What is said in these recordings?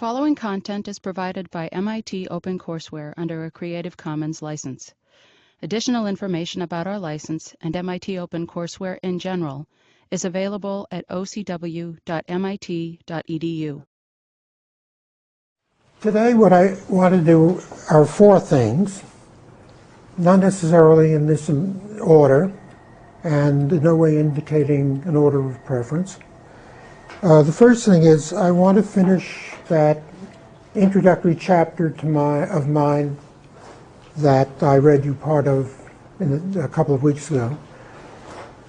following content is provided by MIT OpenCourseware under a Creative Commons license. Additional information about our license and MIT OpenCourseware in general is available at ocw.mit.edu. Today what I want to do are four things, not necessarily in this order, and in no way indicating an order of preference. The first thing is I want to finish that introductory chapter of mine that I read you part of a couple of weeks ago,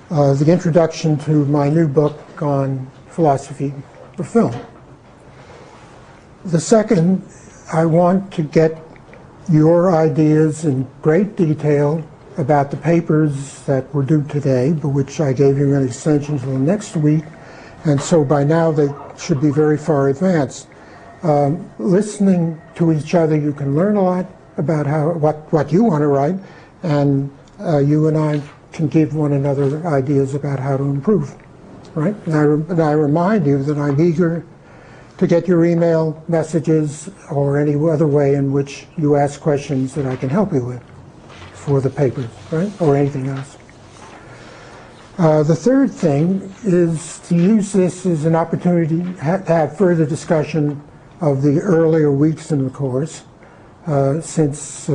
the introduction to my new book on philosophy of film. The second, I want to get your ideas in great detail about the papers that were due today, but which I gave you an extension until next week, and so by now they should be very far advanced. Listening to each other, you can learn a lot about what you want to write, and you and I can give one another ideas about how to improve, right? And I remind you that I'm eager to get your email messages or any other way in which you ask questions that I can help you with for the papers, right, or anything else. The third thing is to use this as an opportunity to have further discussion of the earlier weeks in the course, since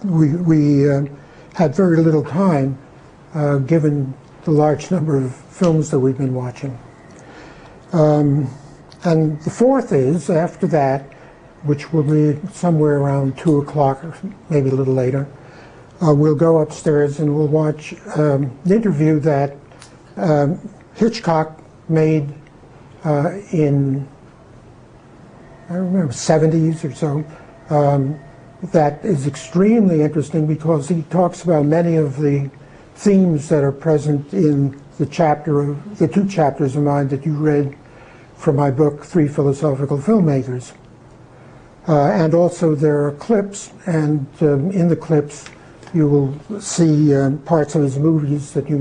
we had very little time given the large number of films that we've been watching. And the fourth is, after that, which will be somewhere around 2 o'clock, or maybe a little later, we'll go upstairs and we'll watch an interview that Hitchcock made in, I don't remember, 70s or so. That is extremely interesting because he talks about many of the themes that are present in the two chapters of mine that you read from my book, Three Philosophical Filmmakers. And also there are clips, and in the clips you will see parts of his movies that you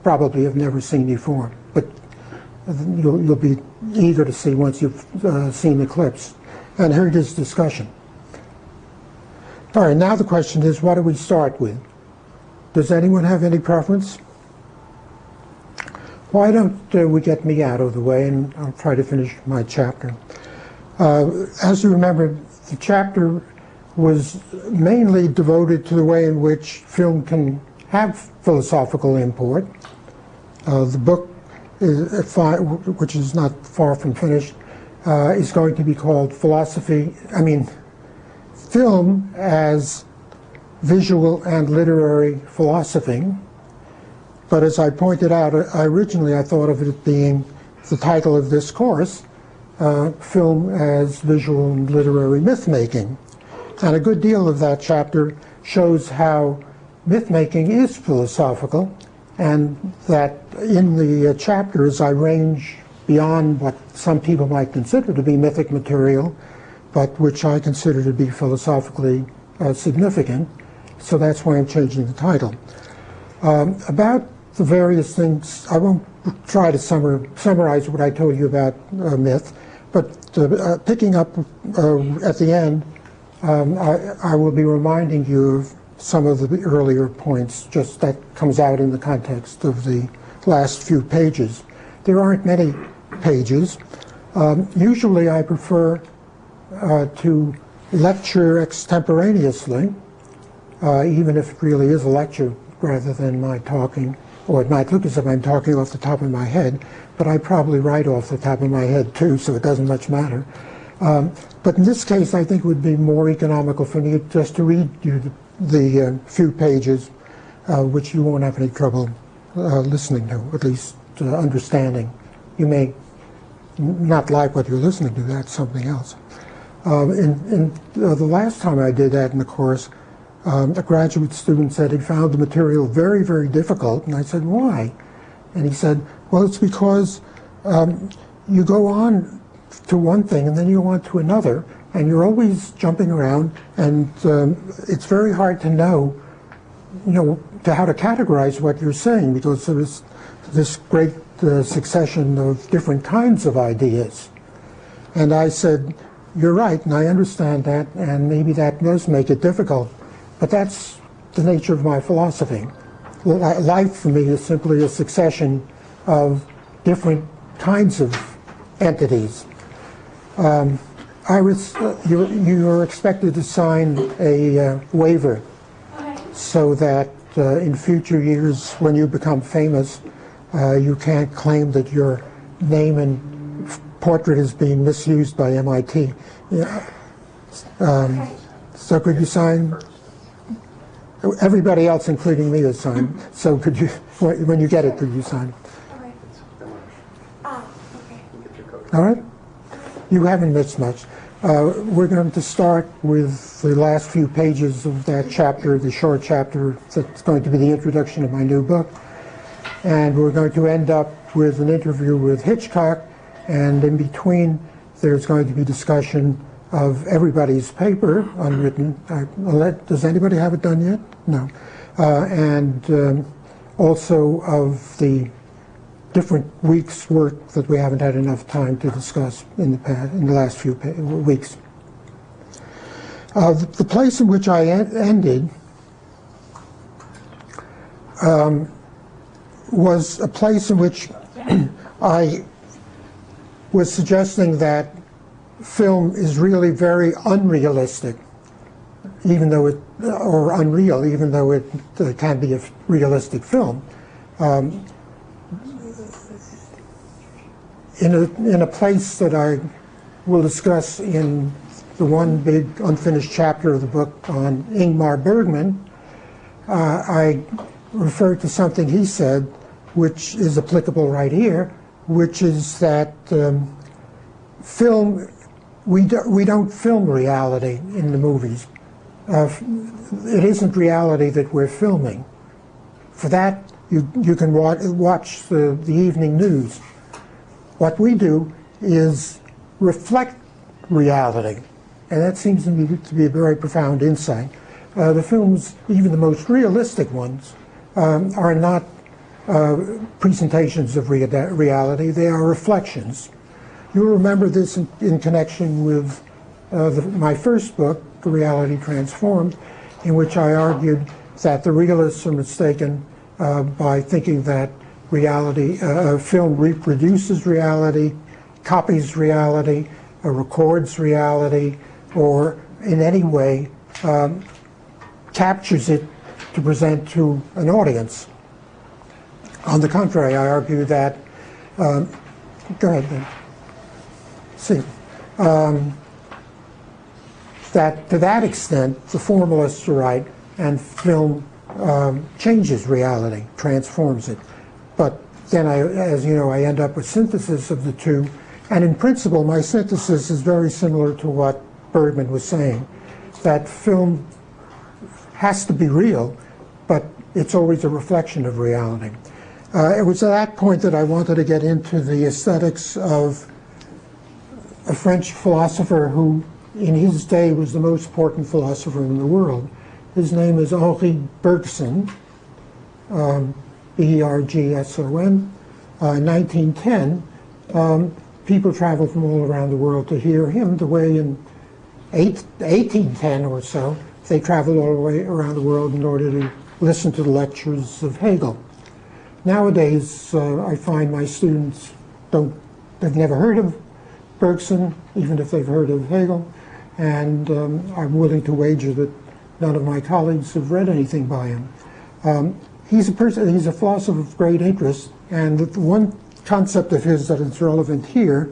probably have never seen before, but you'll be eager to see once you've seen the clips and heard his discussion. All right, now the question is, what do we start with? Does anyone have any preference? Why don't we get me out of the way, and I'll try to finish my chapter. As you remember, the chapter was mainly devoted to the way in which film can have philosophical import. The book, which is not far from finished, is going to be called Film as Visual and Literary Philosophy. But as I pointed out, originally I thought of it being the title of this course, Film as Visual and Literary Mythmaking. And a good deal of that chapter shows how mythmaking is philosophical, and that in the chapters I range beyond what some people might consider to be mythic material, but which I consider to be philosophically significant. So that's why I'm changing the title. About the various things, I won't try to summarize what I told you about myth, but picking up at the end, I will be reminding you of some of the earlier points, just that comes out in the context of the last few pages. There aren't many pages. Usually I prefer to lecture extemporaneously, even if it really is a lecture rather than my talking, or it might look as if I'm talking off the top of my head, but I probably write off the top of my head too, so it doesn't much matter. But in this case, I think it would be more economical for me just to read you the few pages, which you won't have any trouble listening to, at least understanding. You may not like what you're listening to, that's something else. The last time I did that in the course, a graduate student said he found the material very, very difficult, and I said, why? And he said, well, it's because you go on to one thing and then you go on to another, and you're always jumping around, and it's very hard to know how to categorize what you're saying, because there's this great succession of different kinds of ideas. And I said, you're right, and I understand that, and maybe that does make it difficult, but that's the nature of my philosophy. Life for me is simply a succession of different kinds of entities. You were expected to sign a waiver so that in future years, when you become famous, you can't claim that your name and portrait is being misused by MIT. Yeah. So could you sign? Everybody else, including me, has signed. So could you, when you get it, could you sign? Okay. Okay. All right. You haven't missed much. We're going to start with the last few pages of that chapter, the short chapter that's going to be the introduction of my new book. And we're going to end up with an interview with Hitchcock, and in between there's going to be discussion of everybody's paper, unwritten. Does anybody have it done yet? No. And also of the different weeks' work that we haven't had enough time to discuss in the last few weeks. The place in which I ended was a place in which I was suggesting that film is really very unrealistic, even though or unreal, even though it can be a realistic film. In a place that I will discuss in the one big unfinished chapter of the book on Ingmar Bergman, I referred to something he said, which is applicable right here, which is that film, we don't film reality in the movies. It isn't reality that we're filming. For that, you can watch the evening news. What we do is reflect reality, and that seems to me to be a very profound insight. The films, even the most realistic ones, are not presentations of reality, they are reflections. You'll remember this in connection with my first book, Reality Transformed, in which I argued that the realists are mistaken by thinking that reality, film reproduces reality, copies reality, records reality, or in any way captures it to present to an audience. On the contrary, I argue that, go ahead then. See, that to that extent, the formalists are right, and film changes reality, transforms it. But then, as you know, I end up with synthesis of the two, and in principle, my synthesis is very similar to what Bergman was saying, that film has to be real, but it's always a reflection of reality. It was at that point that I wanted to get into the aesthetics of a French philosopher who, in his day, was the most important philosopher in the world. His name is Henri Bergson, B-E-R-G-S-O-N. In 1910, people traveled from all around the world to hear him, the way in 1810 or so, they traveled all the way around the world in order to listen to the lectures of Hegel. Nowadays, I find my students they've never heard of Bergson, even if they've heard of Hegel, and I'm willing to wager that none of my colleagues have read anything by him. He's a philosopher of great interest, and the one concept of his that is relevant here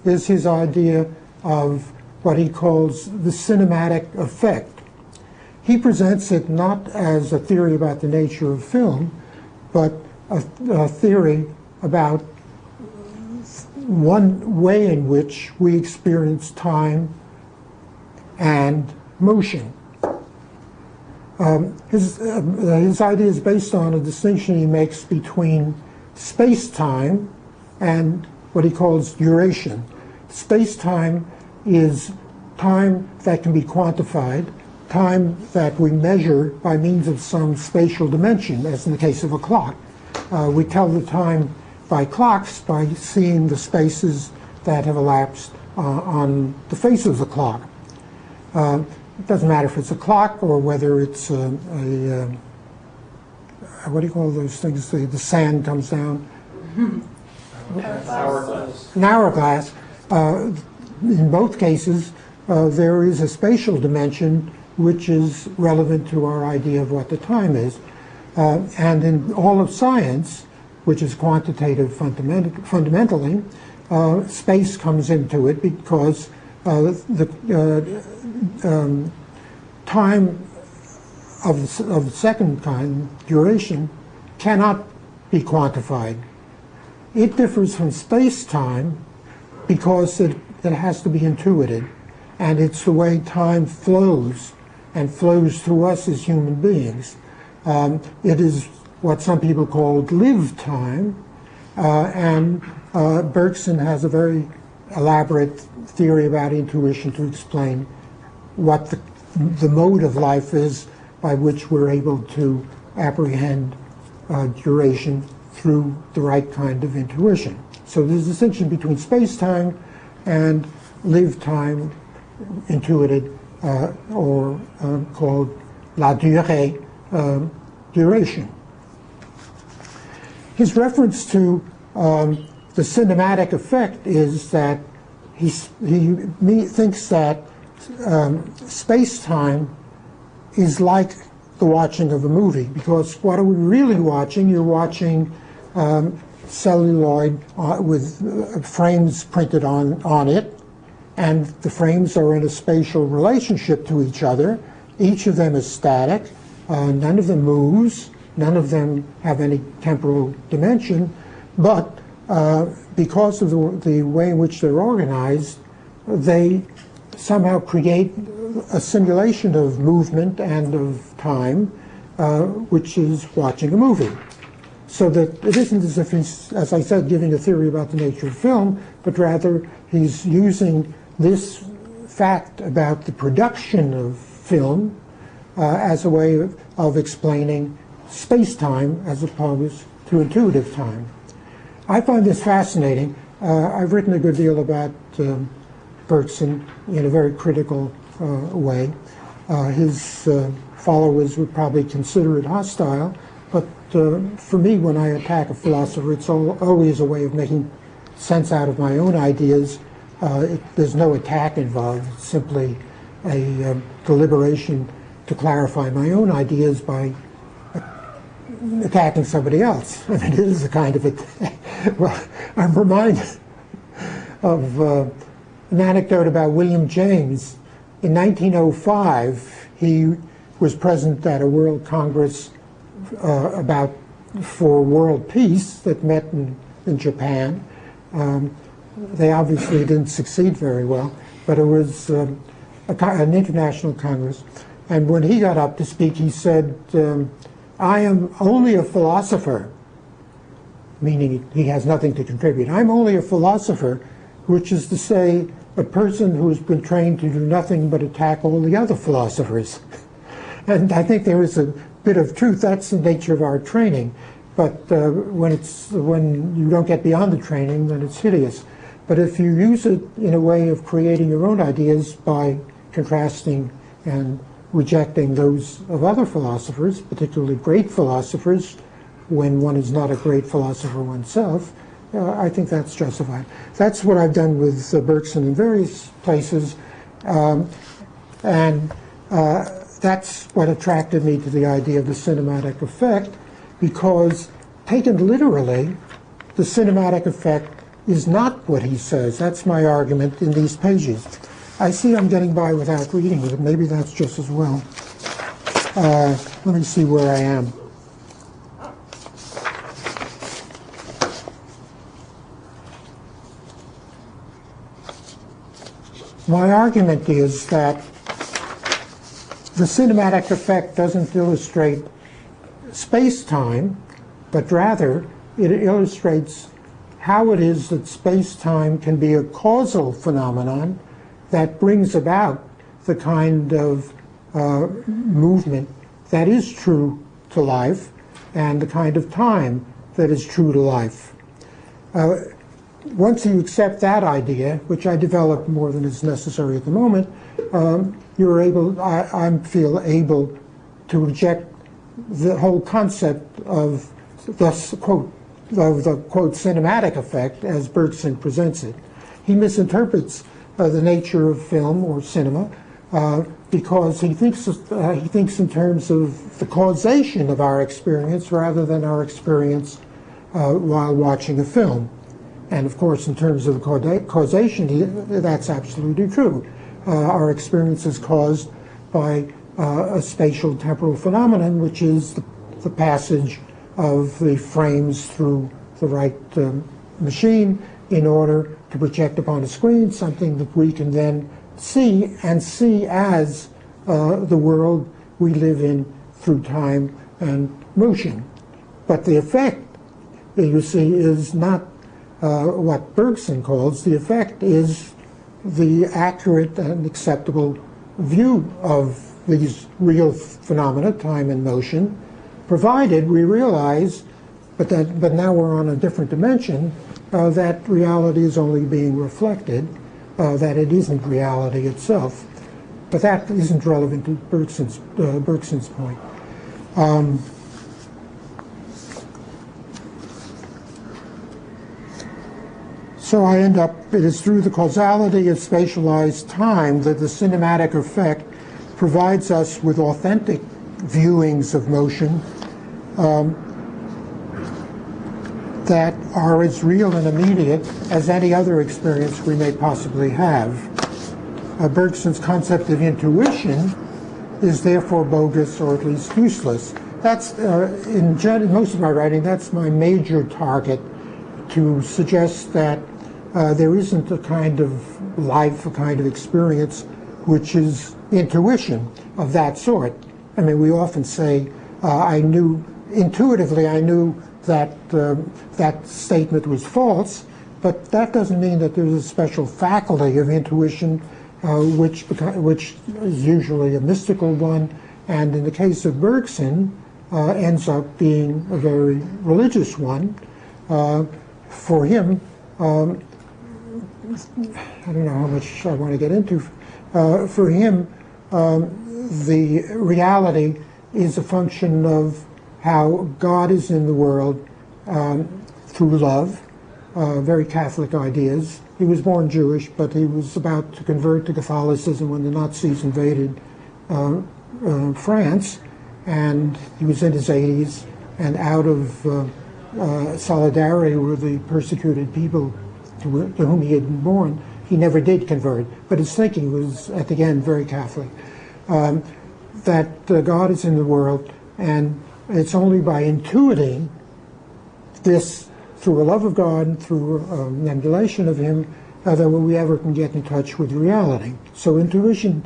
is his idea of what he calls the cinematic effect. He presents it not as a theory about the nature of film, but a theory about one way in which we experience time and motion. His idea is based on a distinction he makes between space-time and what he calls duration. Space-time is time that can be quantified, time that we measure by means of some spatial dimension, as in the case of a clock. We tell the time by clocks by seeing the spaces that have elapsed on the face of the clock. It doesn't matter if it's a clock or whether it's what do you call those things? The sand comes down. Hourglass. An hourglass. In both cases, there is a spatial dimension which is relevant to our idea of what the time is. And in all of science, which is quantitative fundamentally, space comes into it because the time of the second kind, duration, cannot be quantified. It differs from space-time because it has to be intuited, and it's the way time flows, and flows through us as human beings. It is what some people call lived time, and Bergson has a very elaborate theory about intuition to explain what the mode of life is by which we're able to apprehend duration through the right kind of intuition. So there's a distinction between space-time and lived time, intuited, or called la durée, duration. His reference to the cinematic effect is that he thinks that space-time is like the watching of a movie, because what are we really watching? You're watching celluloid with frames printed on it, and the frames are in a spatial relationship to each other. Each of them is static. None of them moves. None of them have any temporal dimension. But because of the way in which they're organized, they somehow create a simulation of movement and of time, which is watching a movie. So that it isn't as if he's, as I said, giving a theory about the nature of film, but rather he's using this fact about the production of film as a way of explaining space-time as opposed to intuitive time. I find this fascinating. I've written a good deal about Bergson in a very critical way. His followers would probably consider it hostile, but for me, when I attack a philosopher, it's always a way of making sense out of my own ideas. There's no attack involved. It's simply a deliberation to clarify my own ideas by attacking somebody else. I mean, it is a kind of attack. Well, I'm reminded of an anecdote about William James. In 1905, he was present at a World Congress for world peace that met in Japan. They obviously didn't succeed very well, but it was an international congress. And when he got up to speak, he said, I am only a philosopher, meaning he has nothing to contribute. I'm only a philosopher, which is to say a person who has been trained to do nothing but attack all the other philosophers. And I think there is a bit of truth. That's the nature of our training. But when you don't get beyond the training, then it's hideous. But if you use it in a way of creating your own ideas by contrasting and rejecting those of other philosophers, particularly great philosophers, when one is not a great philosopher oneself, I think that's justified. That's what I've done with Bergson in various places, and that's what attracted me to the idea of the cinematic effect, because taken literally, the cinematic effect is not what he says. That's my argument in these pages. I see I'm getting by without reading it. Maybe that's just as well. Let me see where I am. My argument is that the cinematic effect doesn't illustrate space-time, but rather it illustrates how it is that space-time can be a causal phenomenon that brings about the kind of movement that is true to life and the kind of time that is true to life. once you accept that idea, which I developed more than is necessary at the moment, you're able, I feel able to reject the whole concept of the quote cinematic effect as Bergson presents it. He misinterprets the nature of film or cinema because he thinks in terms of the causation of our experience rather than our experience while watching a film. And of course, in terms of causation, that's absolutely true. Our experience is caused by a spatial temporal phenomenon, which is the passage of the frames through the right machine in order to project upon a screen something that we can then see, and see as the world we live in through time and motion. But the effect, you see, is not what Bergson calls, the effect is the accurate and acceptable view of these real phenomena, time and motion, provided we realize, but now we're on a different dimension, that reality is only being reflected, that it isn't reality itself. But that isn't relevant to Bergson's point. So I end up, it is through the causality of spatialized time that the cinematic effect provides us with authentic viewings of motion that are as real and immediate as any other experience we may possibly have. Bergson's concept of intuition is therefore bogus or at least useless. That's, in most of my writing, that's my major target, to suggest that there isn't a kind of life, a kind of experience, which is intuition of that sort. I mean, we often say, intuitively I knew that that statement was false, but that doesn't mean that there's a special faculty of intuition, which is usually a mystical one, and in the case of Bergson, ends up being a very religious one. For him, I don't know how much I want to get into. For him, the reality is a function of how God is in the world through love, very Catholic ideas. He was born Jewish, but he was about to convert to Catholicism when the Nazis invaded France, and he was in his 80s, and out of solidarity with the persecuted people to whom he had been born, he never did convert, but his thinking was, at the end, very Catholic. That God is in the world, and it's only by intuiting this through a love of God, through an emulation of Him, that we ever can get in touch with reality. So intuition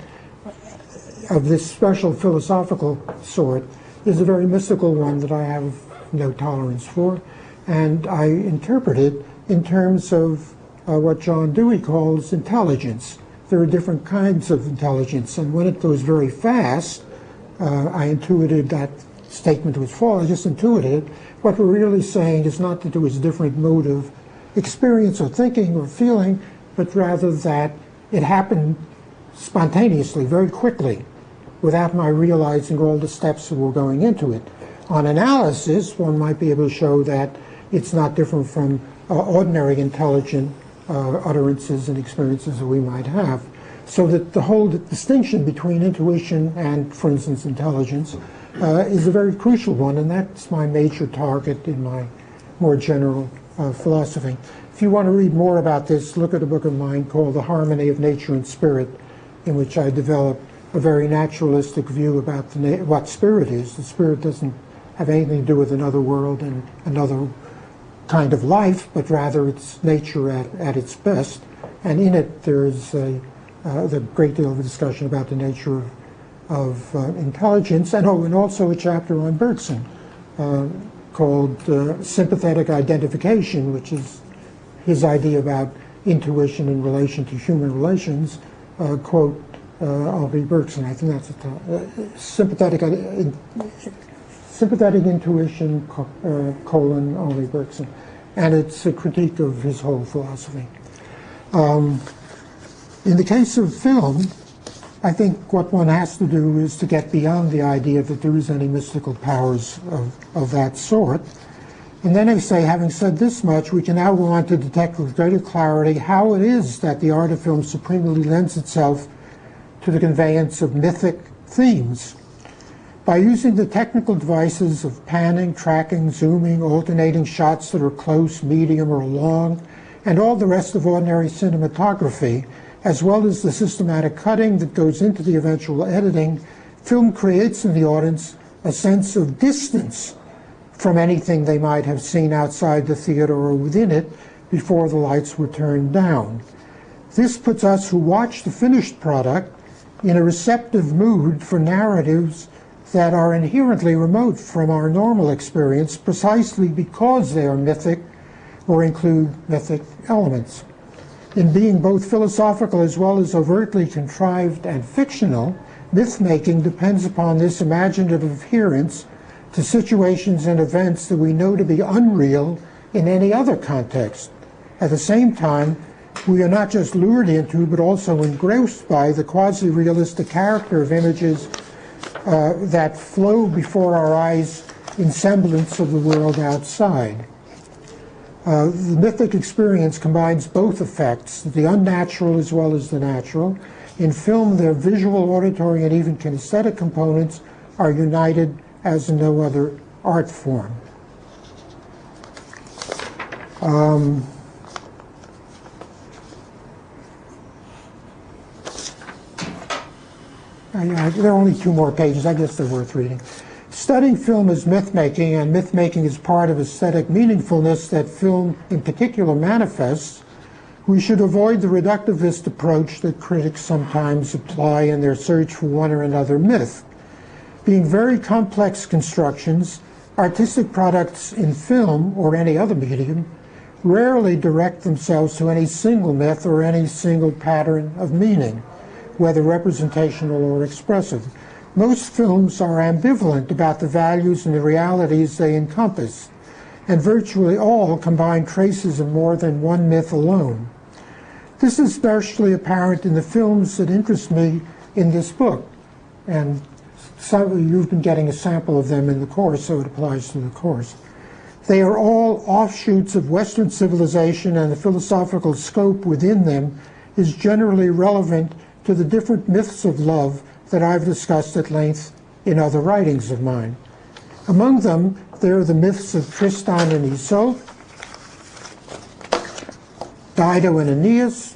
of this special philosophical sort is a very mystical one that I have no tolerance for, and I interpret it in terms of what John Dewey calls intelligence. There are different kinds of intelligence, and when it goes very fast, I intuited that statement was false. I just intuited it. What we're really saying is not that there was a different mode of experience or thinking or feeling, but rather that it happened spontaneously, very quickly, without my realizing all the steps that were going into it. On analysis, one might be able to show that it's not different from ordinary intelligent utterances and experiences that we might have. So that the whole distinction between intuition and, for instance, intelligence is a very crucial one, and that's my major target in my more general philosophy. If you want to read more about this, look at a book of mine called The Harmony of Nature and Spirit, in which I develop a very naturalistic view about what spirit is. The spirit doesn't have anything to do with another world and another kind of life, but rather it's nature at its best. And in it, there's a great deal of a discussion about the nature of intelligence, and also a chapter on Bergson called Sympathetic Identification, which is his idea about intuition in relation to human relations. Quote, Irving Bergson, I think that's the title. Sympathetic intuition, Irving Bergson. and it's a critique of his whole philosophy. In the case of film, I think what one has to do is to get beyond the idea that there is any mystical powers of that sort. And then they say, having said this much, we can now go on to detect with greater clarity how it is that the art of film supremely lends itself to the conveyance of mythic themes. By using the technical devices of panning, tracking, zooming, alternating shots that are close, medium, or long, and all the rest of ordinary cinematography, as well as the systematic cutting that goes into the eventual editing, film creates in the audience a sense of distance from anything they might have seen outside the theater or within it before the lights were turned down. This puts us who watch the finished product in a receptive mood for narratives that are inherently remote from our normal experience precisely because they are mythic or include mythic elements. In being both philosophical as well as overtly contrived and fictional, myth-making depends upon this imaginative adherence to situations and events that we know to be unreal in any other context. At the same time, we are not just lured into, but also engrossed by the quasi-realistic character of images that flow before our eyes in semblance of the world outside. The mythic experience combines both effects, the unnatural as well as the natural. In film, their visual, auditory, and even kinesthetic components are united as in no other art form. There are only 2 more pages. I guess they're worth reading. Studying film is myth-making, and myth-making is part of aesthetic meaningfulness that film in particular manifests. We should avoid the reductivist approach that critics sometimes apply in their search for one or another myth. Being very complex constructions, artistic products in film or any other medium rarely direct themselves to any single myth or any single pattern of meaning, whether representational or expressive. Most films are ambivalent about the values and the realities they encompass, and virtually all combine traces of more than one myth alone. This is especially apparent in the films that interest me in this book, and you've been getting a sample of them in the course, so it applies to the course. They are all offshoots of Western civilization, and the philosophical scope within them is generally relevant to the different myths of love that I've discussed at length in other writings of mine. Among them, there are the myths of Tristan and Isolde, Dido and Aeneas,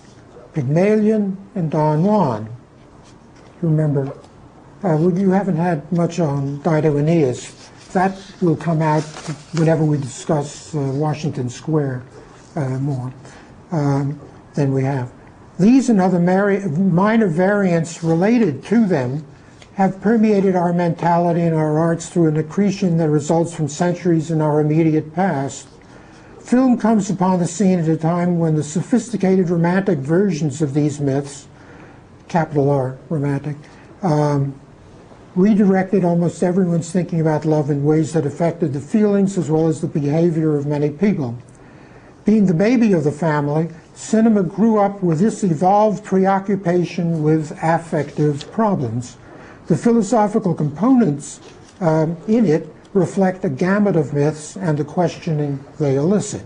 Pygmalion, and Don Juan. Remember, you haven't had much on Dido and Aeneas. That will come out whenever we discuss Washington Square more than we have. These and other minor variants related to them have permeated our mentality and our arts through an accretion that results from centuries in our immediate past. Film comes upon the scene at a time when the sophisticated romantic versions of these myths, capital R, romantic, redirected almost everyone's thinking about love in ways that affected the feelings as well as the behavior of many people. Being the baby of the family, cinema grew up with this evolved preoccupation with affective problems. The philosophical components in it reflect a gamut of myths and the questioning they elicit.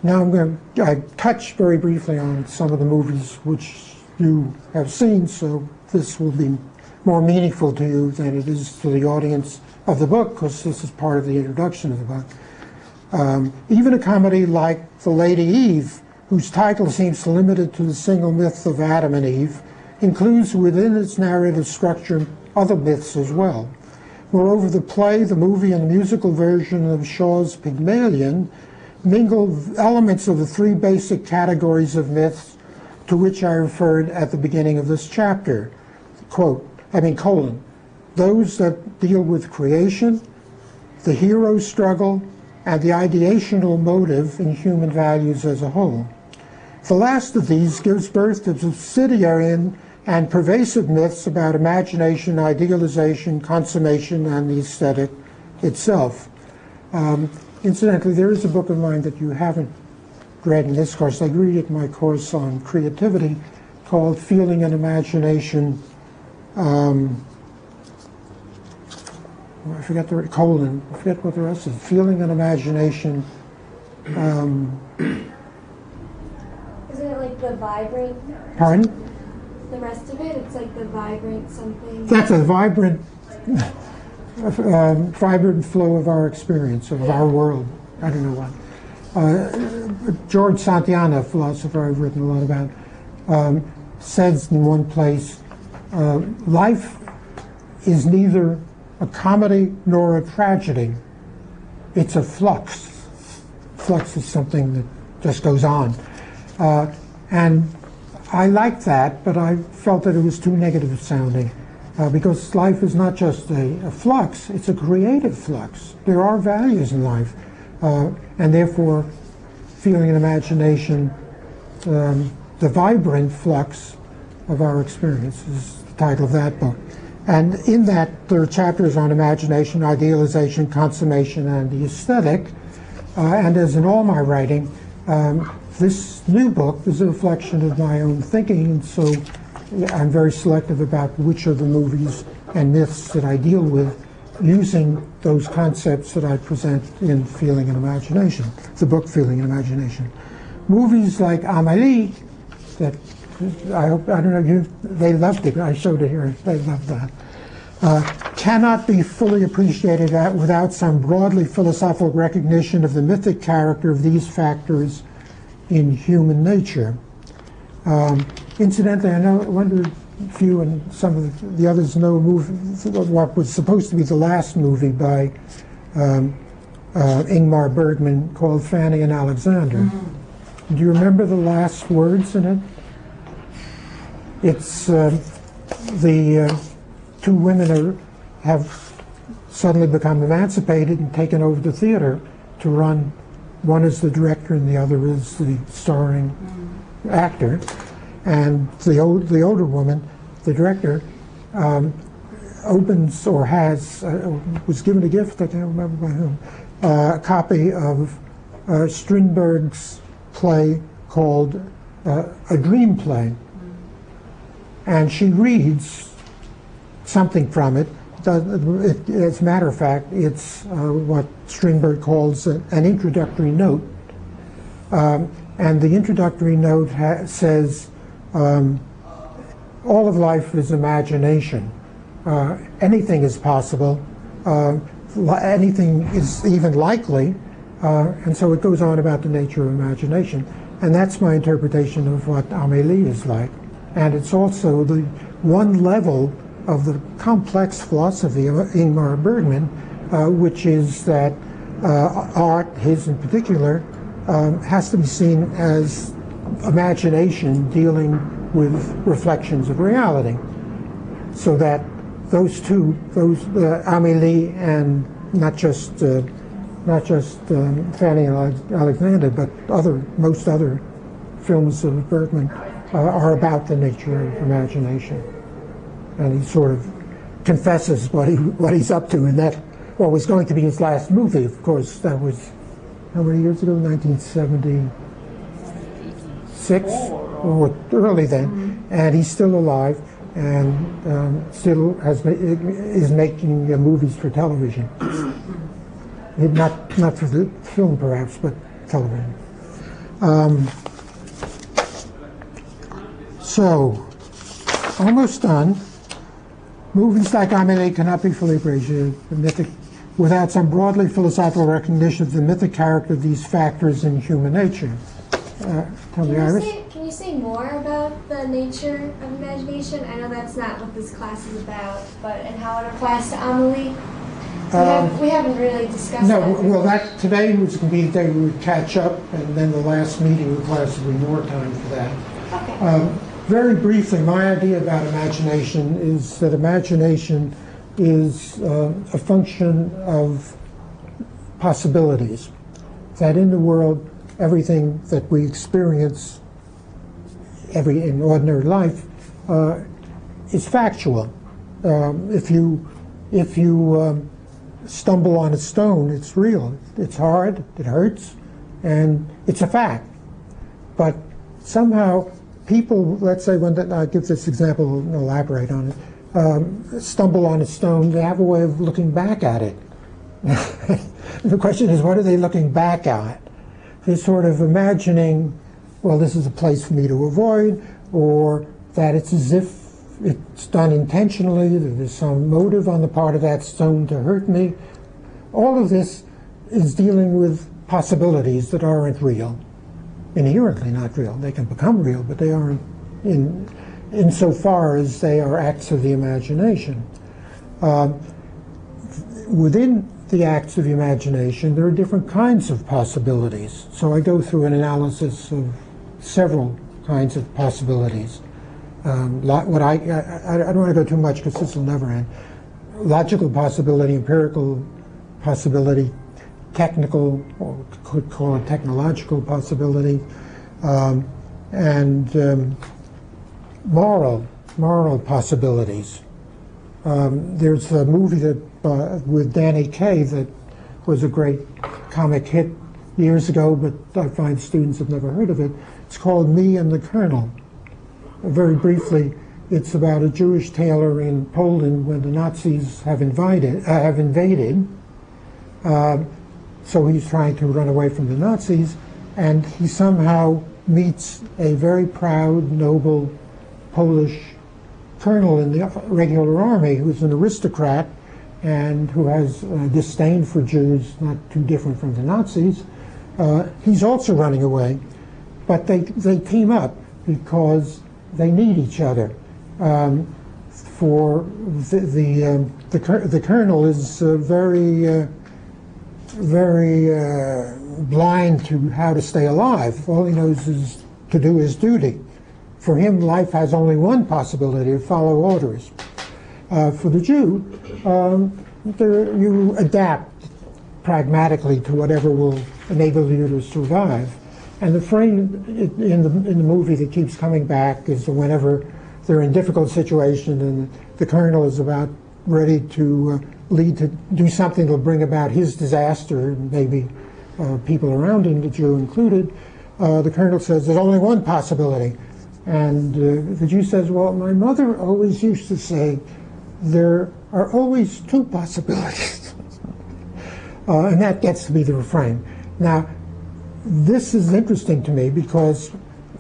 Now I touch very briefly on some of the movies which you have seen, so this will be more meaningful to you than it is to the audience of the book, because this is part of the introduction of the book. Even a comedy like The Lady Eve, whose title seems limited to the single myth of Adam and Eve, includes within its narrative structure other myths as well. Moreover, the play, the movie, and the musical version of Shaw's Pygmalion mingle elements of the 3 basic categories of myths to which I referred at the beginning of this chapter. Those that deal with creation, the hero's struggle, and the ideational motive in human values as a whole. The last of these gives birth to subsidiary and pervasive myths about imagination, idealization, consummation, and the aesthetic itself. In Incidentally, there is a book of mine that you haven't read in this course. I read it in my course on creativity called Feeling and Imagination. I forget the colon. I forget what the rest is. Feeling and Imagination. Isn't it like the vibrant? Pardon? The rest of it, it's like the vibrant something. That's a vibrant, vibrant flow of our experience, of our world. I don't know what. George Santayana, a philosopher I've written a lot about, says in one place, life is neither a comedy nor a tragedy. It's a flux. Flux is something that just goes on. And I liked that, but I felt that it was too negative sounding. Because life is not just a flux, it's a creative flux. There are values in life. And therefore, Feeling and Imagination, the vibrant flux of our experience is the title of that book. And in that, there are chapters on imagination, idealization, consummation, and the aesthetic. And as in all my writing, this new book is a reflection of my own thinking, and so I'm very selective about which of the movies and myths that I deal with, using those concepts that I present in Feeling and Imagination, the book Feeling and Imagination. Movies like Amélie, that I don't know, they loved it. I showed it here. They loved that. Cannot be fully appreciated without some broadly philosophical recognition of the mythic character of these factors in human nature. Incidentally, I wonder if you and some of the others know a movie, what was supposed to be the last movie by Ingmar Bergman called Fanny and Alexander. Mm-hmm. Do you remember the last words in it? It's the two women have suddenly become emancipated and taken over the theater to run. One is the director and the other is the starring actor. And the older woman, the director, opens or was given a gift, I can't remember by whom, a copy of Strindberg's play called A Dream Play. And she reads something from it. As a matter of fact, it's what Strindberg calls an introductory note. And the introductory note says, all of life is imagination. Anything is possible. Anything is even likely. And so it goes on about the nature of imagination. And that's my interpretation of what Amélie is like. And it's also the one level of the complex philosophy of Ingmar Bergman, which is that art, his in particular, has to be seen as imagination dealing with reflections of reality. So that those two, Amélie and not just Fanny and Alexander, but most other films of Bergman are about the nature of imagination. And he sort of confesses what he's up to in that, what was going to be his last movie. Of course, that was, how many years ago? 1976, or early then. And he's still alive and still is making movies for television. Not for the film, perhaps, but television. So, almost done. Movies like Amélie cannot be fully appreciated without some broadly philosophical recognition of the mythic character of these factors in human nature. Tell me, Iris. Can you say more about the nature of imagination? I know that's not what this class is about, and how it applies to Amélie. We haven't really discussed that. No, well, today was going to be the day we would catch up, and then the last meeting of the class would be more time for that. Okay. Very briefly, my idea about imagination is that imagination is a function of possibilities. That in the world, everything that we experience in ordinary life is factual. If you stumble on a stone, it's real. It's hard, it hurts, and it's a fact. But somehow people, let's say I'll give this example and elaborate on it, stumble on a stone, they have a way of looking back at it. The question is, what are they looking back at? They're sort of imagining, well, this is a place for me to avoid, or that it's as if it's done intentionally, that there's some motive on the part of that stone to hurt me. All of this is dealing with possibilities that aren't real, inherently not real. They can become real, but they aren't insofar as they are acts of the imagination. Within the acts of the imagination, there are different kinds of possibilities. So I go through an analysis of several kinds of possibilities. I don't want to go too much because this will never end. Logical possibility, empirical possibility, technical, or could call it technological possibility, and moral possibilities. There's a movie that with Danny Kaye that was a great comic hit years ago, but I find students have never heard of it. It's called Me and the Colonel. Very briefly, it's about a Jewish tailor in Poland when the Nazis have invaded. So he's trying to run away from the Nazis, and he somehow meets a very proud, noble Polish colonel in the regular army who's an aristocrat and who has disdain for Jews, not too different from the Nazis. He's also running away, but they team up because they need each other. For the colonel is very blind to how to stay alive. All he knows is to do his duty. For him, life has only one possibility: to follow orders. For the Jew, you adapt pragmatically to whatever will enable you to survive. And the frame in the movie that keeps coming back is whenever they're in difficult situation and the colonel is about ready to do something that will bring about his disaster, and maybe people around him, the Jew included, the colonel says, there's only one possibility. And the Jew says, well, my mother always used to say, there are always two possibilities. And that gets to be the refrain. Now, this is interesting to me because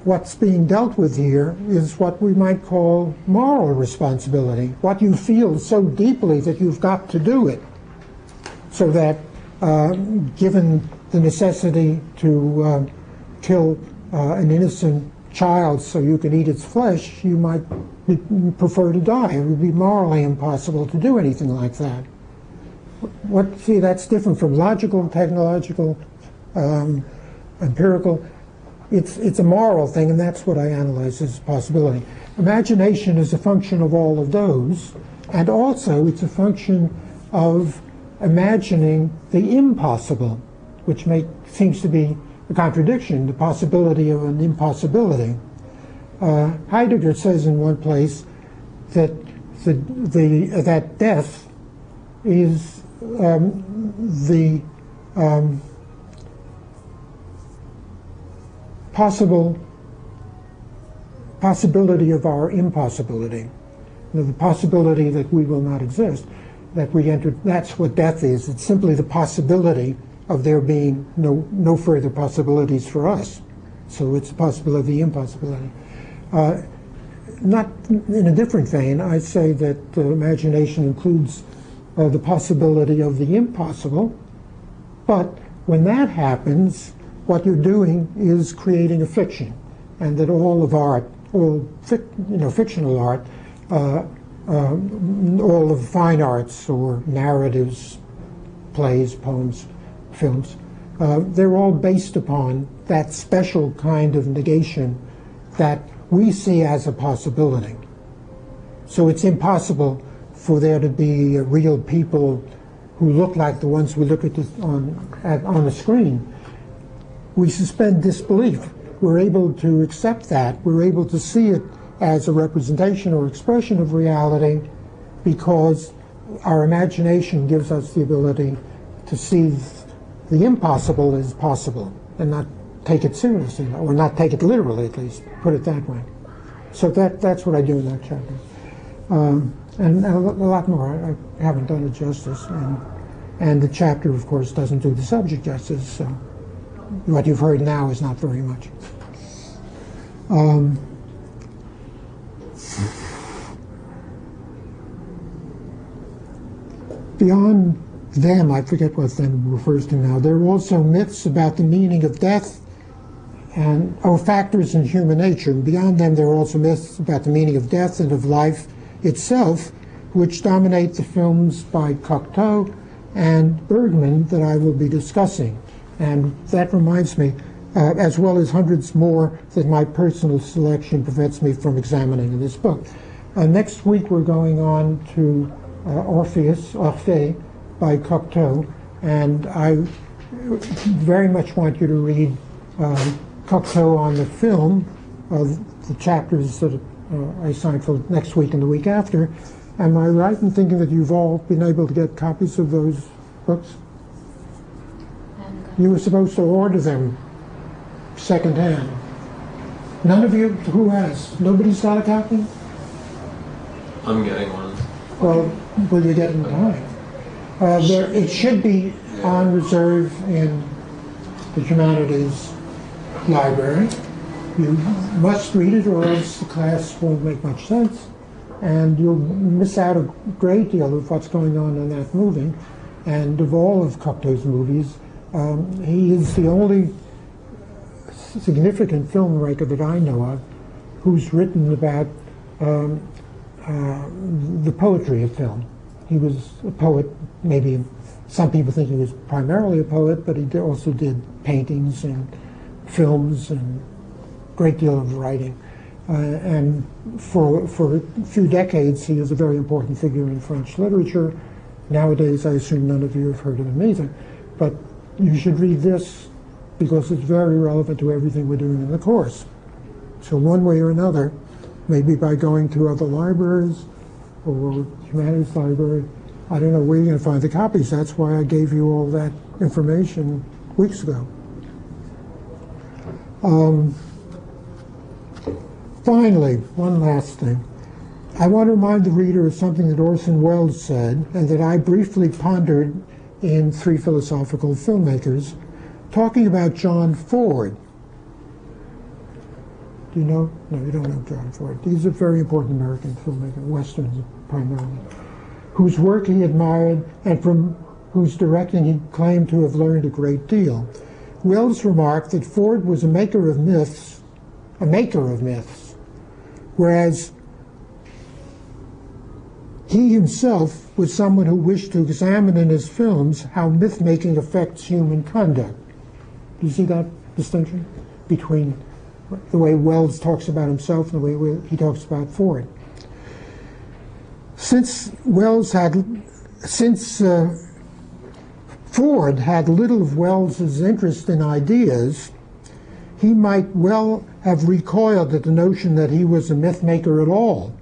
what's being dealt with here is what we might call moral responsibility, what you feel so deeply that you've got to do it, so that given the necessity to kill an innocent child so you can eat its flesh, you might prefer to die. It would be morally impossible to do anything like that. See, that's different from logical, technological, empirical. It's a moral thing, and that's what I analyze as a possibility. Imagination is a function of all of those, and also it's a function of imagining the impossible, which seems to be a contradiction, the possibility of an impossibility. Heidegger says in one place that that death is the possibility of our impossibility, the possibility that we will not exist, that we enter. That's what death is. It's simply the possibility of there being no further possibilities for us. So it's the possibility of the impossibility. Not in a different vein, I say that imagination includes the possibility of the impossible, but when that happens, what you're doing is creating a fiction, and that all of art, fictional art, all of fine arts or narratives, plays, poems, films, they're all based upon that special kind of negation that we see as a possibility. So it's impossible for there to be real people who look like the ones we look at on the screen. We suspend disbelief. We're able to accept that. We're able to see it as a representation or expression of reality because our imagination gives us the ability to see the impossible as possible and not take it seriously, or not take it literally at least, put it that way. So that's what I do in that chapter. And a lot more. I haven't done it justice. And the chapter, of course, doesn't do the subject justice, so what you've heard now is not very much. Beyond them, I forget what them refers to now, there are also myths about the meaning of death or factors in human nature. And beyond them, there are also myths about the meaning of death and of life itself, which dominate the films by Cocteau and Bergman that I will be discussing. And that reminds me, as well as hundreds more that my personal selection prevents me from examining in this book. Next week we're going on to Orphée by Cocteau, and I very much want you to read Cocteau on the film, the chapters that I signed for next week and the week after. Am I right in thinking that you've all been able to get copies of those books? You were supposed to order them secondhand. None of you? Who has? Nobody's got a copy? I'm getting one. Well, will you get in time? It should be on reserve in the Humanities Library. You must read it or else the class won't make much sense. And you'll miss out a great deal of what's going on in that movie. And of all of Cocteau's movies, he is the only significant filmmaker that I know of who's written about the poetry of film. He was a poet, maybe some people think he was primarily a poet, but he also did paintings and films and a great deal of writing. And for a few decades, he is a very important figure in French literature. Nowadays, I assume none of you have heard of him either. But you should read this because it's very relevant to everything we're doing in the course. So one way or another, maybe by going to other libraries or Humanities Library, I don't know where you're going to find the copies. That's why I gave you all that information weeks ago. Finally, one last thing. I want to remind the reader of something that Orson Welles said and that I briefly pondered in Three Philosophical Filmmakers, talking about John Ford. Do you know? No, you don't know John Ford. He's a very important American filmmaker, Westerns primarily, whose work he admired and from whose directing he claimed to have learned a great deal. Welles remarked that Ford was a maker of myths, whereas he himself was someone who wished to examine in his films how myth-making affects human conduct. Do you see that distinction between the way Welles talks about himself and the way he talks about Ford? Since Ford had little of Welles's interest in ideas, he might well have recoiled at the notion that he was a myth maker at all.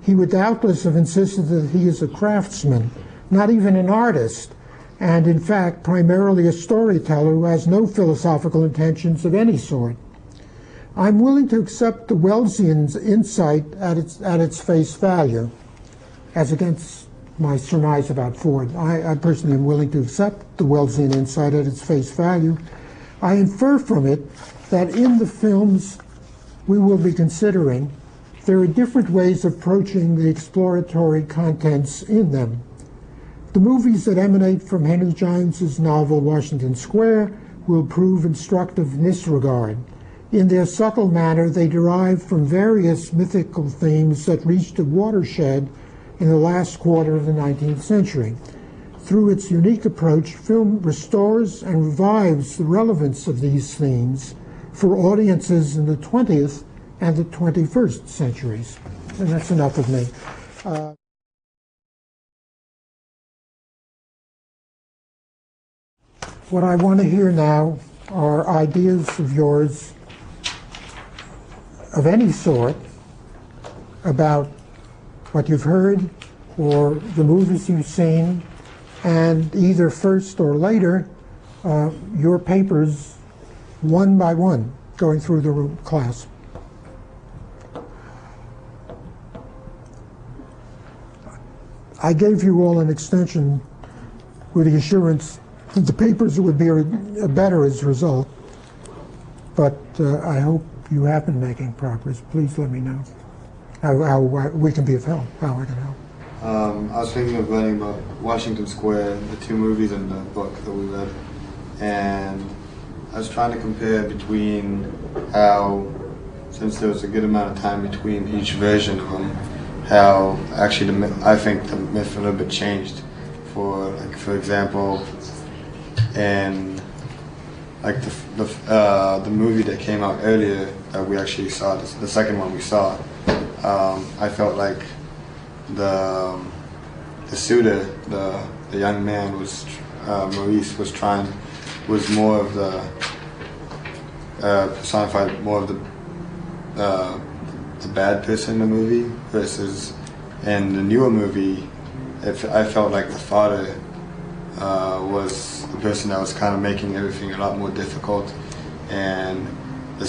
He would doubtless have insisted that he is a craftsman, not even an artist, and in fact primarily a storyteller who has no philosophical intentions of any sort. I'm willing to accept the Wellesian insight at its face value, as against my surmise about Ford. I personally am willing to accept the Wellesian insight at its face value. I infer from it that in the films we will be considering, there are different ways of approaching the exploratory contents in them. The movies that emanate from Henry James's novel Washington Square will prove instructive in this regard. In their subtle manner, they derive from various mythical themes that reached a watershed in the last quarter of the 19th century. Through its unique approach, film restores and revives the relevance of these themes for audiences in the 20th and the 21st centuries. And that's enough of me. What I want to hear now are ideas of yours of any sort about what you've heard or the movies you've seen, and either first or later, your papers one by one going through the class. I gave you all an extension with the assurance that the papers would be better as a result, but I hope you have been making progress. Please let me know how we can be of help, how I can help. I was thinking of learning about Washington Square, the two movies and the book that we read, and I was trying to compare between how, since there was a good amount of time between each version of them, how actually I think the myth a little bit changed. For example, in like the movie that came out earlier that we actually saw, the second one we saw, I felt like the suitor, the young man was Maurice was more of the personified more of the bad person in the movie, versus in the newer movie I felt like the father was the person that was kind of making everything a lot more difficult, and the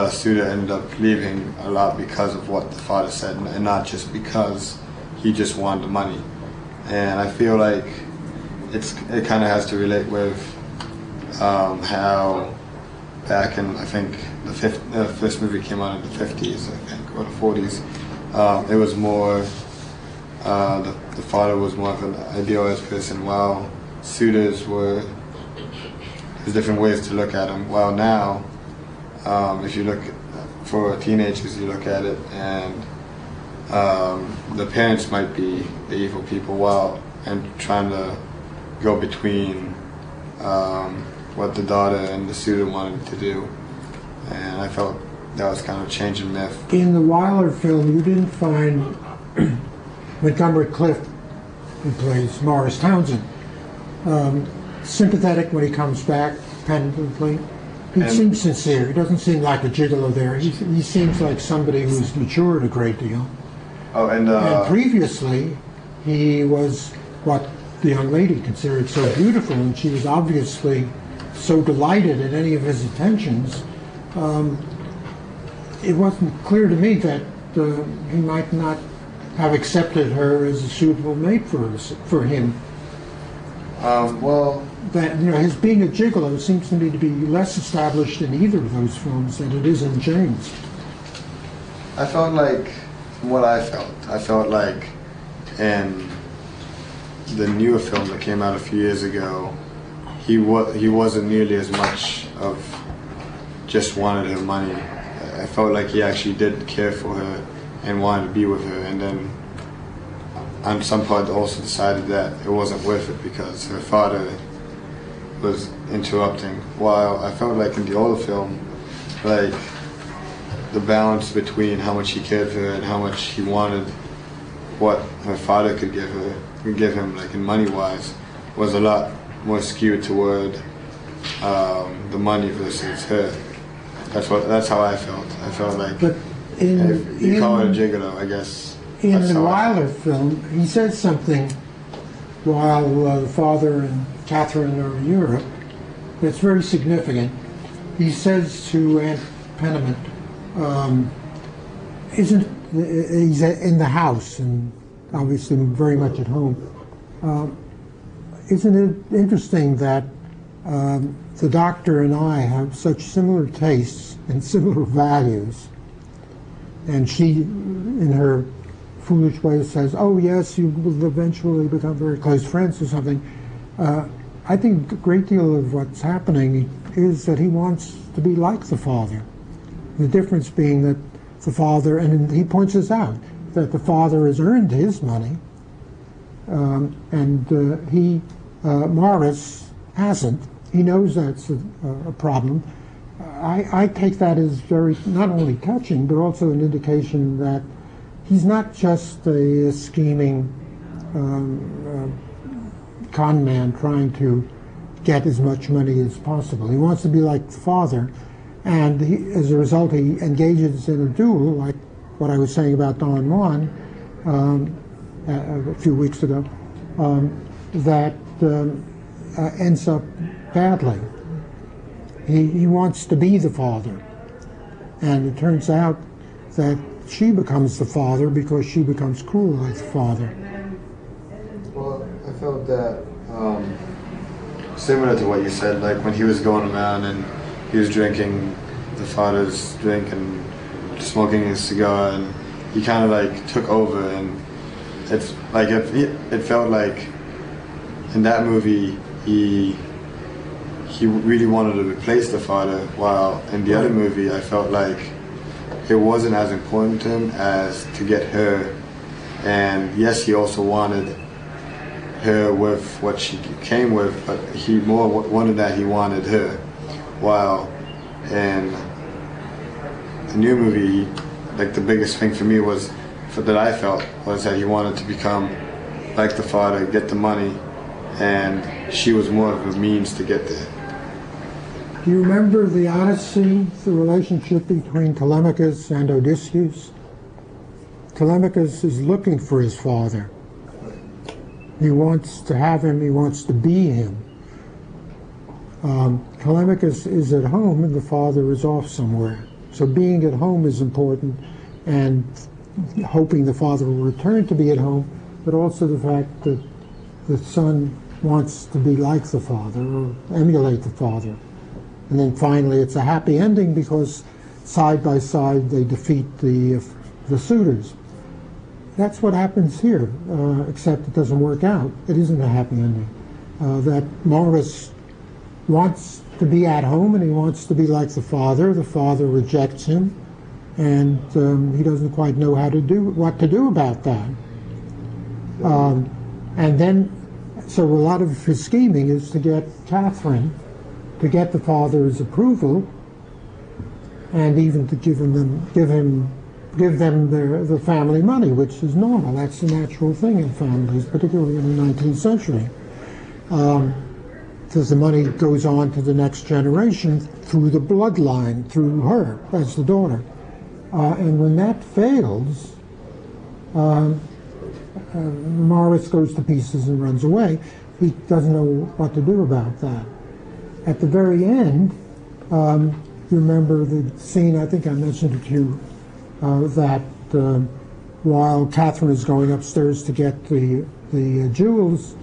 suitor ended up leaving a lot because of what the father said, and not just because he just wanted the money. And I feel like it kind of has to relate with how back in, I think the first movie came out in the 50s, I think, or the 40s. It was more the father was more of an idealized person, while suitors were, there's different ways to look at them. While now, if you look for teenagers, you look at it and the parents might be the evil people, and trying to go between what the daughter and the suitor wanted to do. And I felt that was kind of a change in myth. In the Wyler film, you didn't find Montgomery Clift, who plays Morris Townsend, sympathetic when he comes back, penitently. He seems sincere. He doesn't seem like a gigolo there. He seems like somebody who's matured a great deal. Oh, and previously, he was what the young lady considered so beautiful, and she was obviously so delighted at any of his attentions. It wasn't clear to me that he might not have accepted her as a suitable mate for him. Well, that his being a gigolo seems to me to be less established in either of those films than it is in James. I felt like, from what I felt like in the newer film that came out a few years ago, he wasn't nearly as much of just wanted her money. I felt like he actually did care for her and wanted to be with her, and then on some point also decided that it wasn't worth it because her father was interrupting. While I felt like in the older film, like the balance between how much he cared for her and how much he wanted what her father could give him, like in money wise, was a lot more skewed toward the money versus her. That's how I felt. I felt like, but if you call it a gigolo, I guess. In the Wyler film, he says something while the father and Catherine are in Europe that's very significant. He says to Aunt Penniman, he's in the house and obviously very much at home. Isn't it interesting that the doctor and I have such similar tastes and similar values? And she, in her foolish way, says, oh yes, you will eventually become very close friends or something. I think a great deal of what's happening is that he wants to be like the father. The difference being that the father, and he points this out, that the father has earned his money, and Morris hasn't. He knows that's a problem. I take that as very, not only touching, but also an indication that he's not just a scheming con man trying to get as much money as possible. He wants to be like the father, and as a result he engages in a duel, like what I was saying about Don Juan, a few weeks ago, that ends up badly. He wants to be the father, and it turns out that she becomes the father because she becomes cruel like the father. Well, I felt that similar to what you said, like when he was going around and he was drinking the father's drink and smoking his cigar, and he kind of like took over, and it's like it felt like in that movie he really wanted to replace the father, while in the other movie I felt like it wasn't as important to him as to get her. And yes, he also wanted her with what she came with, but he more wanted that he wanted her. While in the new movie, like the biggest thing for me was, that I felt, was that he wanted to become like the father, get the money, and she was more of a means to get there. Do you remember the Odyssey, the relationship between Telemachus and Odysseus? Telemachus is looking for his father. He wants to have him, he wants to be him. Telemachus is at home and the father is off somewhere. So being at home is important, and hoping the father will return to be at home, but also the fact that the son wants to be like the father or emulate the father. And then finally it's a happy ending because side by side they defeat the suitors. That's what happens here, except it doesn't work out. It isn't a happy ending. That Morris wants to be at home and he wants to be like the father. The father rejects him, and he doesn't quite know what to do about that. And then, so a lot of his scheming is to get Catherine, to get the father's approval, and even to give them the family money, which is normal. That's the natural thing in families, particularly in the 19th century. Because the money goes on to the next generation through the bloodline, through her as the daughter. And when that fails, Morris goes to pieces and runs away. He doesn't know what to do about that. At the very end, you remember the scene, I think I mentioned it to you, that while Catherine is going upstairs to get the jewels,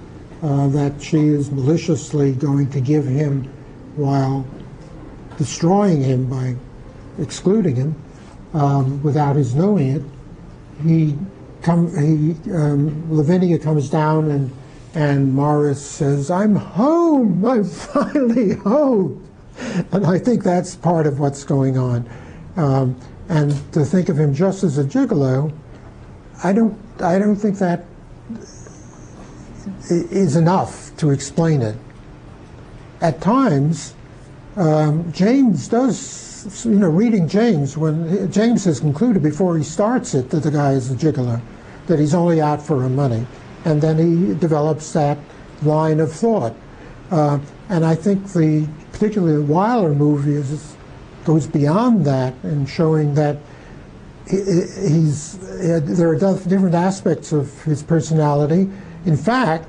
that she is maliciously going to give him while destroying him by excluding him without his knowing it. Lavinia comes down and Morris says, "I'm home, I'm finally home." And I think that's part of what's going on. And to think of him just as a gigolo, I don't think that is enough to explain it. At times, James does, reading James, when James has concluded before he starts it that the guy is a gigolo, that he's only out for her money. And then he develops that line of thought. And I think particularly the Wyler movie goes beyond that in showing that there are different aspects of his personality. In fact,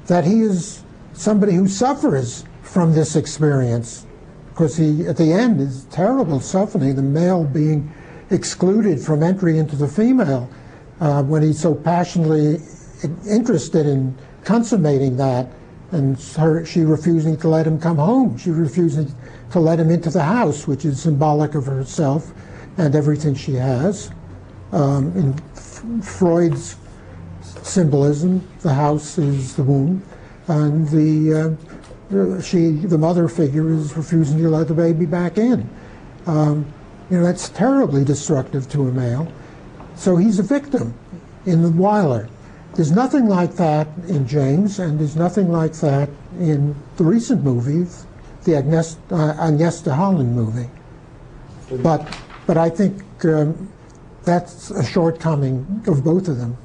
that he is somebody who suffers from this experience, because he, at the end, is terrible suffering, the male being excluded from entry into the female, when he's so passionately interested in consummating that, and she refusing to let him come home. She refusing to let him into the house, which is symbolic of herself and everything she has. In Freud's symbolism, the house is the womb, and the mother figure is refusing to let the baby back in. That's terribly destructive to a male. So he's a victim in the Wyler. There's nothing like that in James, and there's nothing like that in the recent movies, the Agnieszka Holland movie. But I think that's a shortcoming of both of them.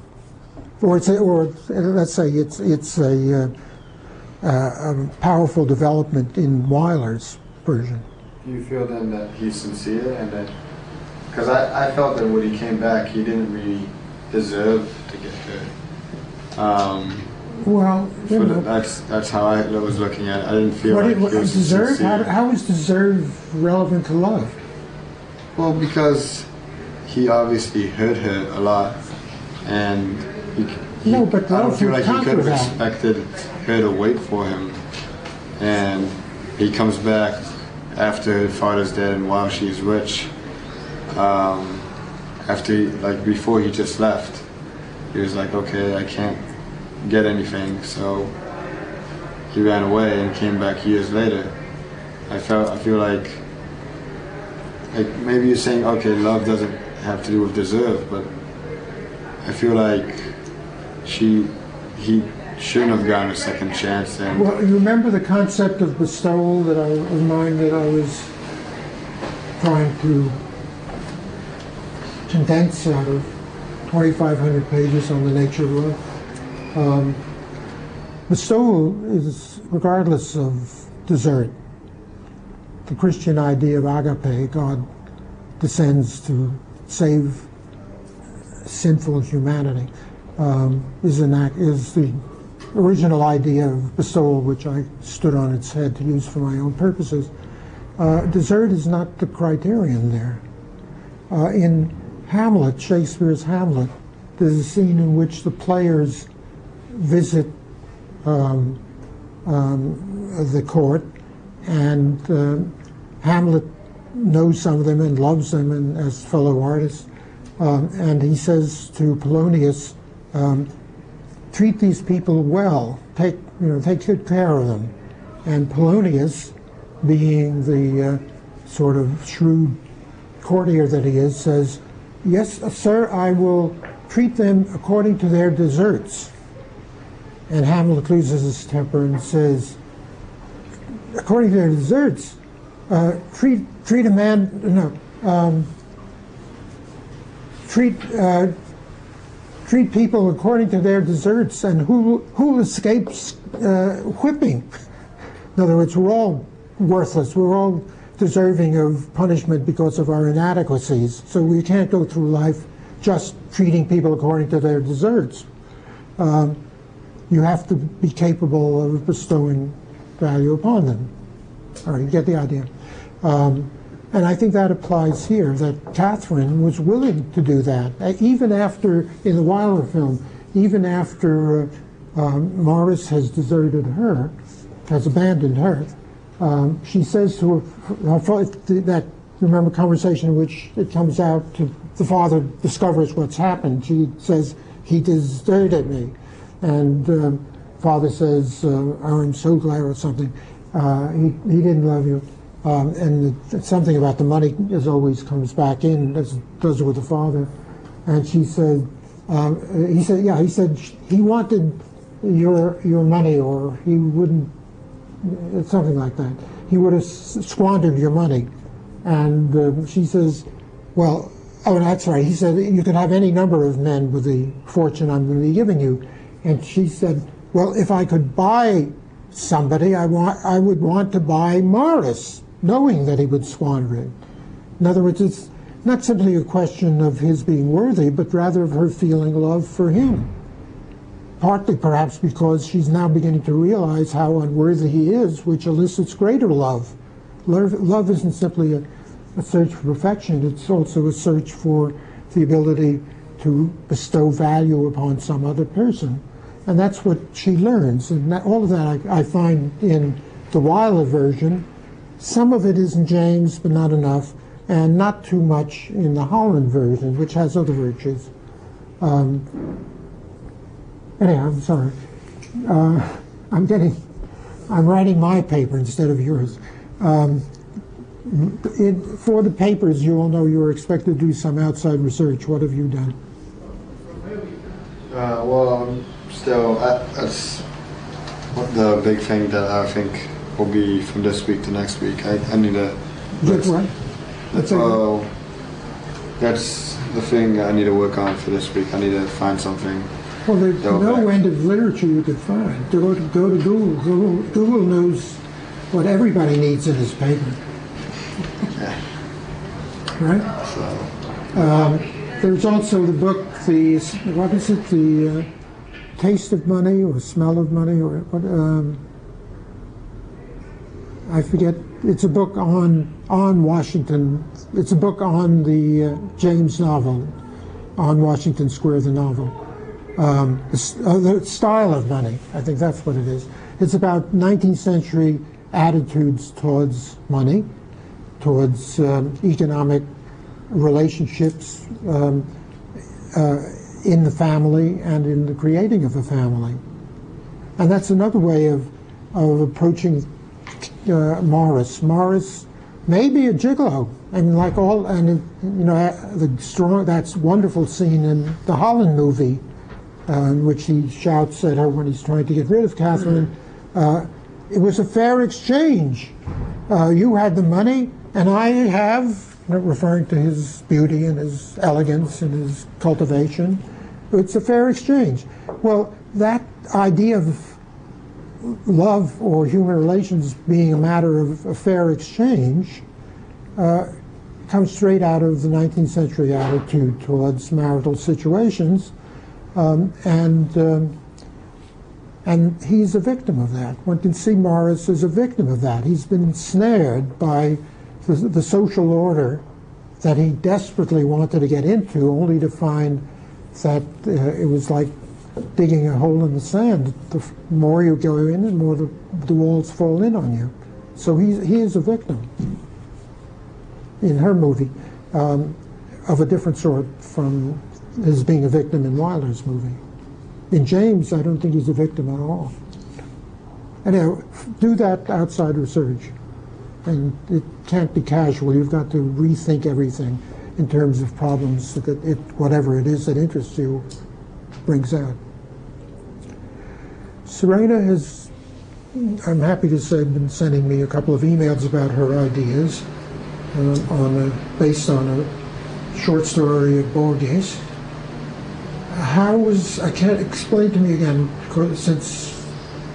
Or let's say it's a powerful development in Wyler's version. Do you feel then that he's sincere, and that, because I felt that when he came back, he didn't really deserve to get hurt. Well, you know, that's how I was looking at it. I didn't feel what like it, he was deserve? sincere. How is deserve relevant to love? Well, because he obviously hurt her a lot, and No, but I don't feel love like he could have conquer that. expected her to wait for him, and he comes back after her father's dead and while she's rich. Before he just left, he was like, okay, I can't get anything, so he ran away and came back years later. I feel like maybe you're saying, okay, love doesn't have to do with deserve, but I feel like he shouldn't have gotten a second chance. And Well, you remember the concept of bestowal that I was trying to condense out of 2,500 pages on the nature of love. Bestowal is, regardless of desert, the Christian idea of agape, God descends to save sinful humanity, is the original idea of bestowal, which I stood on its head to use for my own purposes. Desert is not the criterion there. In Hamlet, Shakespeare's Hamlet, there's a scene in which the players visit the court, and Hamlet knows some of them and loves them and as fellow artists, and he says to Polonius, treat these people well, take good care of them. And Polonius, being the sort of shrewd courtier that he is, says, yes, sir, I will treat them according to their deserts. And Hamlet loses his temper and says, according to their deserts, treat a man, treat people according to their deserts, and who escapes whipping? In other words, we're all worthless. We're all deserving of punishment because of our inadequacies. So we can't go through life just treating people according to their deserts. You have to be capable of bestowing value upon them. All right, you get the idea. And I think that applies here, that Catherine was willing to do that. Even after, in the Wilder film, even after Morris has deserted her, has abandoned her, she says to her that, remember, conversation in which it comes out, the father discovers what's happened. She says, he deserted me. And father says, oh, I'm so glad, or something. He didn't love you. And something about the money always comes back in, as it does with the father. And she said, he said he wanted your money, or he wouldn't, something like that. He would have squandered your money. And she says, well, oh, that's right. He said, you could have any number of men with the fortune I'm going to be giving you. And she said, well, if I could buy somebody, I would want to buy Morris, knowing that he would squander it. In other words, it's not simply a question of his being worthy, but rather of her feeling love for him. Partly perhaps because she's now beginning to realize how unworthy he is, which elicits greater love. Love isn't simply a search for perfection, it's also a search for the ability to bestow value upon some other person. And that's what she learns. And all of that I find in the Wilder version. Some of it is in James, but not enough, and not too much in the Holland version, which has other virtues. Anyhow, I'm sorry. I'm writing my paper instead of yours. For the papers, you all know you were expected to do some outside research. What have you done? Well, still, that's the big thing that I think will be from this week to next week. I need to. That's the thing I need to work on for this week. I need to find something. Well, there's no end of literature you could find. Go to Google. Google knows what everybody needs in his paper. Yeah. Right? So. There's also the book, what is it? The Taste of Money or Smell of Money or what? I forget. It's a book on Washington. It's a book on the James novel, on Washington Square, the novel. The Style of Money, I think that's what it is. It's about 19th century attitudes towards money, towards economic relationships in the family and in the creating of a family. And that's another way of approaching Morris. Morris may be a gigolo. I mean, like all, and that's wonderful scene in the Holland movie, in which he shouts at her when he's trying to get rid of Catherine. It was a fair exchange. You had the money, and I have, referring to his beauty and his elegance and his cultivation. It's a fair exchange. Well, that idea of love or human relations being a matter of a fair exchange comes straight out of the 19th century attitude towards marital situations, and he's a victim of that. One can see Morris as a victim of that. He's been snared by the social order that he desperately wanted to get into, only to find that it was like digging a hole in the sand. The more you go in, the more the walls fall in on you. So he is a victim, in her movie, of a different sort from his being a victim in Wilder's movie. In James, I don't think he's a victim at all. Anyhow, do that outside research. And it can't be casual. You've got to rethink everything in terms of problems that whatever it is that interests you brings out. Serena has, I'm happy to say, been sending me a couple of emails about her ideas based on a short story of Borges. I can't explain to me again, since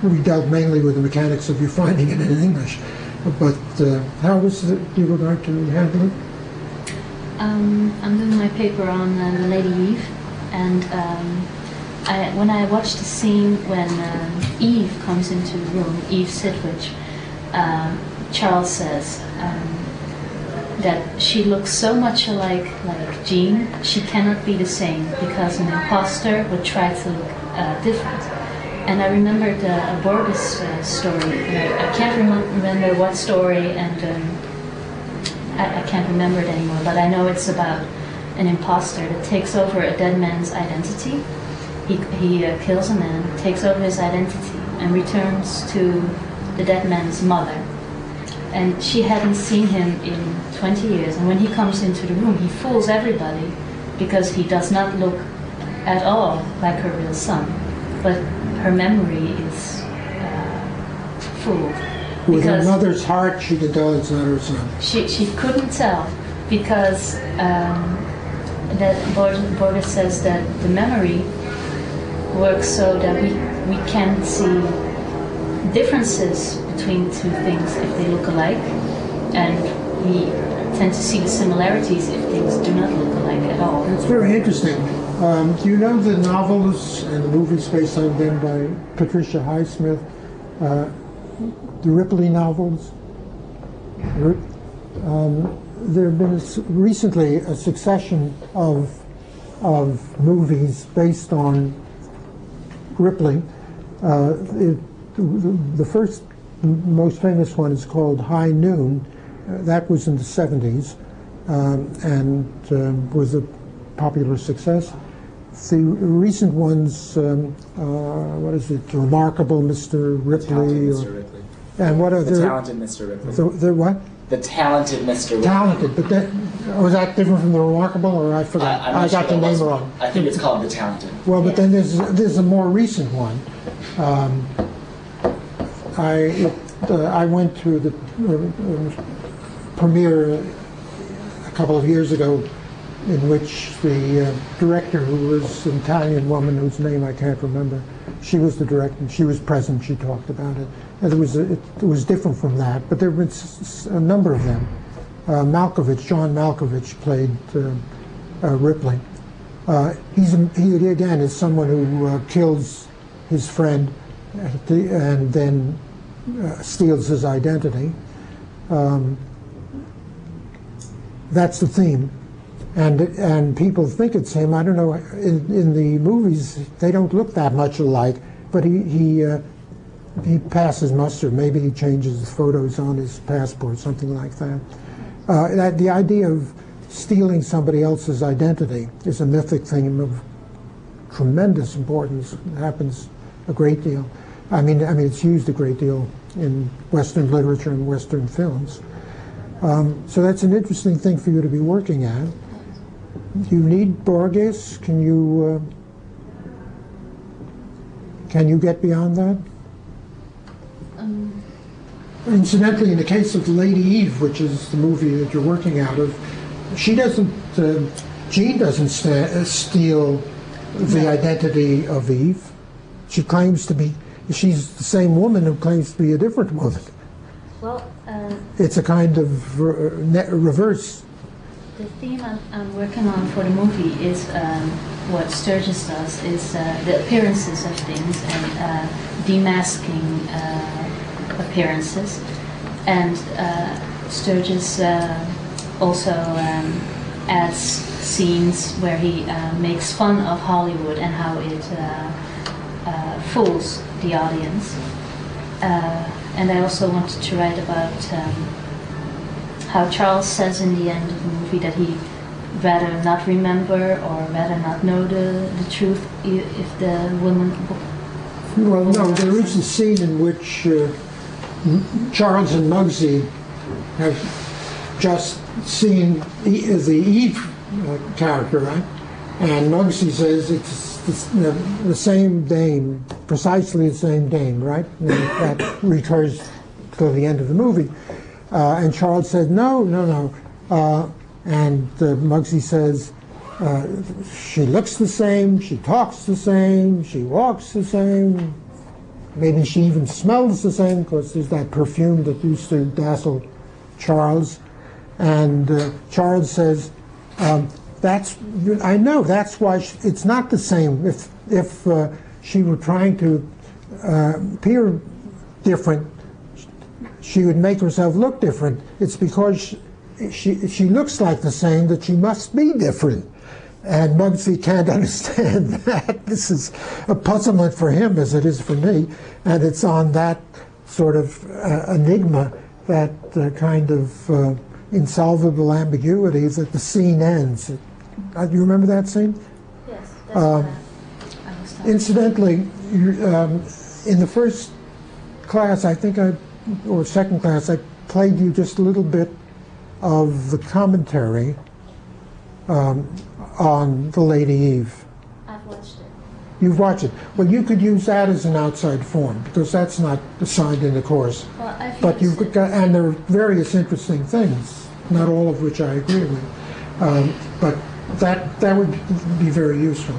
we dealt mainly with the mechanics of you finding it in English, but how was it you were going to handle it? I'm doing my paper on the Lady Eve, and when I watched the scene when Eve comes into the room, Eve Sitwich, Charles says that she looks so much like Jean, she cannot be the same, because an imposter would try to look different. And I remembered a Borges story, and I can't remember what story, and I can't remember it anymore, but I know it's about an imposter that takes over a dead man's identity. He kills a man, takes over his identity, and returns to the dead man's mother. And she hadn't seen him in 20 years, and when he comes into the room, he fools everybody, because he does not look at all like her real son, but her memory is fooled. With her mother's heart, she could tell it's not her son. She couldn't tell, because that Borges says that the memory works so that we can see differences between two things if they look alike, and we tend to see the similarities if things do not look alike at all. It's very interesting. Do you know the novels and the movies based on them by Patricia Highsmith, the Ripley novels? There have been recently a succession of movies based on Ripley. The first most famous one is called High Noon. That was in the 70s and was a popular success. The recent ones, what is it? Remarkable Mr. Ripley. Talented Mr. Ripley. And what are the Talented Mr. Ripley. The what? The Talented Mr. Ripley. Talented, but was that different from the Remarkable, or I forgot? I got the name wrong. I think it's called The Talented. Well, but then there's a more recent one. I went to the premiere a couple of years ago, in which the director, who was an Italian woman whose name I can't remember, she was the director. She was present. She talked about it. And it was different from that, but there have been a number of them. John Malkovich played Ripley. He again is someone who kills his friend and then steals his identity. That's the theme. And people think it's him. I don't know. In the movies, they don't look that much alike. But he passes muster. Maybe he changes the photos on his passport, something like that. The idea of stealing somebody else's identity is a mythic theme of tremendous importance. It happens a great deal. I mean, it's used a great deal in Western literature and Western films. So that's an interesting thing for you to be working at. You need Borges. Can you get beyond that? Incidentally, in the case of Lady Eve, which is the movie that you're working out of, she doesn't. Jean doesn't steal the identity of Eve. She claims to be. She's the same woman who claims to be a different woman. Well, it's a kind of reverse. the theme I'm working on for the movie is what Sturgis does, is the appearances of things and demasking appearances. And Sturgis also adds scenes where he makes fun of Hollywood and how it fools the audience. And I also wanted to write about how Charles says in the end of the movie that he'd rather not remember or rather not know the truth if the woman... Well, no, there is a scene in which Charles and Muggsy have just seen the Eve character, right? And Muggsy says it's the same dame, precisely the same dame, right? And that recurs to the end of the movie. And Charles says, no. And Muggsy says, she looks the same, she talks the same, she walks the same. Maybe she even smells the same, because there's that perfume that used to dazzle Charles. And Charles says, I know, that's why it's not the same. If she were trying to appear different, she would make herself look different. It's because she looks like the same that she must be different. And Muggsy can't understand that. This is a puzzlement for him as it is for me. And it's on that sort of enigma, that kind of insolvable ambiguity, that the scene ends. Do you remember that scene? Yes, that's what I was talking. Incidentally, in the first class, or second class, I played you just a little bit of the commentary on the Lady Eve. I've watched it. You've watched it. Well, you could use that as an outside form, because that's not assigned in the course. Well, But you've got, and there are various interesting things, not all of which I agree with. But that would be very useful.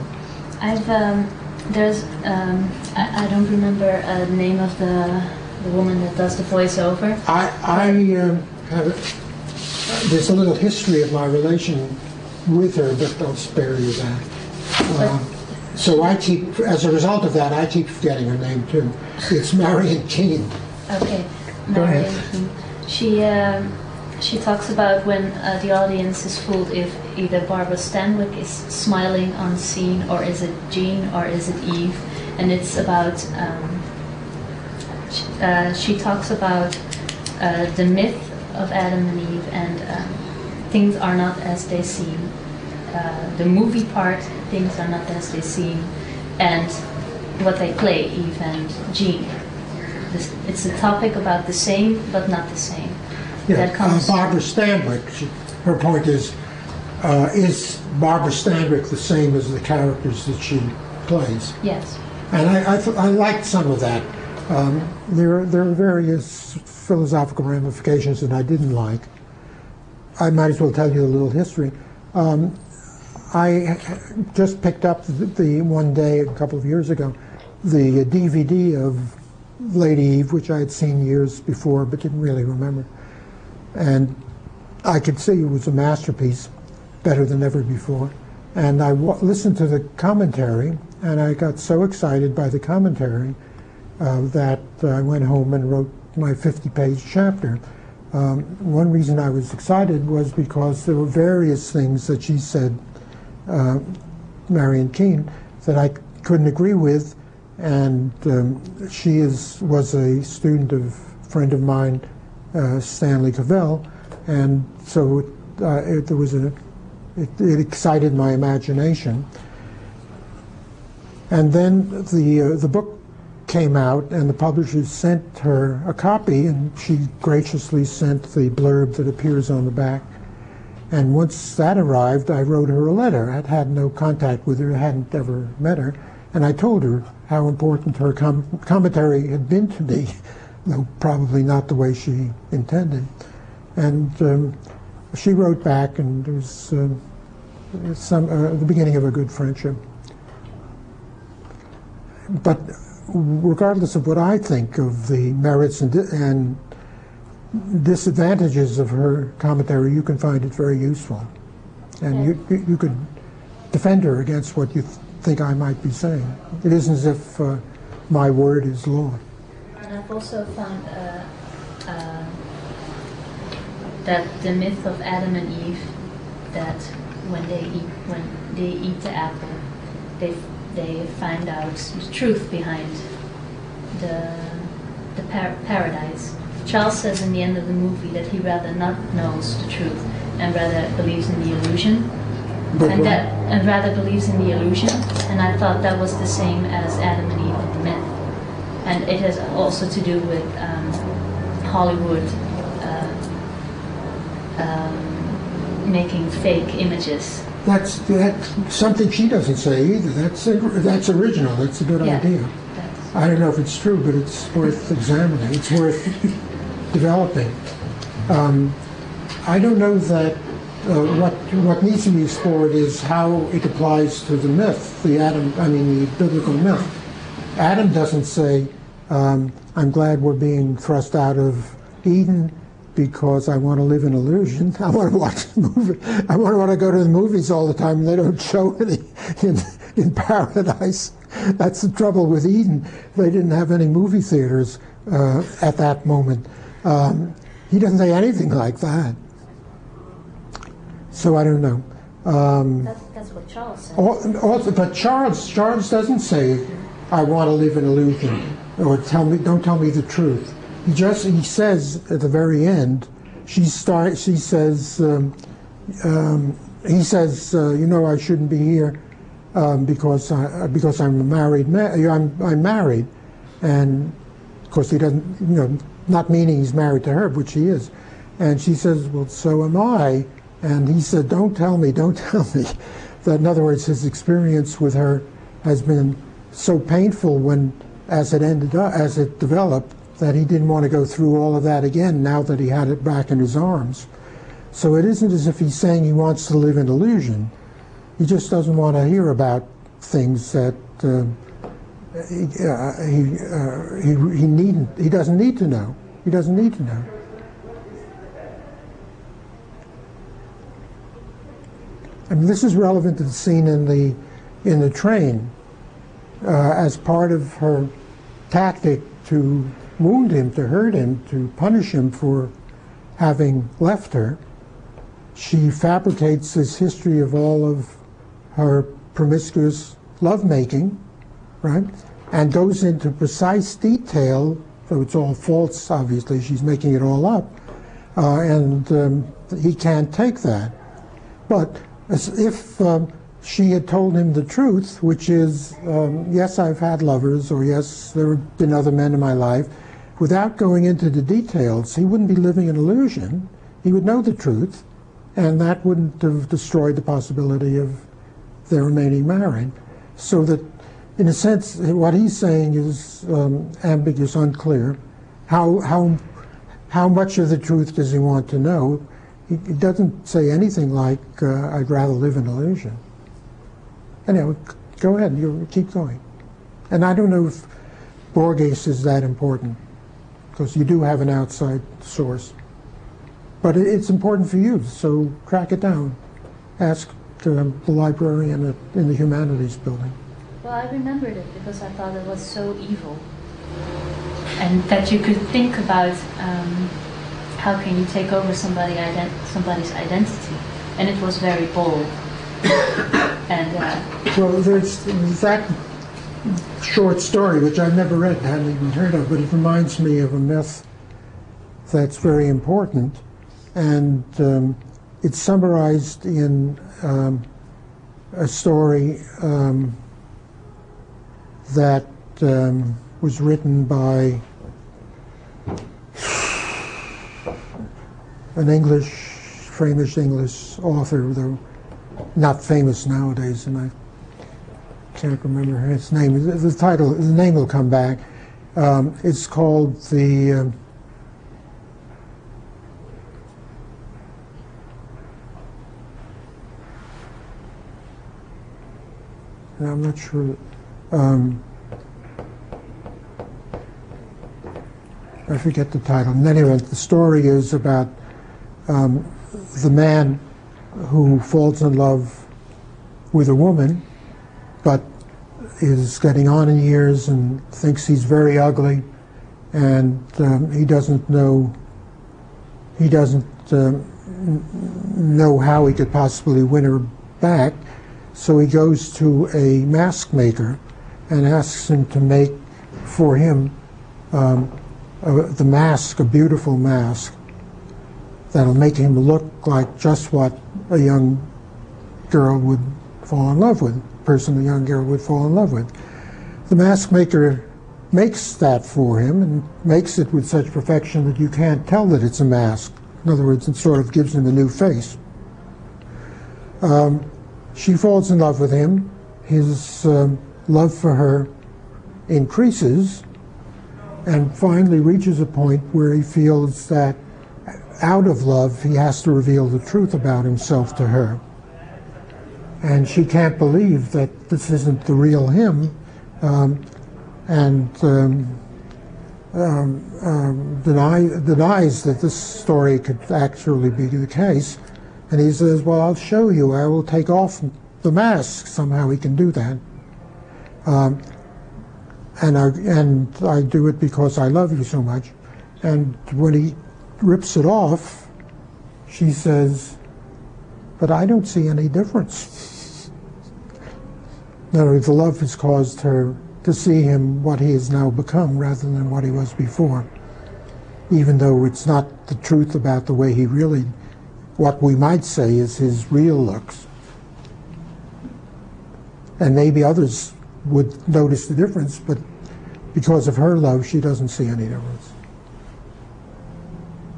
I don't remember the name of the woman that does the voiceover. There's a little history of my relation with her, but I'll spare you that. So as a result of that, I keep forgetting her name too. It's Marion Keene. Okay, Go ahead. Keene. She talks about when the audience is fooled if either Barbara Stanwyck is smiling on scene, or is it Jean, or is it Eve, and it's about. She talks about the myth of Adam and Eve, and things are not as they seem. The movie part, things are not as they seem, and what they play, Eve and Jean. It's a topic about the same, but not the same. Yeah, that comes. Barbara Stanwyck, her point is Barbara Stanwyck the same as the characters that she plays? Yes. And I liked some of that. There are various philosophical ramifications that I didn't like. I might as well tell you a little history. I just picked up the one day, a couple of years ago, the DVD of Lady Eve, which I had seen years before but didn't really remember. And I could see it was a masterpiece, better than ever before. And I listened to the commentary, and I got so excited by the commentary that I went home and wrote my 50-page chapter. One reason I was excited was because there were various things that she said, Marion Keene, that I couldn't agree with, and she was a student of a friend of mine, Stanley Cavell, and so it excited my imagination. And then the book came out, and the publishers sent her a copy, and she graciously sent the blurb that appears on the back. And once that arrived, I wrote her a letter. I'd had no contact with her, I hadn't ever met her, and I told her how important her commentary had been to me, though probably not the way she intended. And she wrote back, and there was the beginning of a good friendship. But regardless of what I think of the merits and disadvantages of her commentary, you can find it very useful. And you could defend her against what you think I might be saying. It isn't as if my word is law. And I've also found that the myth of Adam and Eve, that when they eat the apple, they find out the truth behind the paradise. Charles says in the end of the movie that he rather not knows the truth and rather believes in the illusion. And rather believes in the illusion. And I thought that was the same as Adam and Eve in the myth. And it has also to do with Hollywood making fake images. That's something she doesn't say either. That's original. That's a good idea. I don't know if it's true, but it's worth examining. It's worth developing. I don't know that what needs to be explored is how it applies to the myth, the biblical myth. Adam doesn't say, I'm glad we're being thrust out of Eden because I want to live in illusion. I want to watch the movie. I want to go to the movies all the time, and they don't show any in paradise. That's the trouble with Eden. They didn't have any movie theaters at that moment. He doesn't say anything like that. So I don't know. That's what Charles said. But Charles doesn't say, I want to live in illusion, or don't tell me the truth. He says at the very end, he says, I shouldn't be here because I'm a married man. I'm married, and of course he doesn't, not meaning he's married to her, which he is. And she says, well, so am I. And he said, don't tell me. That, in other words, his experience with her has been so painful as it developed, that he didn't want to go through all of that again now that he had it back in his arms. So it isn't as if he's saying he wants to live in illusion. He just doesn't want to hear about things that he doesn't need to know. He doesn't need to know. I mean, this is relevant to the scene in the train. As part of her tactic to wound him, to hurt him, to punish him for having left her, she fabricates this history of all of her promiscuous lovemaking, right? And goes into precise detail, though it's all false, obviously, she's making it all up, and he can't take that. But as if she had told him the truth, which is, yes, I've had lovers, or yes, there have been other men in my life, without going into the details, he wouldn't be living an illusion. He would know the truth, and that wouldn't have destroyed the possibility of their remaining married. So that, in a sense, what he's saying is ambiguous, unclear. How much of the truth does he want to know? He doesn't say anything like, I'd rather live in illusion. Anyway, go ahead, keep going. And I don't know if Borges is that important, because you do have an outside source. But it's important for you, so track it down. Ask the library in the Humanities building. Well, I remembered it because I thought it was so evil. And that you could think about how can you take over somebody's identity. And it was very bold. And well, there's that short story, which I've never read, hadn't even heard of, but it reminds me of a myth that's very important. And it's summarized in a story that was written by an famous English author, though not famous nowadays, and I can't remember his name. The name will come back. It's called the I'm not sure. I forget the title. In any event, the story is about the man who falls in love with a woman, but is getting on in years and thinks he's very ugly, and he doesn't know how he could possibly win her back. So he goes to a mask maker and asks him to make for him the mask, a beautiful mask that'll make him look like just what a young girl would fall in love with, a young girl would fall in love with. The mask maker makes that for him and makes it with such perfection that you can't tell that it's a mask. In other words, it sort of gives him a new face. She falls in love with him. His love for her increases and finally reaches a point where he feels that out of love he has to reveal the truth about himself to her. And she can't believe that this isn't the real him, and denies that this story could actually be the case. And he says, well, I'll show you. I will take off the mask. Somehow he can do that. And I do it because I love you so much. And when he rips it off, she says, but I don't see any difference. In other words, the love has caused her to see him what he has now become rather than what he was before, even though it's not the truth about the way he really, what we might say is his real looks. And maybe others would notice the difference, but because of her love, she doesn't see any difference.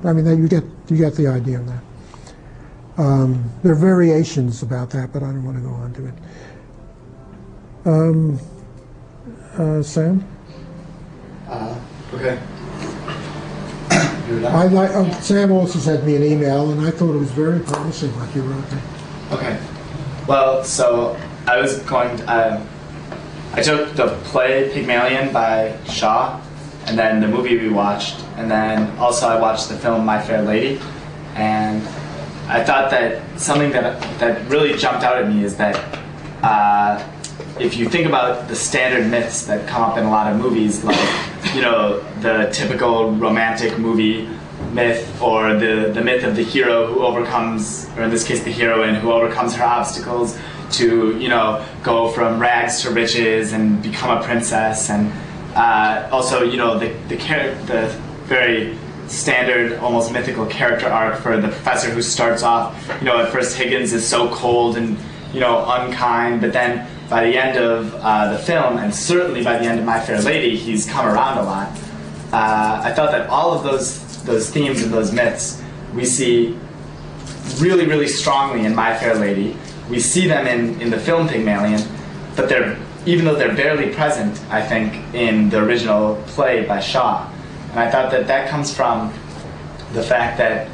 I mean, you get the idea of that. There are variations about that, but I don't want to go on to it. Sam? Okay. Sam also sent me an email, and I thought it was very promising what you wrote there. Okay. Well, so I was going to, I took the play Pygmalion by Shaw, and then the movie we watched, and then also I watched the film My Fair Lady, and I thought that something that really jumped out at me is that if you think about the standard myths that come up in a lot of movies, like, you know, the typical romantic movie myth, or the myth of the hero who overcomes, or in this case the heroine who overcomes her obstacles to, you know, go from rags to riches and become a princess, and also, you know, the very standard, almost mythical character arc for the professor who starts off, you know, at first Higgins is so cold and, you know, unkind, but then by the end of the film, and certainly by the end of My Fair Lady, he's come around a lot. I thought that all of those themes and those myths we see really, really strongly in My Fair Lady. We see them in the film Pygmalion, but even though they're barely present, I think, in the original play by Shaw. And I thought that comes from the fact that,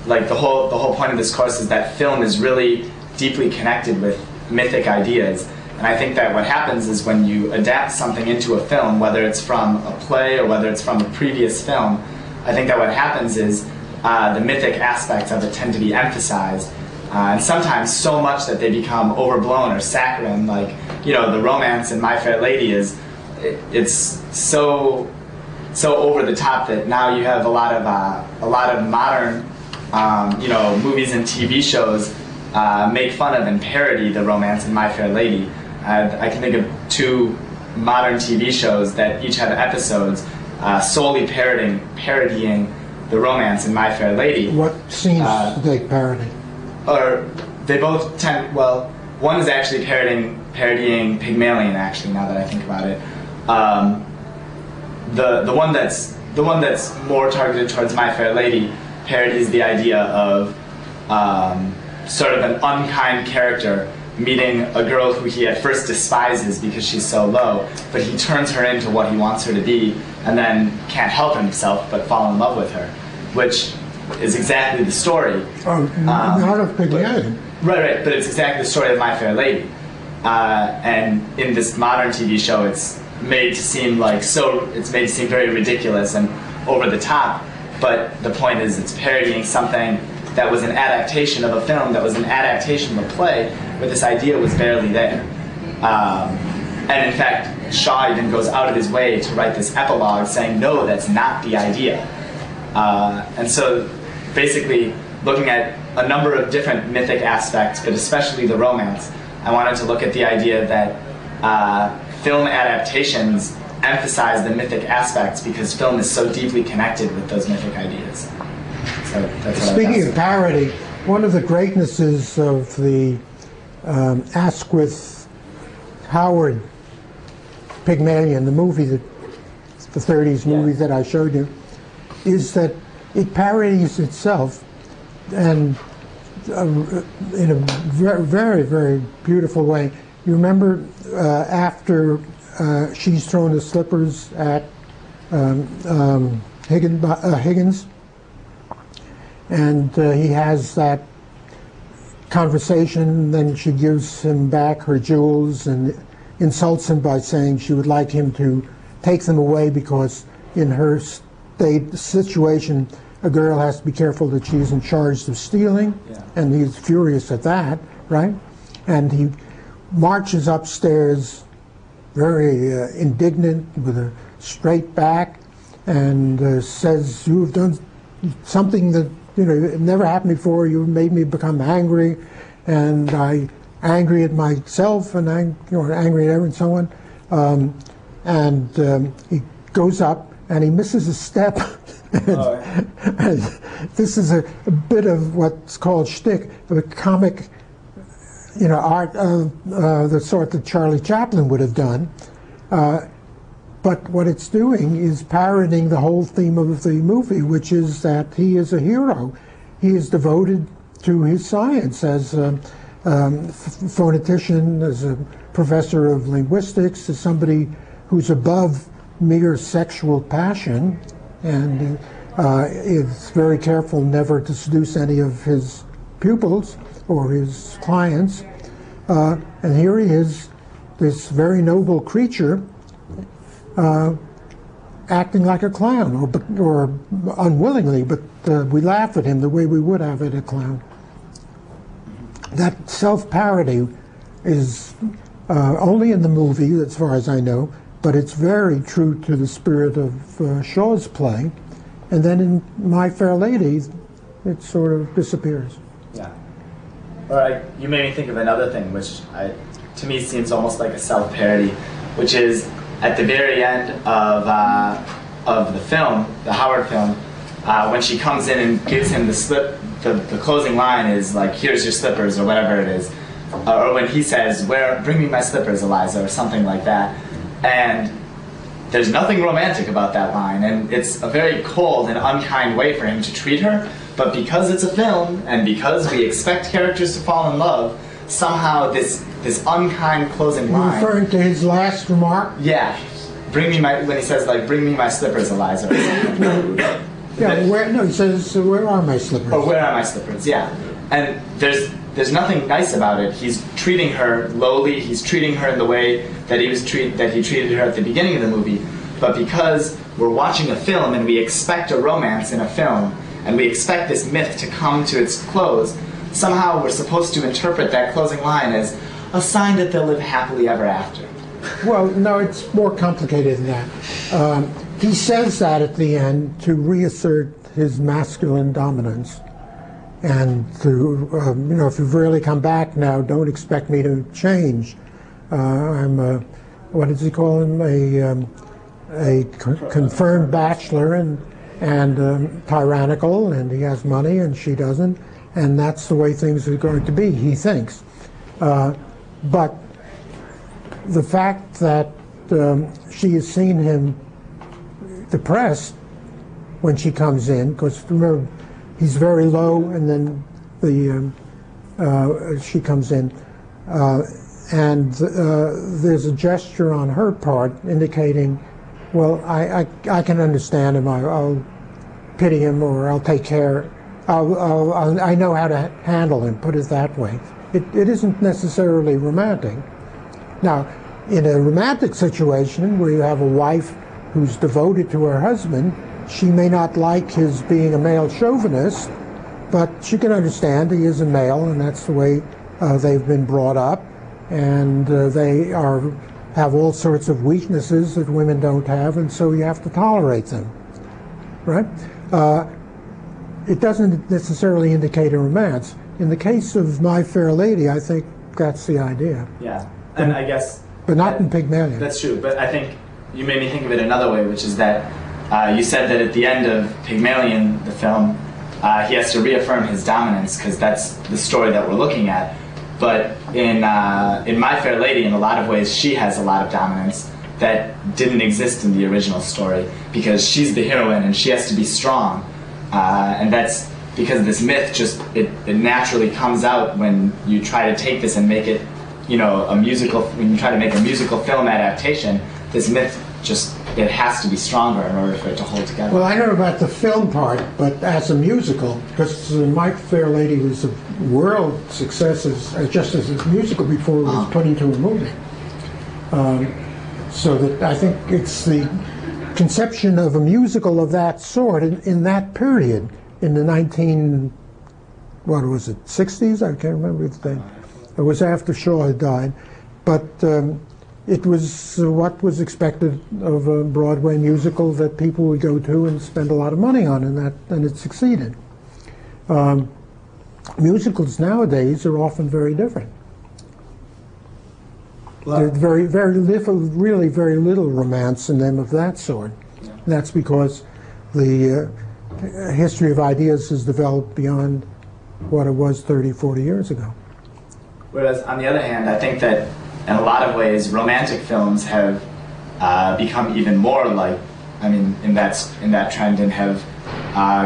like, the whole point of this course is that film is really deeply connected with mythic ideas. And I think that what happens is when you adapt something into a film, whether it's from a play or whether it's from a previous film, I think that what happens is the mythic aspects of it tend to be emphasized. and sometimes so much that they become overblown or saccharine. Like, you know, the romance in My Fair Lady it's so over the top that now you have a lot of modern movies and TV shows make fun of and parody the romance in My Fair Lady. I can think of 2 modern TV shows that each have episodes solely parodying the romance in My Fair Lady. What scenes do they parody? Or they both tend, well, one is actually parodying Pygmalion, actually, now that I think about it. The one that's more targeted towards My Fair Lady parodies the idea of sort of an unkind character meeting a girl who he at first despises because she's so low, but he turns her into what he wants her to be, and then can't help himself but fall in love with her, which is exactly the story. Oh, not of Pygmalion. Right, but it's exactly the story of My Fair Lady. And in this modern TV show, it's made to seem very ridiculous and over the top, but the point is it's parodying something that was an adaptation of a film, that was an adaptation of a play, where this idea was barely there. And in fact, Shaw even goes out of his way to write this epilogue saying, no, that's not the idea. And so basically, looking at a number of different mythic aspects, but especially the romance, I wanted to look at the idea that film adaptations emphasize the mythic aspects because film is so deeply connected with those mythic ideas. So that's what Speaking of parody, one of the greatnesses of the Asquith Howard Pygmalion, the movie, the 30s movie that I showed you, is that it parodies itself, and in a very, very beautiful way. You remember after she's thrown the slippers at Higgins, and he has that conversation, then she gives him back her jewels and insults him by saying she would like him to take them away because in her situation, a girl has to be careful that she's in charge of stealing, and he's furious at that, right? And he marches upstairs very indignant with a straight back and says, you've done something that it never happened before. You made me become angry, and I'm angry at myself, and I'm angry at everyone and so on. And he goes up, and he misses a step. And this is a bit of what's called shtick, the comic, art of the sort that Charlie Chaplin would have done. But what it's doing is parodying the whole theme of the movie, which is that he is a hero. He is devoted to his science as a phonetician, as a professor of linguistics, as somebody who's above mere sexual passion, and is very careful never to seduce any of his pupils or his clients. And here he is, this very noble creature, acting like a clown, or unwillingly, but we laugh at him the way we would have at a clown. That self-parody is only in the movie, as far as I know, but it's very true to the spirit of Shaw's play. And then in My Fair Lady, it sort of disappears. Yeah. All right, you made me think of another thing, which to me seems almost like a self-parody, which is at the very end of the film, the Howard film, when she comes in and gives him the slip, the closing line is like, "Here's your slippers," or whatever it is, or when he says, "Bring me my slippers, Eliza," or something like that, and there's nothing romantic about that line, and it's a very cold and unkind way for him to treat her, but because it's a film, and because we expect characters to fall in love, somehow this unkind closing line... You're referring to his last remark? Yeah. When he says, like, "Bring me my slippers, Eliza." He says, "Where are my slippers?" Or "Where are my slippers?" Yeah. And there's nothing nice about it. He's treating her lowly. He's treating her in the way that he treated her at the beginning of the movie. But because we're watching a film and we expect a romance in a film, and we expect this myth to come to its close, somehow we're supposed to interpret that closing line as a sign that they'll live happily ever after. Well, no, it's more complicated than that. He says that at the end to reassert his masculine dominance, and to, you know, if you've really come back now, don't expect me to change. I'm a, what does he call him? A confirmed bachelor and tyrannical, and he has money and she doesn't, and that's the way things are going to be, he thinks. But the fact that she has seen him depressed when she comes in, because remember, he's very low, and then she comes in, and there's a gesture on her part indicating, well, I can understand him, I'll pity him, or I'll take care, I know how to handle him, put it that way. It isn't necessarily romantic. Now, in a romantic situation where you have a wife who's devoted to her husband, she may not like his being a male chauvinist, but she can understand he is a male, and that's the way they've been brought up, and they have all sorts of weaknesses that women don't have, and so you have to tolerate them, right? It doesn't necessarily indicate a romance. In the case of My Fair Lady, I think that's the idea. Yeah, and I guess... But not in Pygmalion. That's true, but I think you made me think of it another way, which is that you said that at the end of Pygmalion, the film, he has to reaffirm his dominance, because that's the story that we're looking at. But in My Fair Lady, in a lot of ways, she has a lot of dominance that didn't exist in the original story, because she's the heroine and she has to be strong. And that's because this myth just, it naturally comes out when you try to take this and make it, you know, a musical, when you try to make a musical film adaptation, this myth just, it has to be stronger in order for it to hold together. Well, I know about the film part, but as a musical, because My Fair Lady was a world success just as a musical before it was put into a movie. So that I think it's the conception of a musical of that sort in that period, in the 60s? I can't remember the date. It was after Shaw had died, but it was what was expected of a Broadway musical that people would go to and spend a lot of money on, and it succeeded. Musicals nowadays are often very different. There's really very little romance in them of that sort. Yeah. And that's because the history of ideas has developed beyond what it was 30, 40 years ago. Whereas, on the other hand, I think that in a lot of ways, romantic films have become even more like, I mean, in that trend, and have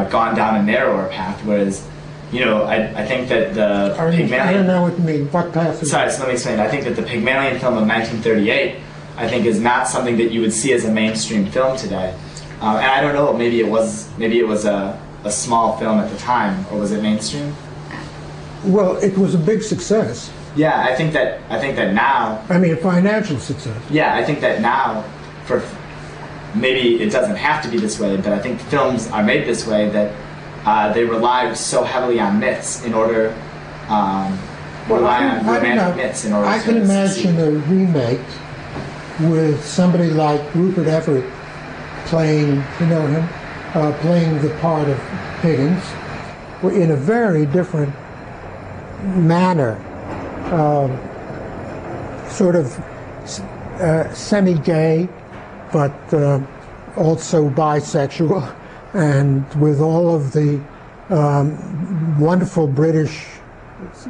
gone down a narrower path. Whereas, you know, I think that the Pygmalion... I don't know what you mean. What path is... Sorry, so let me explain. I think that the Pygmalion film of 1938, I think, is not something that you would see as a mainstream film today. And I don't know, maybe it was a small film at the time, or was it mainstream? Well, it was a big success. Yeah, I think that now... I mean, a financial success. Yeah, I think that now, maybe it doesn't have to be this way, but I think films are made this way that they rely so heavily on myths in order, rely on romantic myths in order to I can imagine a remake with somebody like Rupert Everett playing, you know him, playing the part of Higgins in a very different manner, sort of semi-gay, but also bisexual, and with all of the wonderful British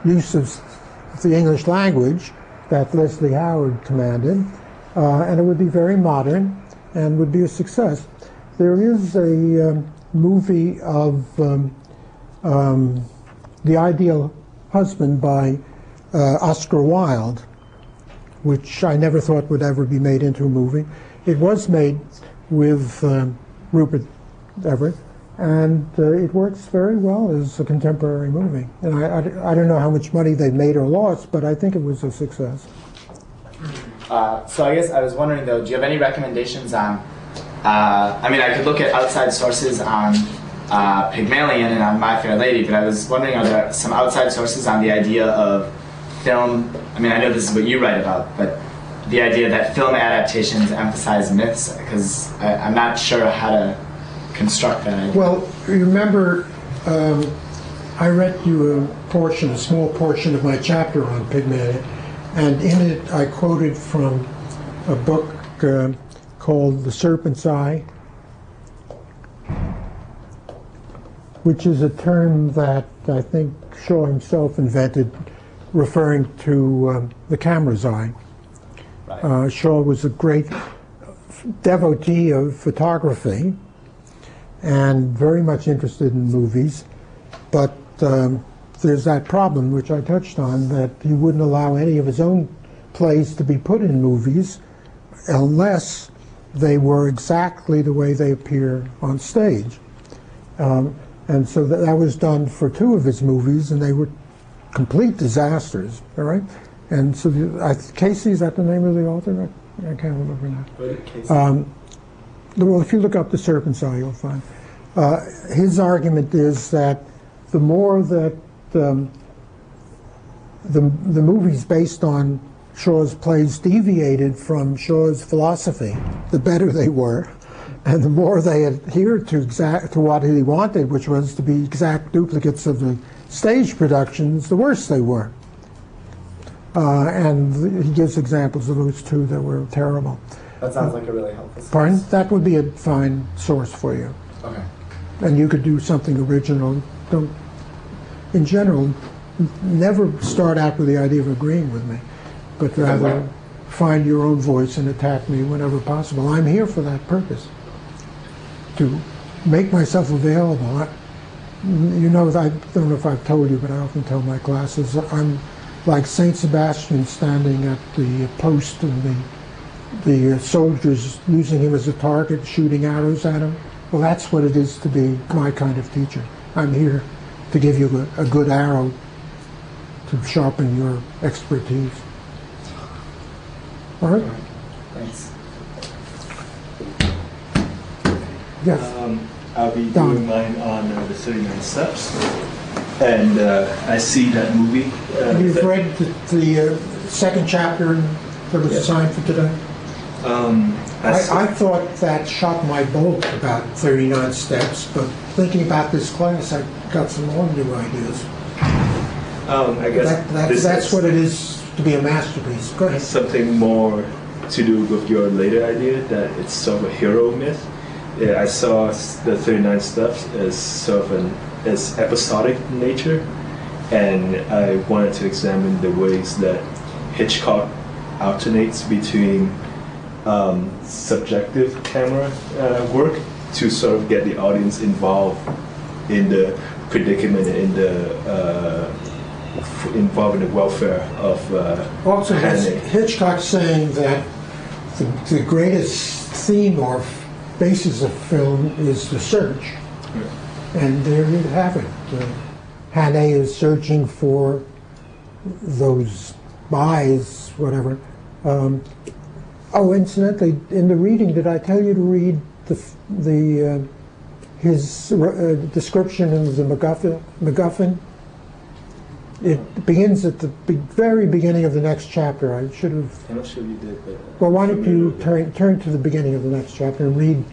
use of the English language that Leslie Howard commanded, and it would be very modern and would be a success. There is a movie of The Ideal Husband by Oscar Wilde, which I never thought would ever be made into a movie. It was made with Rupert Everett, and it works very well as a contemporary movie. And I don't know how much money they made or lost, but I think it was a success. So I guess I was wondering, though, do you have any recommendations on, I mean, I could look at outside sources on Pygmalion and on My Fair Lady, but I was wondering, are there some outside sources on the idea of film? I mean, I know this is what you write about, but the idea that film adaptations emphasize myths, because I'm not sure how to construct that idea. Well, remember, I read you a small portion of my chapter on Pygmalion, and in it I quoted from a book called The Serpent's Eye, which is a term that I think Shaw himself invented, referring to the camera's eye. Right. Shaw was a great devotee of photography and very much interested in movies, but there's that problem, which I touched on, that he wouldn't allow any of his own plays to be put in movies unless they were exactly the way they appear on stage. And so that was done for 2 of his movies, and they were complete disasters, all right? And so Casey, is that the name of the author? I can't remember now. Well, if you look up The Serpent's Eye, you'll find. His argument is that the more that the movies based on Shaw's plays deviated from Shaw's philosophy, the better they were, and the more they adhered to what he wanted, which was to be exact duplicates of the stage productions, the worse they were. And he gives examples of those 2 that were terrible. That sounds like a really helpful source. Pardon? That would be a fine source for you. Okay. And you could do something original. Don't, in general, never start out with the idea of agreeing with me, but rather find your own voice and attack me whenever possible. I'm here for that purpose, to make myself available. You know, I don't know if I've told you, but I often tell my classes, I'm like Saint Sebastian standing at the post and the soldiers using him as a target, shooting arrows at him. Well, that's what it is to be my kind of teacher. I'm here to give you a good arrow to sharpen your expertise. All right? Thanks. Yes. I'll be Don. doing mine on the 39 Steps. And I see that movie. You've read the second chapter that was assigned for today? I thought that shot my bolt about 39 Steps, but thinking about this class, I got some more new ideas. I guess That's what it is to be a masterpiece. Go ahead. Something more to do with your later idea that it's sort of a hero myth. Yeah, I saw the 39 Steps as sort of as episodic in nature, and I wanted to examine the ways that Hitchcock alternates between subjective camera work to sort of get the audience involved in the predicament, involved in the welfare of Also, Hanning. Hitchcock saying that the greatest theme or basis of film is the search. And there you have it. Hannay is searching for those buys, whatever. Incidentally, in the reading, did I tell you to read his description of the MacGuffin? It begins at the very beginning of the next chapter. I should have. I'm not sure you did, but. Well, why don't you turn to the beginning of the next chapter and read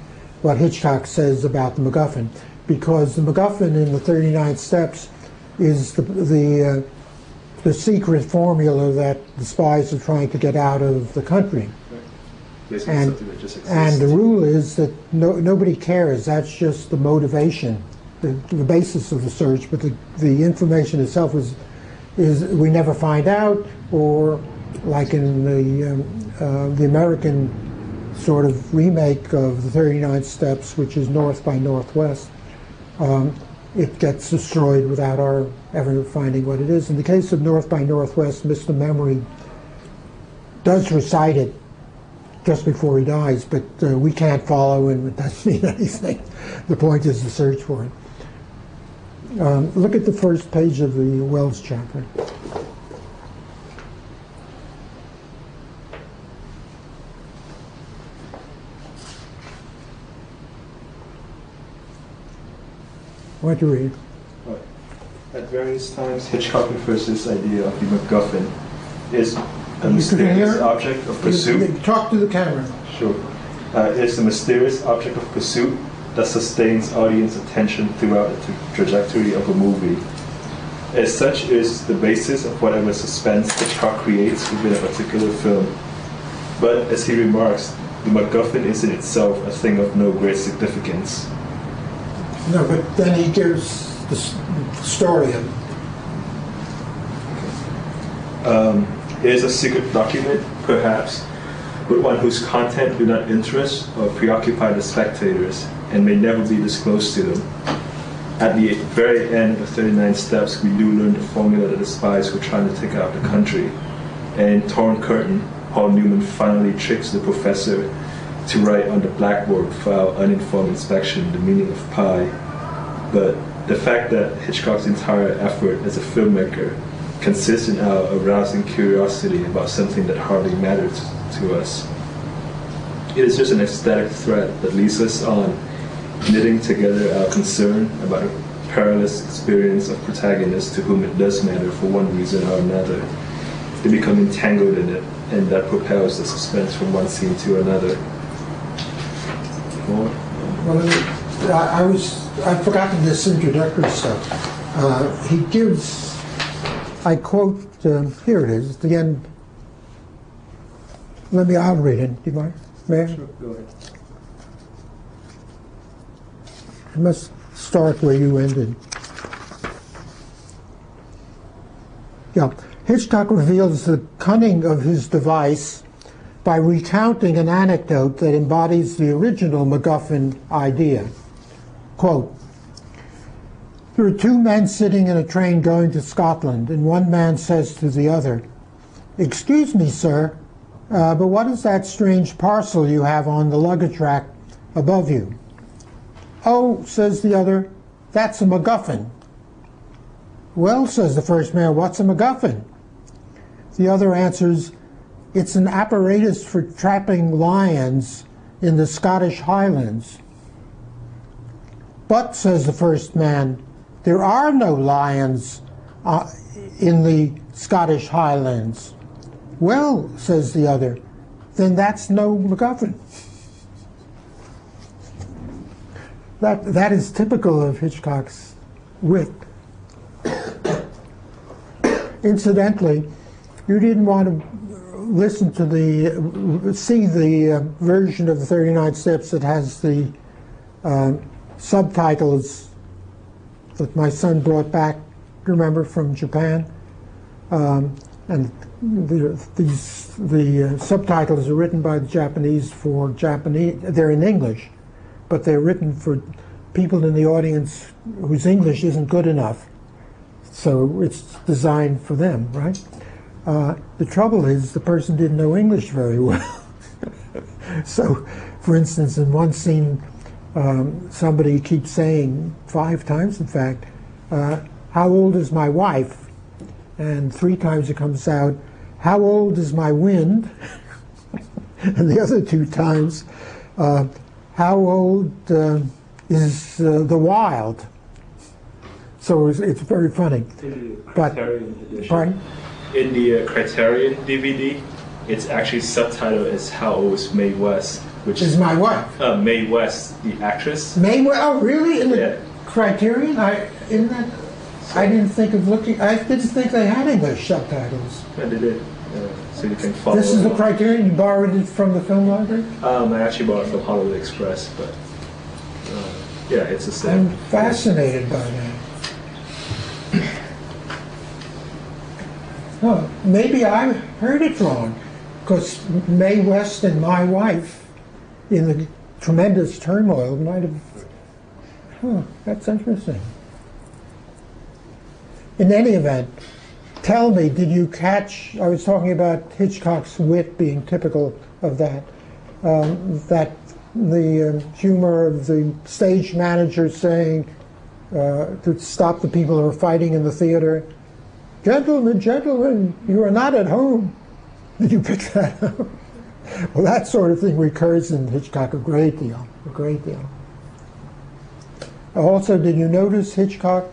what Hitchcock says about the MacGuffin? Because the MacGuffin in the 39 Steps is the secret formula that the spies are trying to get out of the country. Basically And, something that just exists. and the rule is that nobody cares. That's just the motivation, the basis of the search. But the information itself is we never find out, or like in the American sort of remake of the 39 Steps, which is North by Northwest. It gets destroyed without our ever finding what it is. In the case of North by Northwest, Mr. Memory does recite it just before he dies, but we can't follow and it doesn't mean anything. The point is to search for it. Look at the first page of the Wells chapter. Why don't you read? At various times, Hitchcock refers to this idea of the MacGuffin is a You mysterious can hear? object of pursuit. Talk to the camera. Sure. It is a mysterious object of pursuit that sustains audience attention throughout the trajectory of a movie. As such, it is the basis of whatever suspense Hitchcock creates within a particular film. But as he remarks, the MacGuffin is in itself a thing of no great significance. No, but then he gives the story of it. It is a secret document, perhaps, but one whose content do not interest or preoccupy the spectators and may never be disclosed to them. At the very end of 39 Steps, we do learn the formula that the spies were trying to take out the country. And in Torn Curtain, Paul Newman finally tricks the professor to write on the blackboard without uninformed inspection the meaning of pi. But the fact that Hitchcock's entire effort as a filmmaker consists in our arousing curiosity about something that hardly matters to us. It is just an aesthetic thread that leads us on, knitting together our concern about the perilous experience of protagonists to whom it does matter for one reason or another. They become entangled in it, and that propels the suspense from one scene to another. Well, I've forgotten this introductory stuff. He gives, I quote, here it is, at the end. I'll read it. Do you mind? May I? Sure, go ahead. I must start where you ended. Yeah. Hitchcock reveals the cunning of his device by recounting an anecdote that embodies the original MacGuffin idea. Quote, there are two men sitting in a train going to Scotland, and one man says to the other, excuse me, sir, but what is that strange parcel you have on the luggage rack above you? Oh, says the other, that's a MacGuffin. Well, says the first man, what's a MacGuffin? The other answers, it's an apparatus for trapping lions in the Scottish Highlands. But, says the first man, there are no lions in the Scottish Highlands. Well, says the other, then that's no MacGuffin. That is typical of Hitchcock's wit. Incidentally, you didn't want to see the version of the 39 Steps that has the subtitles that my son brought back, remember, from Japan. And the subtitles are written by the Japanese for Japanese. They're in English, but they're written for people in the audience whose English isn't good enough. So it's designed for them, right? The trouble is the person didn't know English very well. So, for instance, in one scene, somebody keeps saying 5 times, in fact, how old is my wife? And 3 times it comes out, how old is my wind? And the other 2 times, how old is the wild? So it's very funny. But, pardon? In the Criterion DVD, it's actually subtitled as How Old is Mae West, which is my wife. Mae West, the actress. Mae West? Oh, really? In the Yeah. Criterion? I didn't think of looking. I didn't think they had English subtitles. Yeah, they did. So you can follow. This is the Criterion. You borrowed it from the film library. I actually bought it from Hollywood Express, but yeah, it's the same. I'm fascinated by that. Oh, maybe I heard it wrong, because Mae West and my wife, in the tremendous turmoil, might have. Oh, that's interesting. In any event, tell me, did you catch? I was talking about Hitchcock's wit being typical of that. That the humor of the stage manager saying to stop the people who are fighting in the theater. Gentlemen, gentlemen, you are not at home. Did you pick that up? Well, that sort of thing recurs in Hitchcock a great deal, a great deal. Also, did you notice Hitchcock,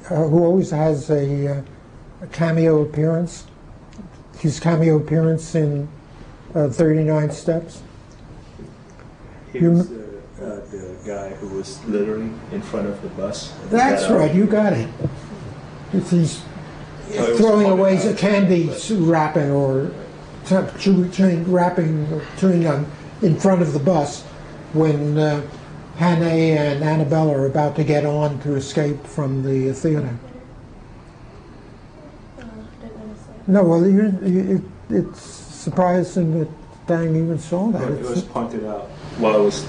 who always has a cameo appearance, his cameo appearance in 39 Steps? He was the guy who was littering in front of the bus. That's right, you got it. He's it was throwing away pointed a out. candy wrapping or chewing on in front of the bus when Hannah and Annabelle are about to get on to escape from the theater. Didn't notice that. No, well, it's surprising that Dang even saw that. But it was pointed out while I was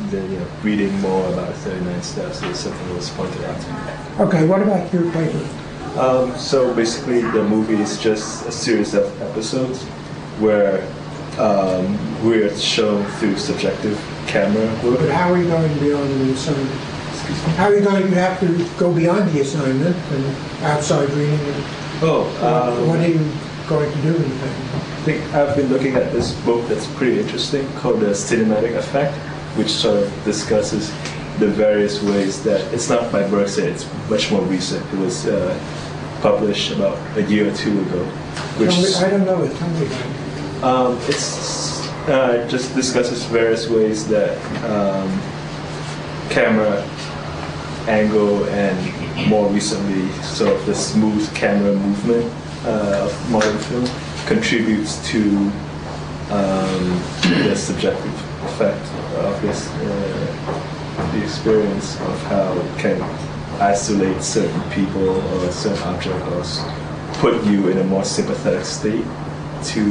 reading more about 39 Steps. It was something that was pointed out to me. Okay, what about your paper? So basically, the movie is just a series of episodes where we're shown through subjective camera work. But how are you going beyond the assignment? How are you going to have to go beyond the assignment and outside reading? What are you going to do in the paper? I think I've been looking at this book that's pretty interesting called The Cinematic Effect, which sort of discusses the various ways that it's not by Berkshire, it's much more recent. It was published about a year or two ago. I don't know it. Tell me about it. It's just discusses various ways that camera angle and more recently sort of the smooth camera movement of modern film contributes to the subjective effect of this, the experience of how it can isolate certain people or a certain object or put you in a more sympathetic state to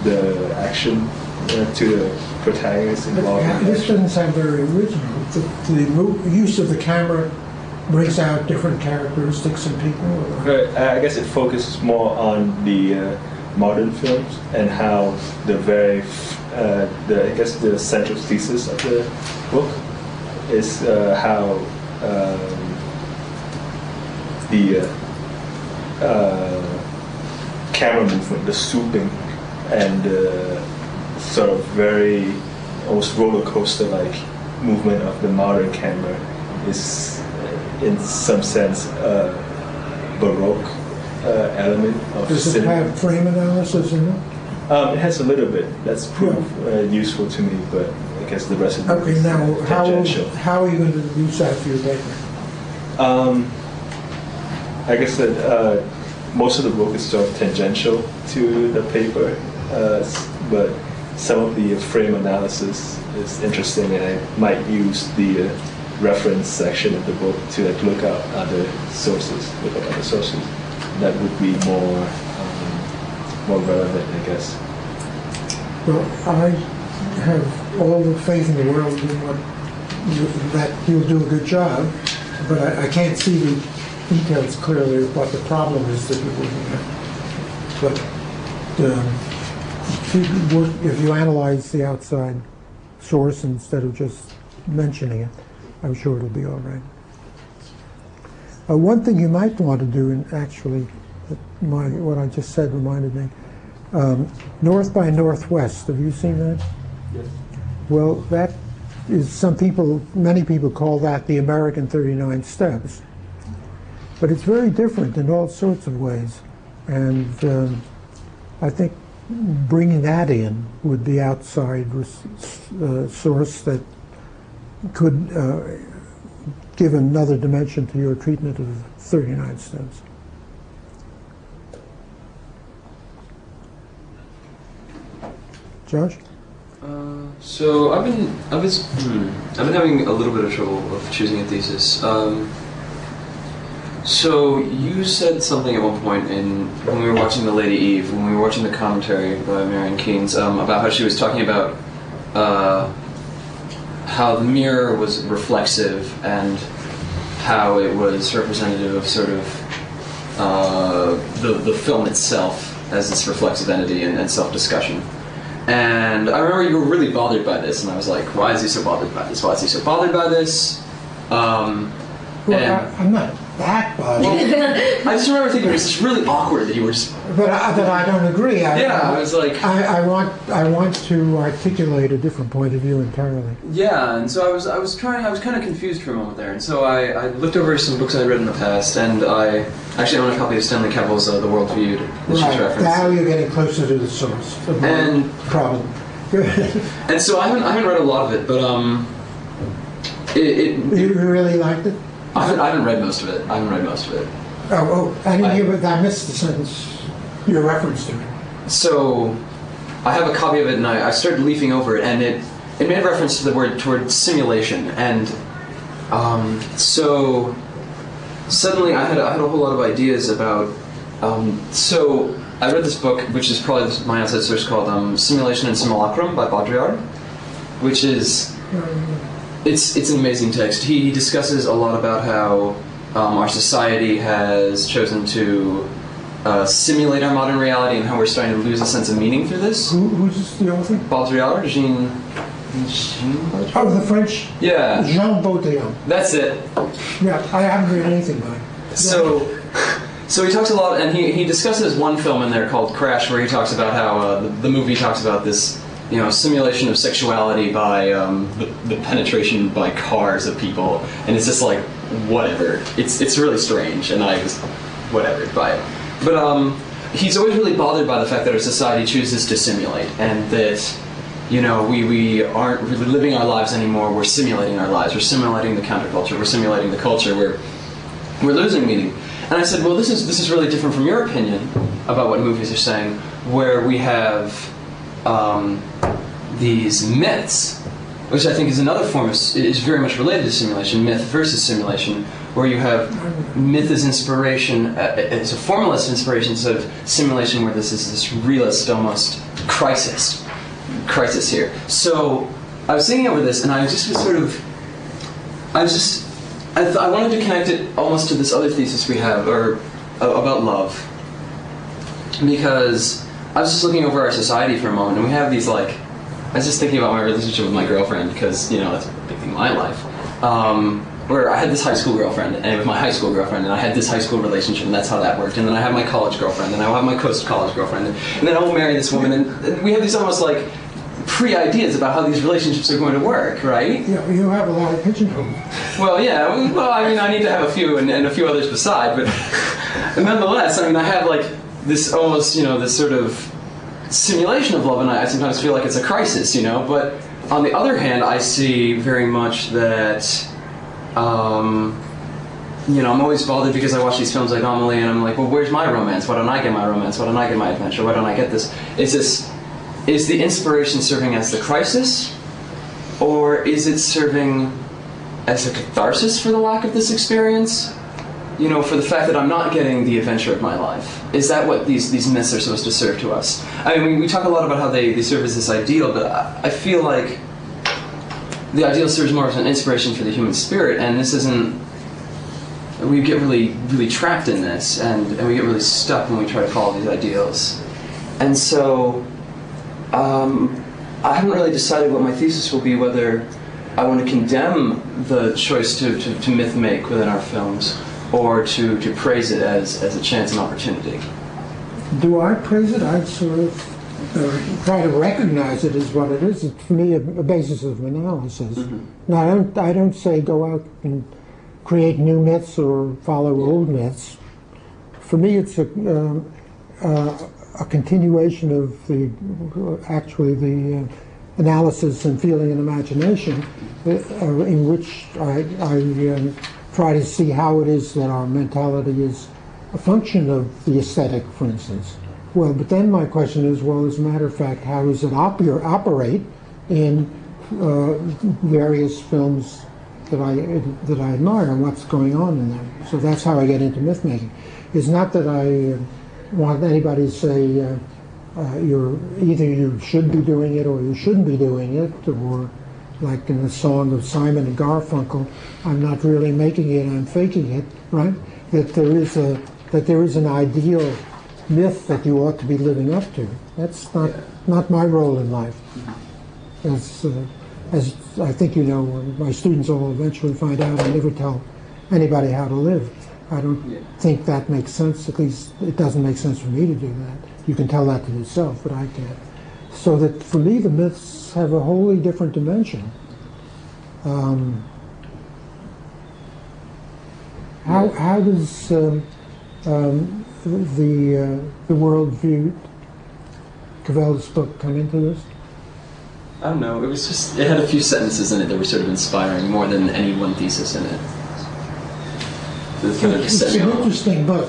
the action, to the protagonist involved. This doesn't sound very original. The use of the camera brings out different characteristics in people. I guess it focuses more on the modern films and how the I guess the central thesis of the book is how the camera movement, the swooping, and sort of very almost roller coaster like movement of the modern camera is in some sense baroque element of Does it cinema. have frame analysis in it? It has a little bit. That's useful to me, but I guess the rest of it Okay, is now tangential. how are you going to use that for your paper? I guess that most of the book is sort of tangential to the paper, but some of the frame analysis is interesting, and I might use the reference section of the book to look up other sources that would be more relevant, I guess. Well, I have all the faith in the world in that you'll do a good job, but I can't see the details clearly of what the problem is that you're looking at. But if you analyze the outside source instead of just mentioning it, I'm sure it'll be all right. One thing you might want to do, and actually, what I just said reminded me, North by Northwest. Have you seen that? Yes. Well, that is many people call that the American 39 Steps. But it's very different in all sorts of ways. And I think bringing that in would be outside source that could give another dimension to your treatment of 39 Steps. Josh? So I've been having a little bit of trouble with choosing a thesis. So you said something at one point when we were watching The Lady Eve, when we were watching the commentary by Marion Keynes, about how she was talking about how the mirror was reflexive and how it was representative of sort of the film itself as this reflexive entity and self-discussion. And I remember you were really bothered by this, and I was like, why is he so bothered by this? Why is he so bothered by this? Well, I'm not that body. I just remember thinking it was just really awkward that you were just... But I don't agree. I was like... I want to articulate a different point of view entirely. Yeah, and so I was kind of confused for a moment there, and so I looked over some books I'd read in the past, and I actually own a copy of Stanley Cavell's The World Viewed that she's referenced. Now you're getting closer to the source of the problem. And so I haven't read a lot of it, but You really liked it? I haven't read most of it. Oh, I didn't hear, but I missed the sentence. Your reference to it. So, I have a copy of it, and I started leafing over it, and it made reference to the word toward simulation, and so suddenly I had a whole lot of ideas about. So I read this book, which is probably my outside source, called "Simulation and Simulacrum" by Baudrillard, which is. It's an amazing text. He discusses a lot about how our society has chosen to simulate our modern reality and how we're starting to lose a sense of meaning through this. Who's the author? Baudrillard, Jean Baudrillard? Oh, the French? Yeah. Jean Baudrillard. That's it. Yeah, I haven't read anything by him. So he talks a lot, and he discusses one film in there called Crash, where he talks about how the movie talks about this simulation of sexuality by the penetration by cars of people, and it's just like, whatever. It's really strange, and I was whatever by it. But he's always really bothered by the fact that our society chooses to simulate, and that we aren't really living our lives anymore. We're simulating our lives. We're simulating the counterculture. We're simulating the culture. We're losing meaning. And I said, well, this is really different from your opinion about what movies are saying, where we have these myths, which I think is another form is very much related to simulation, myth versus simulation, where you have myth as inspiration, as a formalist inspiration, instead of simulation, where this is this realist, almost crisis here. So I was thinking over this, and I just was sort of, I wanted to connect it almost to this other thesis we have, or about love, because I was just looking over our society for a moment, and we have these I was just thinking about my relationship with my girlfriend, because that's a big thing in my life. Where I had this high school girlfriend, and it was my high school girlfriend, and I had this high school relationship, and that's how that worked. And then I have my college girlfriend, and I have my post-college girlfriend, and then I will marry this woman, and we have these almost pre-ideas about how these relationships are going to work, right? Yeah, you have a lot of pigeonholes. Well, yeah. Well, I need to have a few, and a few others beside, but nonetheless, I have this almost, this sort of simulation of love, and I sometimes feel like it's a crisis, but on the other hand, I see very much that I'm always bothered because I watch these films like Amelie, and I'm like, well, where's my romance? Why don't I get my romance? Why don't I get my adventure? Why don't I get this? Is the inspiration serving as the crisis, or is it serving as a catharsis for the lack of this experience? For the fact that I'm not getting the adventure of my life. Is that what these myths are supposed to serve to us? We talk a lot about how they serve as this ideal, but I feel like the ideal serves more as an inspiration for the human spirit, and this isn't... We get really, really trapped in this, and we get really stuck when we try to follow these ideals. And so, I haven't really decided what my thesis will be, whether I want to condemn the choice to myth make within our films, or to praise it as a chance and opportunity. Do I praise it? I sort of try to recognize it as what it is. It's, for me, a basis of analysis. Mm-hmm. Now, I don't say go out and create new myths or follow old myths. For me, it's a continuation of the analysis and feeling and imagination in which I try to see how it is that our mentality is a function of the aesthetic, for instance. Well, but then my question is, well, as a matter of fact, how does it operate in various films that I admire, and what's going on in them? So that's how I get into myth making. It's not that I want anybody to say you should be doing it or you shouldn't be doing it, or like in the song of Simon and Garfunkel, I'm not really making it, I'm faking it, right? That there is an ideal myth that you ought to be living up to. That's not my role in life. As I think my students will eventually find out, I never tell anybody how to live. I don't think that makes sense. At least it doesn't make sense for me to do that. You can tell that to yourself, but I can't. So that for me, the myths have a wholly different dimension. How does the worldview Cavell's book come into this? I don't know. It was just, it had a few sentences in it that were sort of inspiring more than any one thesis in it. It's an interesting book.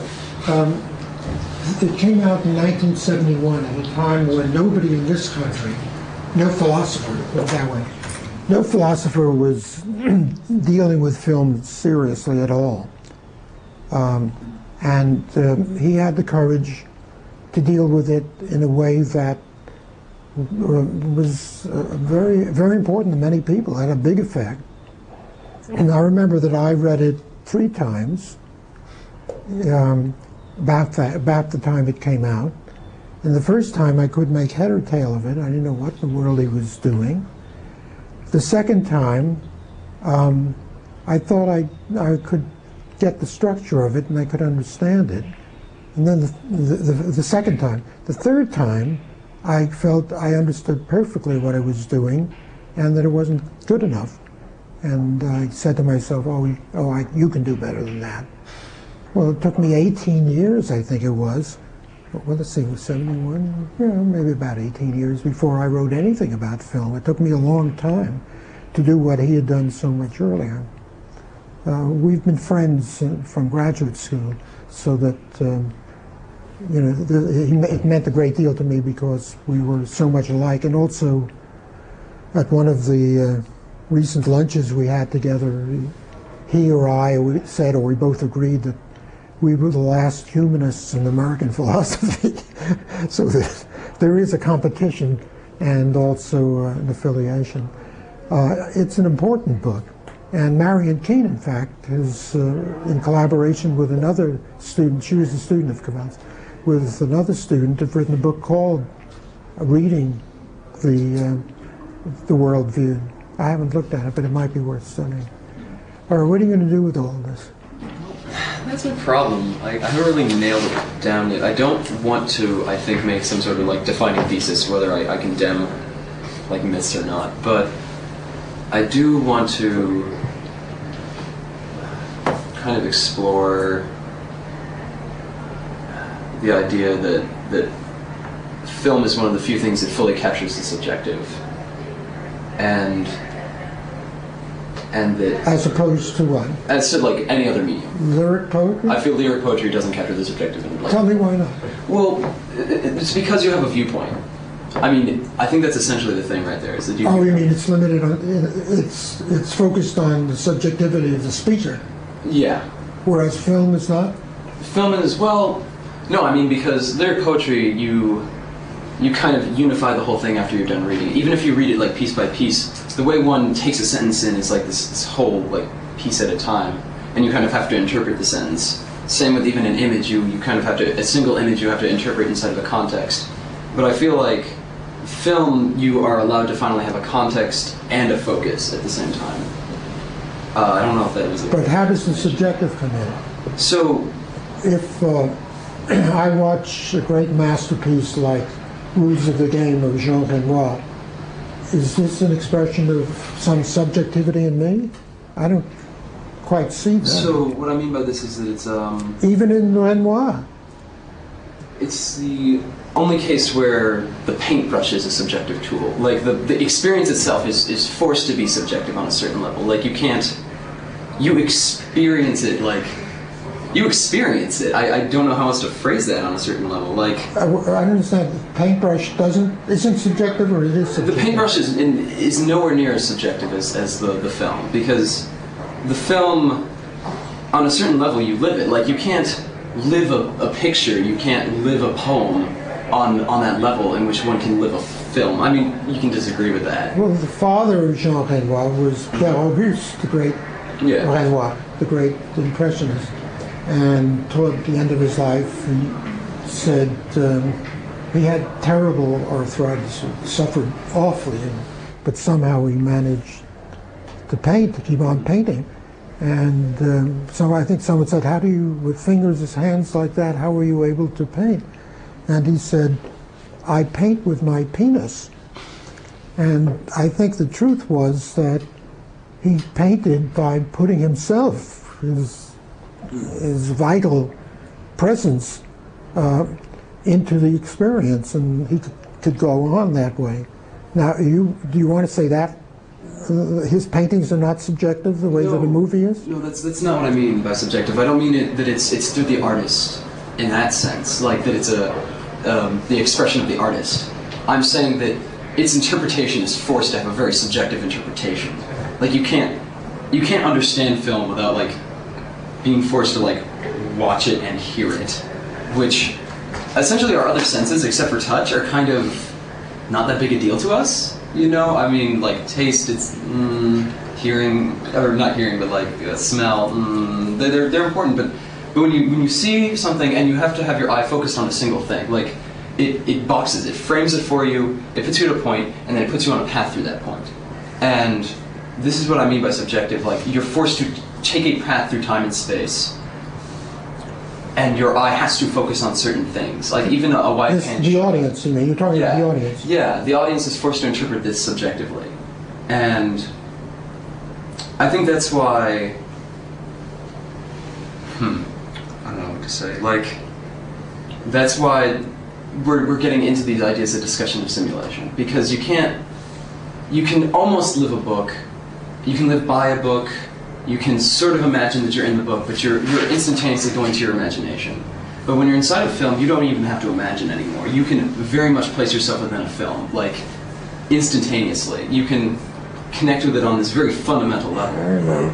It came out in 1971 at a time when nobody in this country, no philosopher, put it that way, no philosopher was dealing with film seriously at all. And he had the courage to deal with it in a way that was very, very important to many people, had a big effect. And I remember that I read it 3 times about the time it came out. And the first time I couldn't make head or tail of it. I didn't know what in the world he was doing. The second time, I thought I could get the structure of it and I could understand it. And then the second time. The third time, I felt I understood perfectly what I was doing and that it wasn't good enough. And I said to myself, you can do better than that. Well, it took me 18 years, I think it was. Well, let's see, it was 71? Yeah, maybe about 18 years before I wrote anything about film. It took me a long time to do what he had done so much earlier. We've been friends from graduate school, so that, it meant a great deal to me because we were so much alike. And also, at one of the recent lunches we had together, he or I said, or we both agreed, that we were the last humanists in American philosophy. So there is a competition and also an affiliation. It's an important book. And Marion Keene, in fact, is in collaboration with another student, she was a student of Cavell's, with another student, have written a book called Reading the Worldview. I haven't looked at it, but it might be worth studying. All right, what are you going to do with all this? That's a problem. I haven't really nailed it down yet. I don't want to, I think, make some sort of like defining thesis whether I condemn like myths or not, but I do want to kind of explore the idea that film is one of the few things that fully captures the subjective, and that as opposed to what? As to like any other medium. Lyric poetry? I feel lyric poetry doesn't capture the subjective. Tell me why not. Well, it's because you have a viewpoint. I mean, I think that's essentially the thing right there. Is that you mean it's limited on, it's focused on the subjectivity of the speaker. Yeah. Whereas film is not? Film is, well, no, I mean, because lyric poetry, you kind of unify the whole thing after you're done reading it. Even if you read it like piece by piece, the way one takes a sentence in is like this whole like piece at a time, and you kind of have to interpret the sentence. Same with even an image, you kind of have to, a single image you have to interpret inside of a context. But I feel like film, you are allowed to finally have a context and a focus at the same time. I don't know if that is. But how does the subjective come in? So, if I watch a great masterpiece like Rules of the Game of Jean Renoir, is this an expression of some subjectivity in me? I don't quite see that. So what I mean by this is that it's even in Renoir. It's the only case where the paintbrush is a subjective tool. Like the experience itself is forced to be subjective on a certain level. Like you experience it like, you experience it. I don't know how else to phrase that on a certain level. Like I don't understand. The paintbrush isn't subjective, or it is subjective? The paintbrush is nowhere near as subjective as the film, because the film, on a certain level, you live it. Like you can't live a picture, you can't live a poem on that level in which one can live a film. I mean, you can disagree with that. Well, the father of Jean Renoir was Pierre Auguste, the great Renoir, the great impressionist. And toward the end of his life, he said he had terrible arthritis, suffered awfully, but somehow he managed to paint, to keep on painting. And so I think someone said, how do you, with fingers and hands like that, how were you able to paint? And he said, I paint with my penis. And I think the truth was that he painted by putting himself, his vital presence, into the experience, and he could go on that way. Now, do you want to say that his paintings are not subjective the way that a movie is? No, that's not what I mean by subjective. I don't mean that it's through the artist in that sense, like that it's the expression of the artist. I'm saying that its interpretation is forced to have a very subjective interpretation. Like you can't understand film without like being forced to like watch it and hear it, which essentially our other senses, except for touch, are kind of not that big a deal to us. You know, I mean, like taste, it's hearing, or not hearing, but like smell. They're important, but when you see something and you have to have your eye focused on a single thing, like it boxes it, frames it for you, it puts you at a point, and then it puts you on a path through that point. And this is what I mean by subjective. Like you're forced to take a path through time and space, and your eye has to focus on certain things. Like even a wide pan the audience, you mean? You're talking about the audience. Yeah, the audience is forced to interpret this subjectively. And I think that's why, I don't know what to say. Like, that's why we're getting into these ideas of discussion of simulation. Because you can almost live a book, you can live by a book, you can sort of imagine that you're in the book, but you're instantaneously going to your imagination. But when you're inside a film, you don't even have to imagine anymore. You can very much place yourself within a film, like instantaneously. You can connect with it on this very fundamental level.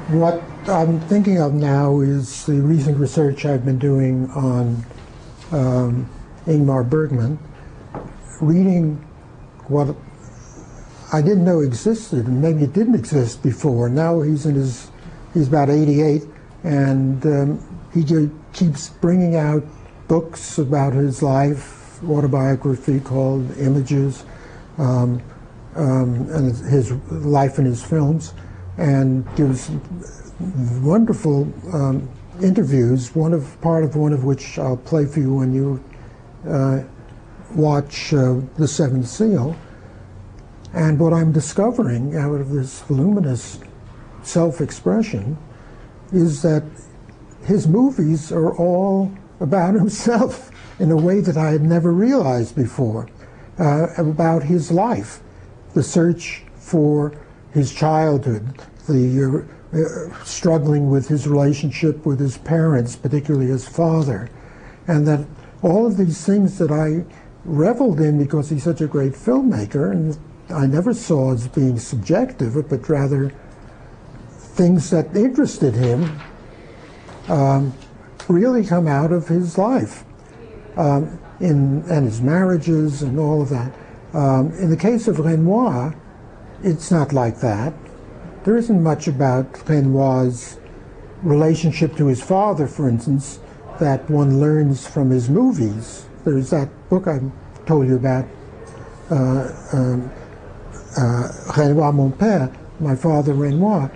What I'm thinking of now is the recent research I've been doing on Ingmar Bergman, reading what I didn't know existed, and maybe it didn't exist before. Now he's about 88, and he keeps bringing out books about his life, autobiography called Images, and his life and his films, and gives wonderful interviews. Part of one of which I'll play for you when you watch The Seventh Seal. And what I'm discovering out of this voluminous self-expression is that his movies are all about himself in a way that I had never realized before, about his life, the search for his childhood, the struggling with his relationship with his parents, particularly his father, and that all of these things that I reveled in because he's such a great filmmaker, and I never saw as being subjective, but rather things that interested him, really come out of his life, and his marriages and all of that. In the case of Renoir, it's not like that. There isn't much about Renoir's relationship to his father, for instance, that one learns from his movies. There's that book I told you about, Renoir Mon Père, My Father Renoir,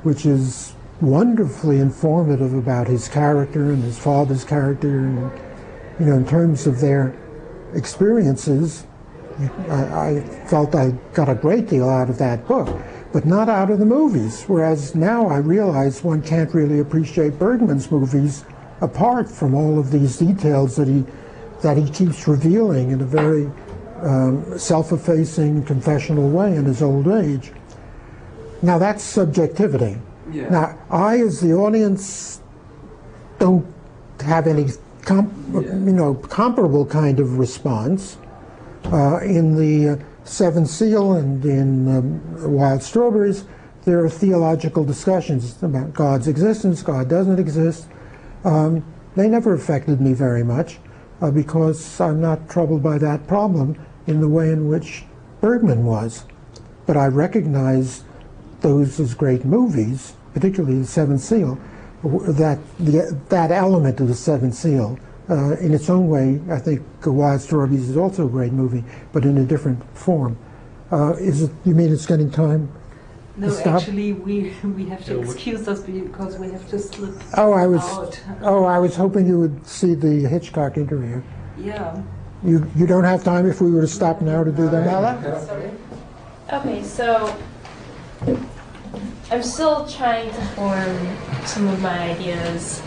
which is wonderfully informative about his character and his father's character, and in terms of their experiences. I felt I got a great deal out of that book, but not out of the movies. Whereas now I realize one can't really appreciate Bergman's movies apart from all of these details that he keeps revealing in a very self-effacing, confessional way in his old age. Now that's subjectivity. Yeah. Now I, as the audience, don't have any comparable kind of response. In the Seventh Seal and in Wild Strawberries, there are theological discussions about God's existence, God doesn't exist. They never affected me very much because I'm not troubled by that problem in the way in which Bergman was. But I recognize those as great movies, particularly The Seventh Seal, that element of The Seventh Seal. In its own way, I think Wild Strawberries is also a great movie, but in a different form. You mean it's getting time? No, Stop. actually, we have to excuse us because we have to slip Oh, I was out. hoping you would see the Hitchcock interview. Yeah. You don't have time if we were to stop now to do that, Bella? Okay, so I'm still trying to form some of my ideas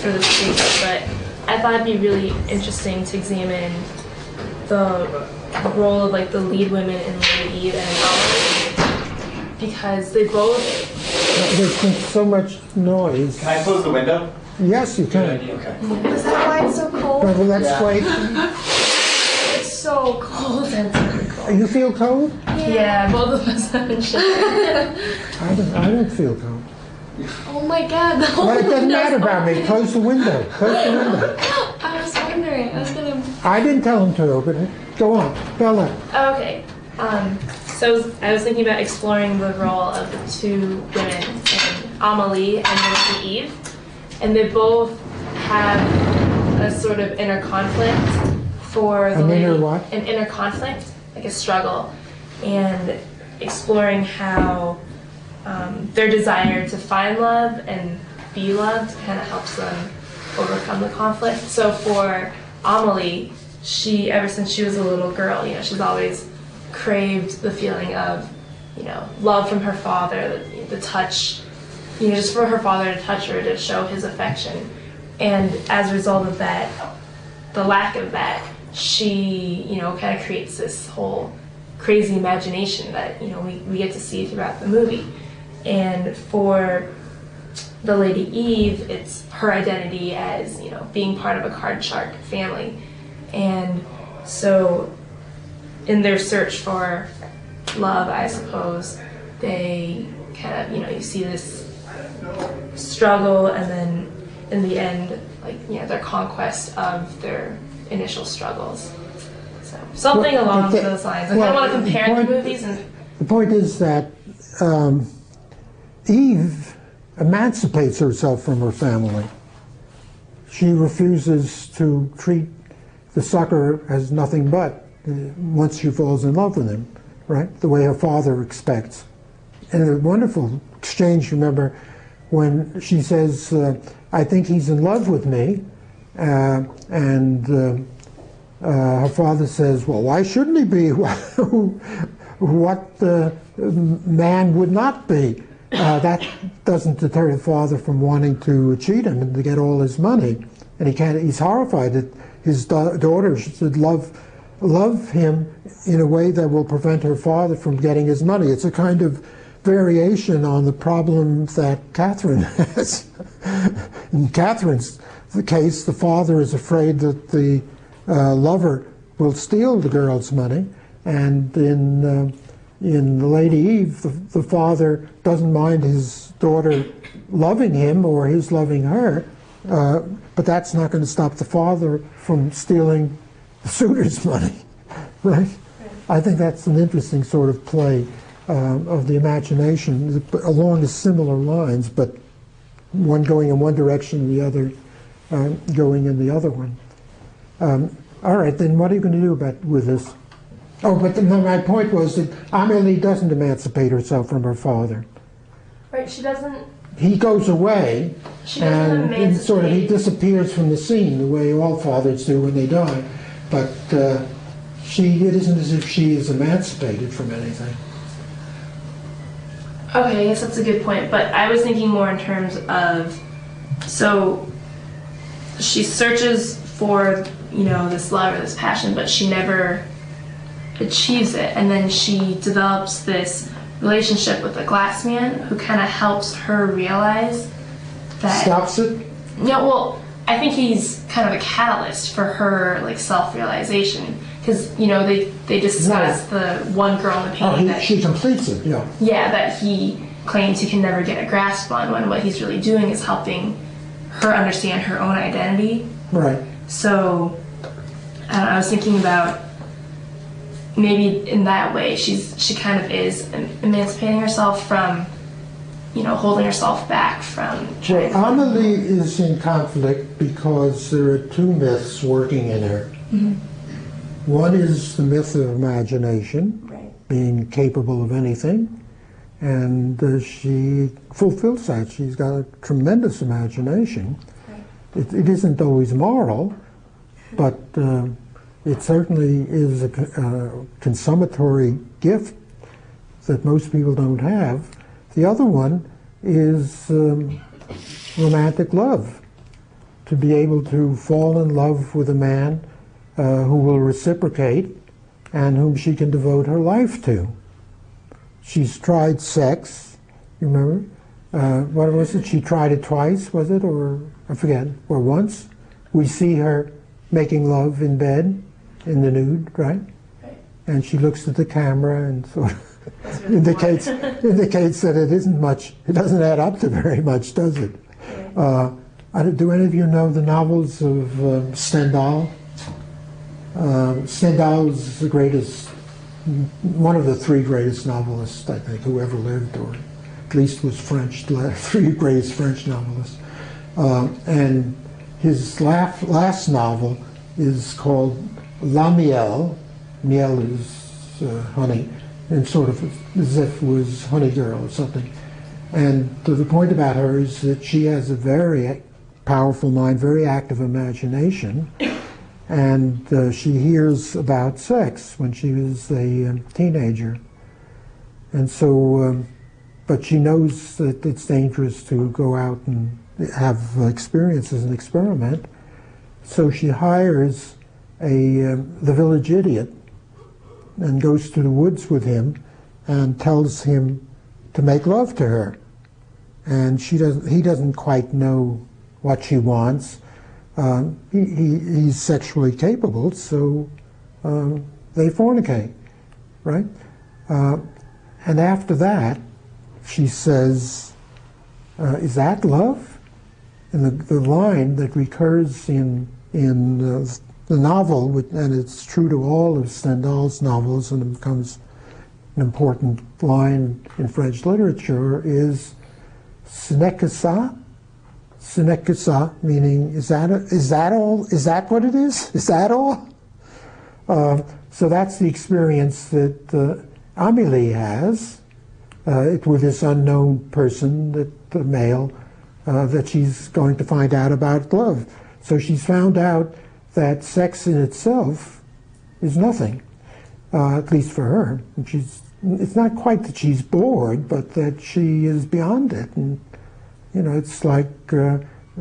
for this piece, but I thought it'd be really interesting to examine the role of like the lead women in Lady Eve and Olive, because they both. There's been so much noise. Can I close the window? Yes, you can. Okay. Is that why it's so cold? Well, let's wait. It's so cold. You feel cold? Yeah, both of us have been shivering. I don't feel cold. Oh my god. The whole Well, it doesn't window's matter about me. open. Close the window. Close the window. I was wondering. I was gonna. I didn't tell him to open it. Go on, Bella. Okay. So I was thinking about exploring the role of the two women, Amelie and Lady Eve, and they both have a sort of inner conflict for the lady. Inner what? An inner conflict, like a struggle, and exploring how their desire to find love and be loved kind of helps them overcome the conflict. So for Amelie, she, ever since she was a little girl, she's always craved the feeling of, love from her father, the touch, just for her father to touch her, to show his affection. And as a result of that, the lack of that, she, kind of creates this whole crazy imagination that, we get to see throughout the movie. And for the Lady Eve, it's her identity as, being part of a card shark family. And so in their search for love, I suppose, they kind of, you see this struggle, and then in the end, their conquest of their initial struggles. So something along those lines. I kind of want to compare the movies. The point is that Eve emancipates herself from her family. She refuses to treat the sucker as nothing but once she falls in love with him, right? The way her father expects. And a wonderful exchange, remember, when she says, I think he's in love with me, and her father says, well, why shouldn't he be? What man would not be? That doesn't deter the father from wanting to cheat him and to get all his money. And he's horrified that his daughter should love him in a way that will prevent her father from getting his money. It's a kind of variation on the problem that Catherine has. In Catherine's case, the father is afraid that the lover will steal the girl's money, and in the Lady Eve, the father doesn't mind his daughter loving him or his loving her, but that's not going to stop the father from stealing the suitor's money, right? I think that's an interesting sort of play of the imagination along the similar lines, but one going in one direction, the other going in the other one. All right, then what are you going to do with this? Oh, but my point was that Amelie doesn't emancipate herself from her father. Right, she doesn't. He goes away, She doesn't and sort of he emancipate. disappears from the scene the way all fathers do when they die. But it isn't as if she is emancipated from anything. Okay, I guess that's a good point, but I was thinking more in terms of, so she searches for, this love or this passion, but she never achieves it, and then she develops this relationship with a glass man who kind of helps her realize that... Stops it? No, well, I think he's kind of a catalyst for her, self-realization, because, they discuss the one girl in the painting that... She completes it, yeah. Yeah, that he claims he can never get a grasp on, when what he's really doing is helping her understand her own identity. Right. So, I was thinking about maybe in that way she kind of is emancipating herself from, holding herself back from trying Well, Amelie is in conflict because there are two myths working in her. Mm-hmm. One is the myth of imagination, Right. being capable of anything, and she fulfills that. She's got a tremendous imagination. It isn't always moral, but it certainly is a consummatory gift that most people don't have. The other one is romantic love. To be able to fall in love with a man who will reciprocate and whom she can devote her life to. She's tried sex, you remember? What was it? She tried it twice, was it? Or, I forget, or once. We see her making love in bed, in the nude, right? And she looks at the camera and sort of indicates that it isn't much, it doesn't add up to very much, does it? Do any of you know the novels of Stendhal? Stendhal's the greatest, one of the three greatest novelists, I think, who ever lived, or at least was French, the three greatest French novelists. And his last novel is called La Miel. Miel is honey, and sort of as if it was Honey Girl or something. And the point about her is that she has a very powerful mind, very active imagination, and she hears about sex when she was a teenager. And so, but she knows that it's dangerous to go out and have experiences and experiment. So she hires the village idiot and goes to the woods with him and tells him to make love to her. And he doesn't quite know what she wants. He's sexually capable, so they fornicate, right? And after that, she says, is that love? And the line that recurs in the novel, and it's true to all of Stendhal's novels, and it becomes an important line in French literature, is "Ce n'est que ça." "Ce n'est que ça," meaning, is that all? Is that what it is? Is that all? So that's the experience that Amélie has with this unknown person, the male, that she's going to find out about love. So she's found out that sex in itself is nothing, at least for her. And it's not quite that she's bored, but that she is beyond it. And you know, it's like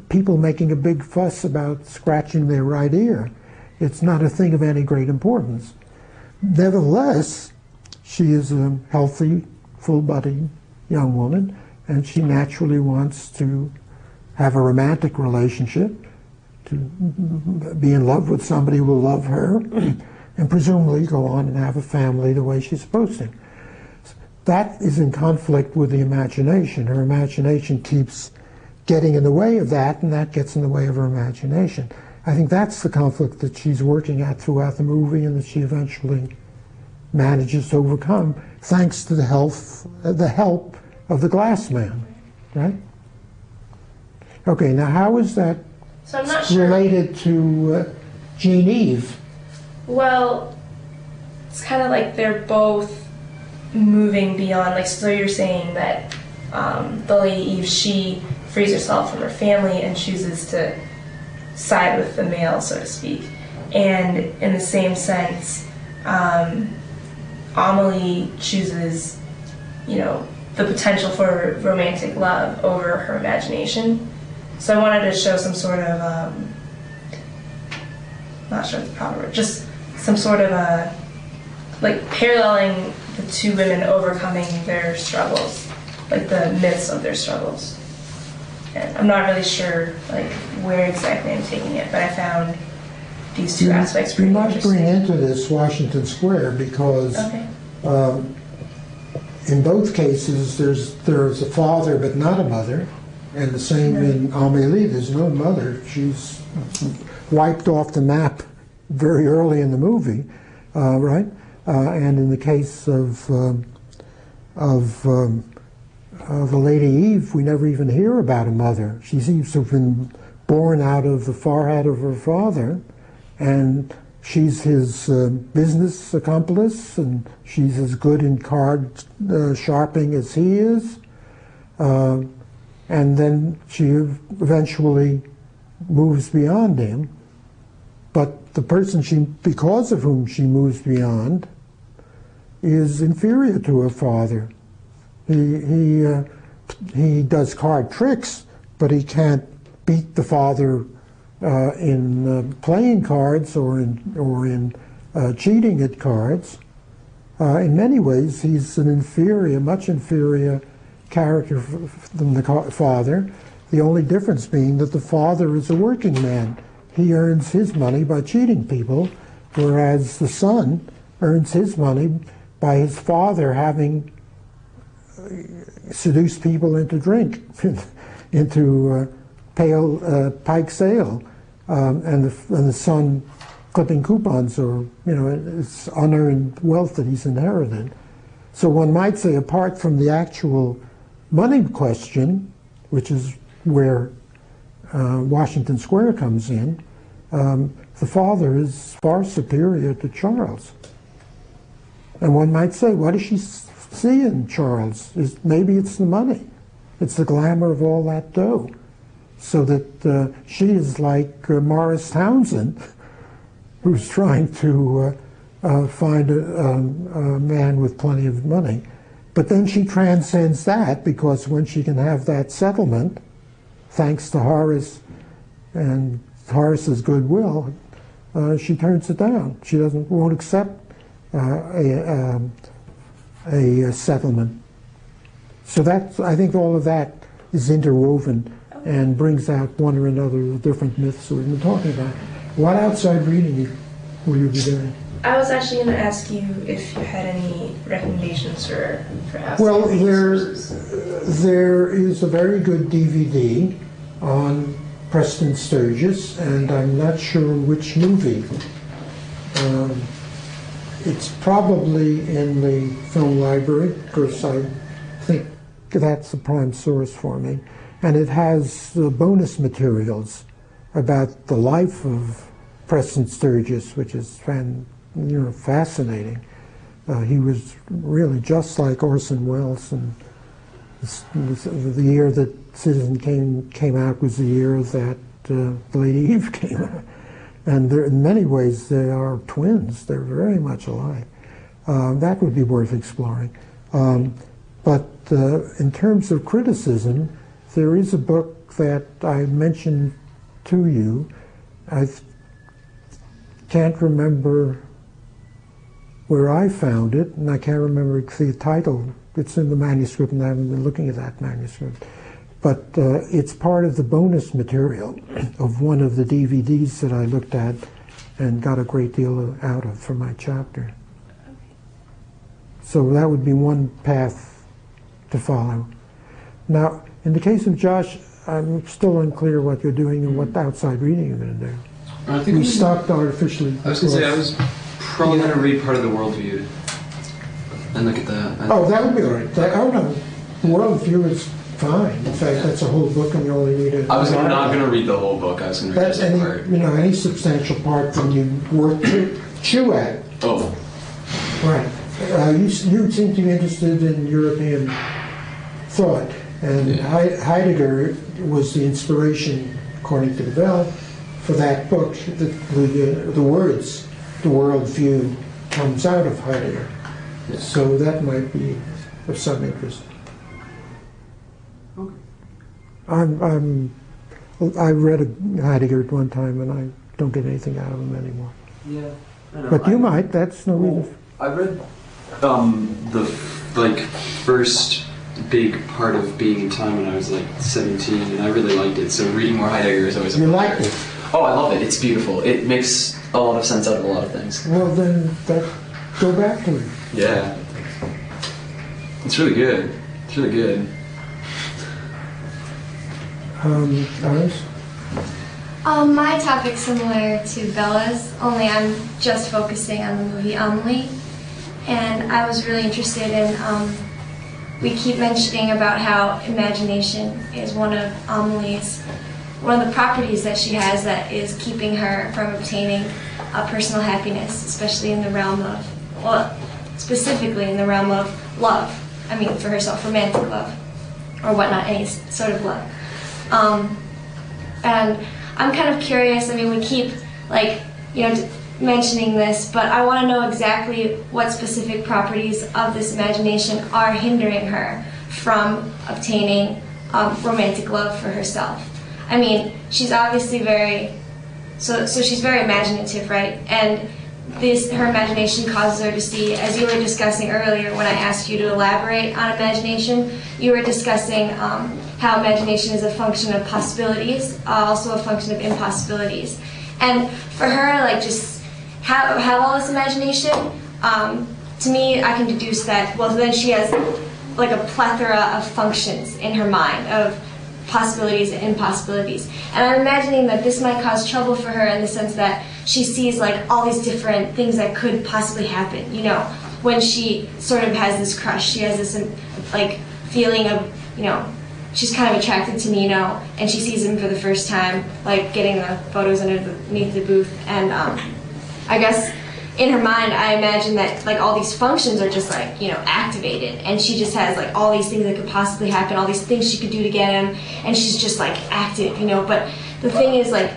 people making a big fuss about scratching their right ear. It's not a thing of any great importance. Nevertheless, she is a healthy, full-bodied young woman, and she naturally wants to have a romantic relationship, to be in love with somebody who will love her, and presumably go on and have a family the way she's supposed to. That is in conflict with the imagination. Her imagination keeps getting in the way of that, and that gets in the way of her imagination. I think that's the conflict that she's working at throughout the movie, and that she eventually manages to overcome, thanks to the help of the glass man, right? Okay, now how is that So I'm not sure. related to Jean Eve? Well, it's kind of like they're both moving beyond, like, so you're saying that the Lady Eve, she frees herself from her family and chooses to side with the male, so to speak. And in the same sense, Amelie chooses, you know, the potential for romantic love over her imagination. So I wanted to show some sort of, not sure the proper word, just some sort of like paralleling the two women overcoming their struggles, like the myths of their struggles. And I'm not really sure like where exactly I'm taking it, but I found these two aspects pretty interesting. You might bring into this Washington Square because in both cases there's a father but not a mother, and the same in Amélie. There's no mother. She's wiped off the map very early in the movie, right? And in the case of the Lady Eve, we never even hear about a mother. She seems to have been born out of the forehead of her father, and she's his business accomplice, and she's as good in card sharping as he is. And then she eventually moves beyond him. But the person because of whom she moves beyond is inferior to her father. He does card tricks, but he can't beat the father in playing cards or in cheating at cards. In many ways, he's an much inferior character than the father. The only difference being that the father is a working man. He earns his money by cheating people, whereas the son earns his money by his father having seduced people into drink, into pike sale, and the son clipping coupons, or it's unearned wealth that he's inherited. So one might say, apart from the actual money question, which is where Washington Square comes in, the father is far superior to Charles. And one might say, what does she see in Charles? Maybe it's the money. It's the glamour of all that dough. So that she is like Morris Townsend, who's trying to find a man with plenty of money. But then she transcends that, because when she can have that settlement, thanks to Horace and Horace's goodwill, she turns it down. She won't accept a settlement. So I think all of that is interwoven and brings out one or another of the different myths that we've been talking about. What outside reading will you be doing? I was actually going to ask you if you had any recommendations for outside Well, reading there is a very good DVD on Preston Sturgis, and I'm not sure which movie. It's probably in the film library, because I think that's the prime source for me. And it has bonus materials about the life of Preston Sturgis, which is fascinating. He was really just like Orson Welles, and the year that Citizen came out was the year that Lady Eve came out. And in many ways, they are twins. They're very much alike. That would be worth exploring. But in terms of criticism, there is a book that I mentioned to you. I can't remember where I found it, and I can't remember the title. It's in the manuscript, and I haven't been looking at that manuscript. But it's part of the bonus material of one of the DVDs that I looked at and got a great deal out of for my chapter. So that would be one path to follow. Now, in the case of Josh, I'm still unclear what you're doing and what outside reading you're going to do. I think we stopped artificially. I was going to say, I was probably going to read part of The Worldview and look at that. Oh, that would be all right. The Worldview is fine. In fact, that's a whole book, and you only read it. I was not going to read the whole book. I was going to read just a part. Any substantial part from you work to chew at. Oh. Right. You seem to be interested in European thought, and Heidegger was the inspiration, according to the Bell, for that book. The words, the worldview, comes out of Heidegger. Yeah. So that might be of some interest. Okay. I read Heidegger at one time, and I don't get anything out of him anymore. Yeah. I know. But you might. That's no reason. I read the first big part of Being in Time when I was 17, and I really liked it. So reading more Heidegger is always a pleasure. You liked it? Oh, I love it. It's beautiful. It makes a lot of sense out of a lot of things. Well, then go back to it. Yeah. It's really good. It's really good. Alice? My topic's similar to Bella's, only I'm just focusing on the movie Amelie. And I was really interested in, we keep mentioning about how imagination is one of the properties that she has that is keeping her from obtaining personal happiness, especially in the realm of, well, specifically in the realm of love. I mean, for herself, romantic love, or whatnot, any sort of love. And I'm kind of curious, I mean, we keep, like, mentioning this, but I want to know exactly what specific properties of this imagination are hindering her from obtaining romantic love for herself. I mean, she's obviously so she's very imaginative, right? And her imagination causes her to see, as you were discussing earlier when I asked you to elaborate on imagination, you were discussing how imagination is a function of possibilities, also a function of impossibilities. And for her, like, just have all this imagination, to me, I can deduce that, well, then she has like a plethora of functions in her mind, of possibilities and impossibilities. And I'm imagining that this might cause trouble for her in the sense that she sees like all these different things that could possibly happen, when she sort of has this crush. She has this like feeling of, she's kind of attracted to Nino, and she sees him for the first time, like getting the photos underneath the booth. And I guess in her mind, I imagine that like all these functions are just like, activated, and she just has like all these things that could possibly happen, all these things she could do to get him, and she's just like active, But the thing is, like,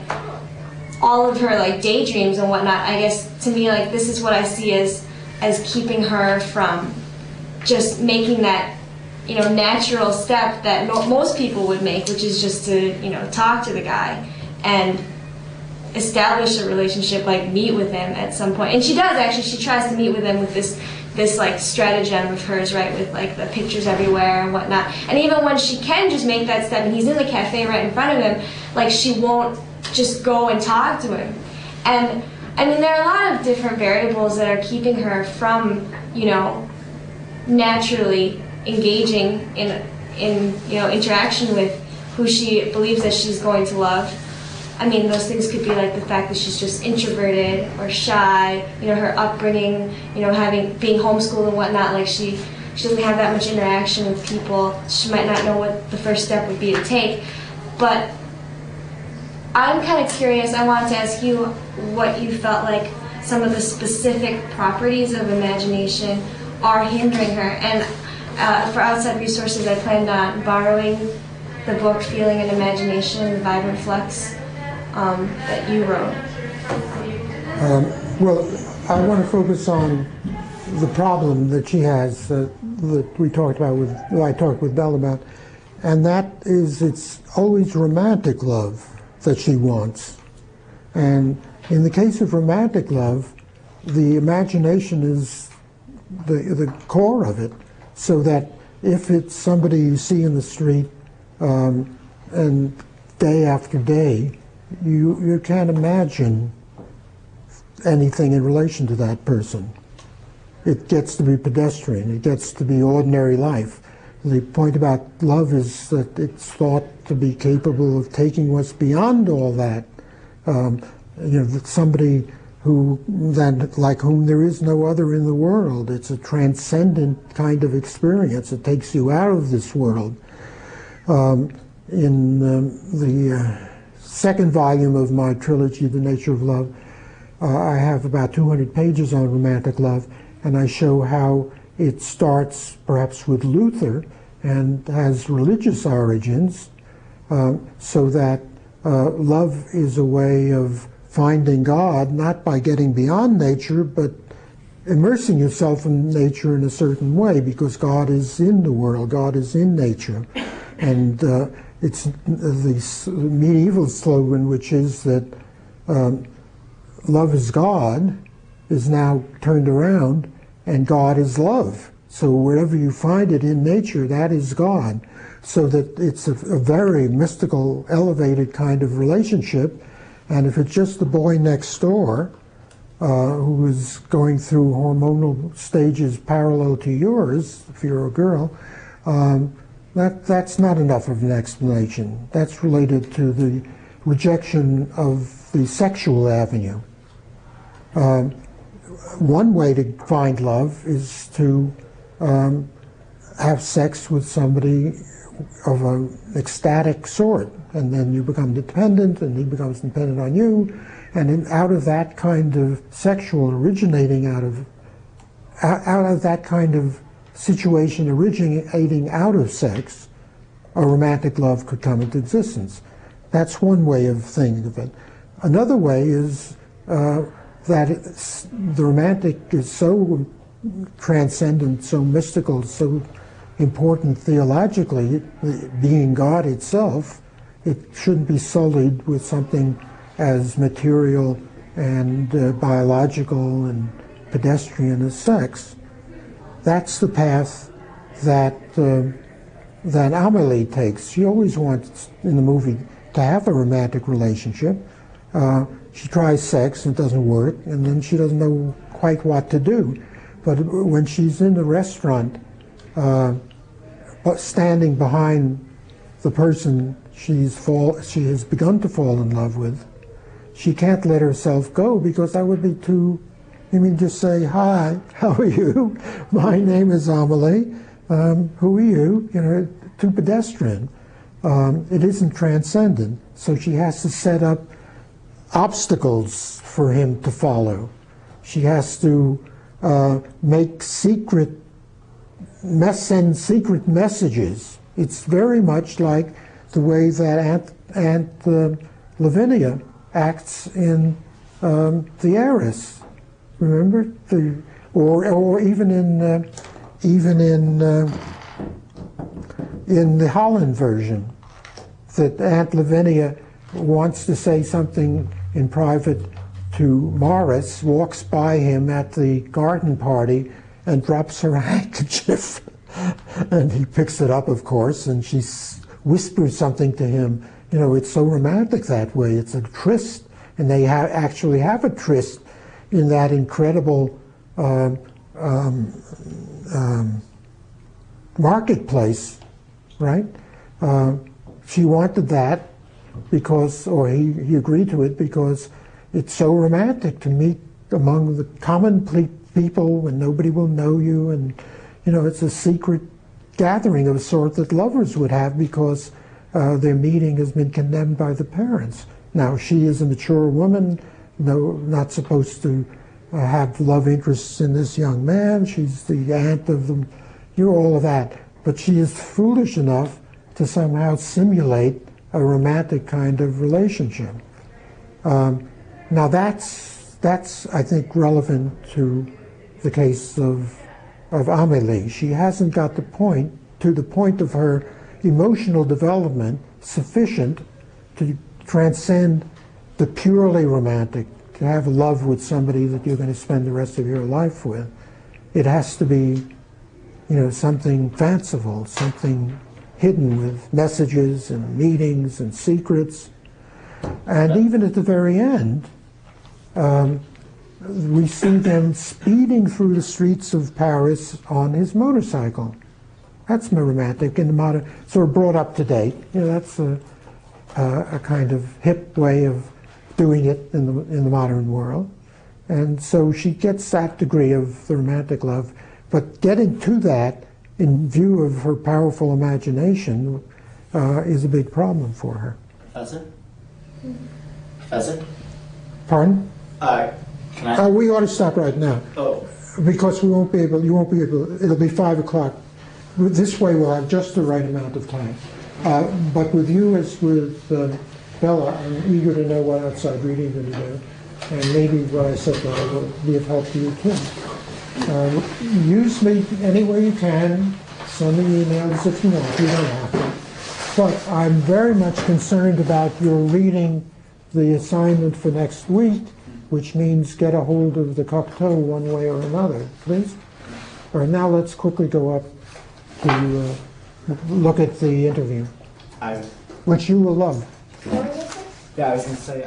all of her like daydreams and whatnot, I guess to me, like, this is what I see as keeping her from just making that natural step that most people would make, which is just to talk to the guy and establish a relationship, like meet with him at some point. And she does, actually. She tries to meet with him with this like stratagem of hers, right, with like the pictures everywhere and whatnot. And even when she can just make that step and he's in the cafe right in front of him, like, she won't just go and talk to him. And I mean, there are a lot of different variables that are keeping her from naturally engaging in interaction with who she believes that she's going to love. I mean, those things could be like the fact that she's just introverted or shy, her upbringing, being homeschooled and whatnot. Like, she doesn't have that much interaction with people. She might not know what the first step would be to take. But I'm kind of curious. I wanted to ask you what you felt like some of the specific properties of imagination are hindering her. And for outside resources, I planned on borrowing the book Feeling and Imagination, The Vibrant Flux, that you wrote. Well, I want to focus on the problem that she has that I talked with Belle about, and that is it's always romantic love that she wants. And in the case of romantic love, the imagination is the core of it, so that if it's somebody you see in the street and day after day, you can't imagine anything in relation to that person. It gets to be pedestrian. It gets to be ordinary life. The point about love is that it's thought to be capable of taking what's beyond all that. That somebody like whom there is no other in the world. It's a transcendent kind of experience. It takes you out of this world. In the second volume of my trilogy, The Nature of Love, I have about 200 pages on romantic love, and I show how it starts perhaps with Luther and has religious origins, so that love is a way of finding God, not by getting beyond nature, but immersing yourself in nature in a certain way, because God is in the world, God is in nature. And it's the medieval slogan, which is that love is God, is now turned around, and God is love. So wherever you find it in nature, that is God. So that it's a very mystical, elevated kind of relationship. And if it's just the boy next door who is going through hormonal stages parallel to yours, if you're a girl, that's not enough of an explanation. That's related to the rejection of the sexual avenue. One way to find love is to have sex with somebody of an ecstatic sort, and then you become dependent, and he becomes dependent on you, And out of that kind of sexual originating out of that kind of situation originating out of sex, a romantic love could come into existence. That's one way of thinking of it. Another way is that the romantic is so transcendent, so mystical, so important theologically, being God itself, it shouldn't be sullied with something as material and biological and pedestrian as sex. That's the path that Amelie takes. She always wants, in the movie, to have a romantic relationship. She tries sex and it doesn't work, and then she doesn't know quite what to do. But when she's in the restaurant, standing behind the person she has begun to fall in love with, she can't let herself go, because that would be too, you mean just say, hi, how are you? My name is Amelie. Who are you? You know, too pedestrian. It isn't transcendent. So she has to set up obstacles for him to follow. She has to make send secret messages. It's very much like the way that Aunt Lavinia acts in The Heiress. Remember, or even in the Holland version, that Aunt Lavinia wants to say something in private to Morris, walks by him at the garden party and drops her handkerchief. And he picks it up, of course, and she whispers something to him. You know, it's so romantic that way. It's a tryst, and they actually have a tryst in that incredible marketplace, right? She wanted that because, or he agreed to it because it's so romantic to meet among the common people when nobody will know you, and you know, it's a secret gathering of a sort that lovers would have because their meeting has been condemned by the parents. Now, she is a mature woman, not supposed to have love interests in this young man. She's the aunt of them, all of that. But she is foolish enough to somehow simulate a romantic kind of relationship. Now that's I think relevant to the case of Amélie. She hasn't got to the point of her emotional development sufficient to transcend the purely romantic, to have love with somebody that you're going to spend the rest of your life with. It has to be, you know, something fanciful, something hidden with messages and meetings and secrets. And even at the very end, we see them speeding through the streets of Paris on his motorcycle. That's romantic in the modern, sort of brought up to date. You know, that's a kind of hip way of doing it in the modern world. And so she gets that degree of the romantic love, but getting to that in view of her powerful imagination is a big problem for her. Professor? Professor? Pardon? Can I? We ought to stop right now. Oh. Because you won't be able, it'll be 5 o'clock. This way we'll have just the right amount of time. But with you, as with Bella, I'm eager to know what outside reading you're going to do. And maybe what I said there will be of help to you too. Use me any way you can. Send me emails if you want. You don't have to. But I'm very much concerned about your reading the assignment for next week, which means get a hold of the Cocteau one way or another, please. All right, now let's quickly go up to look at the interview, which you will love. Yeah, I was going to say...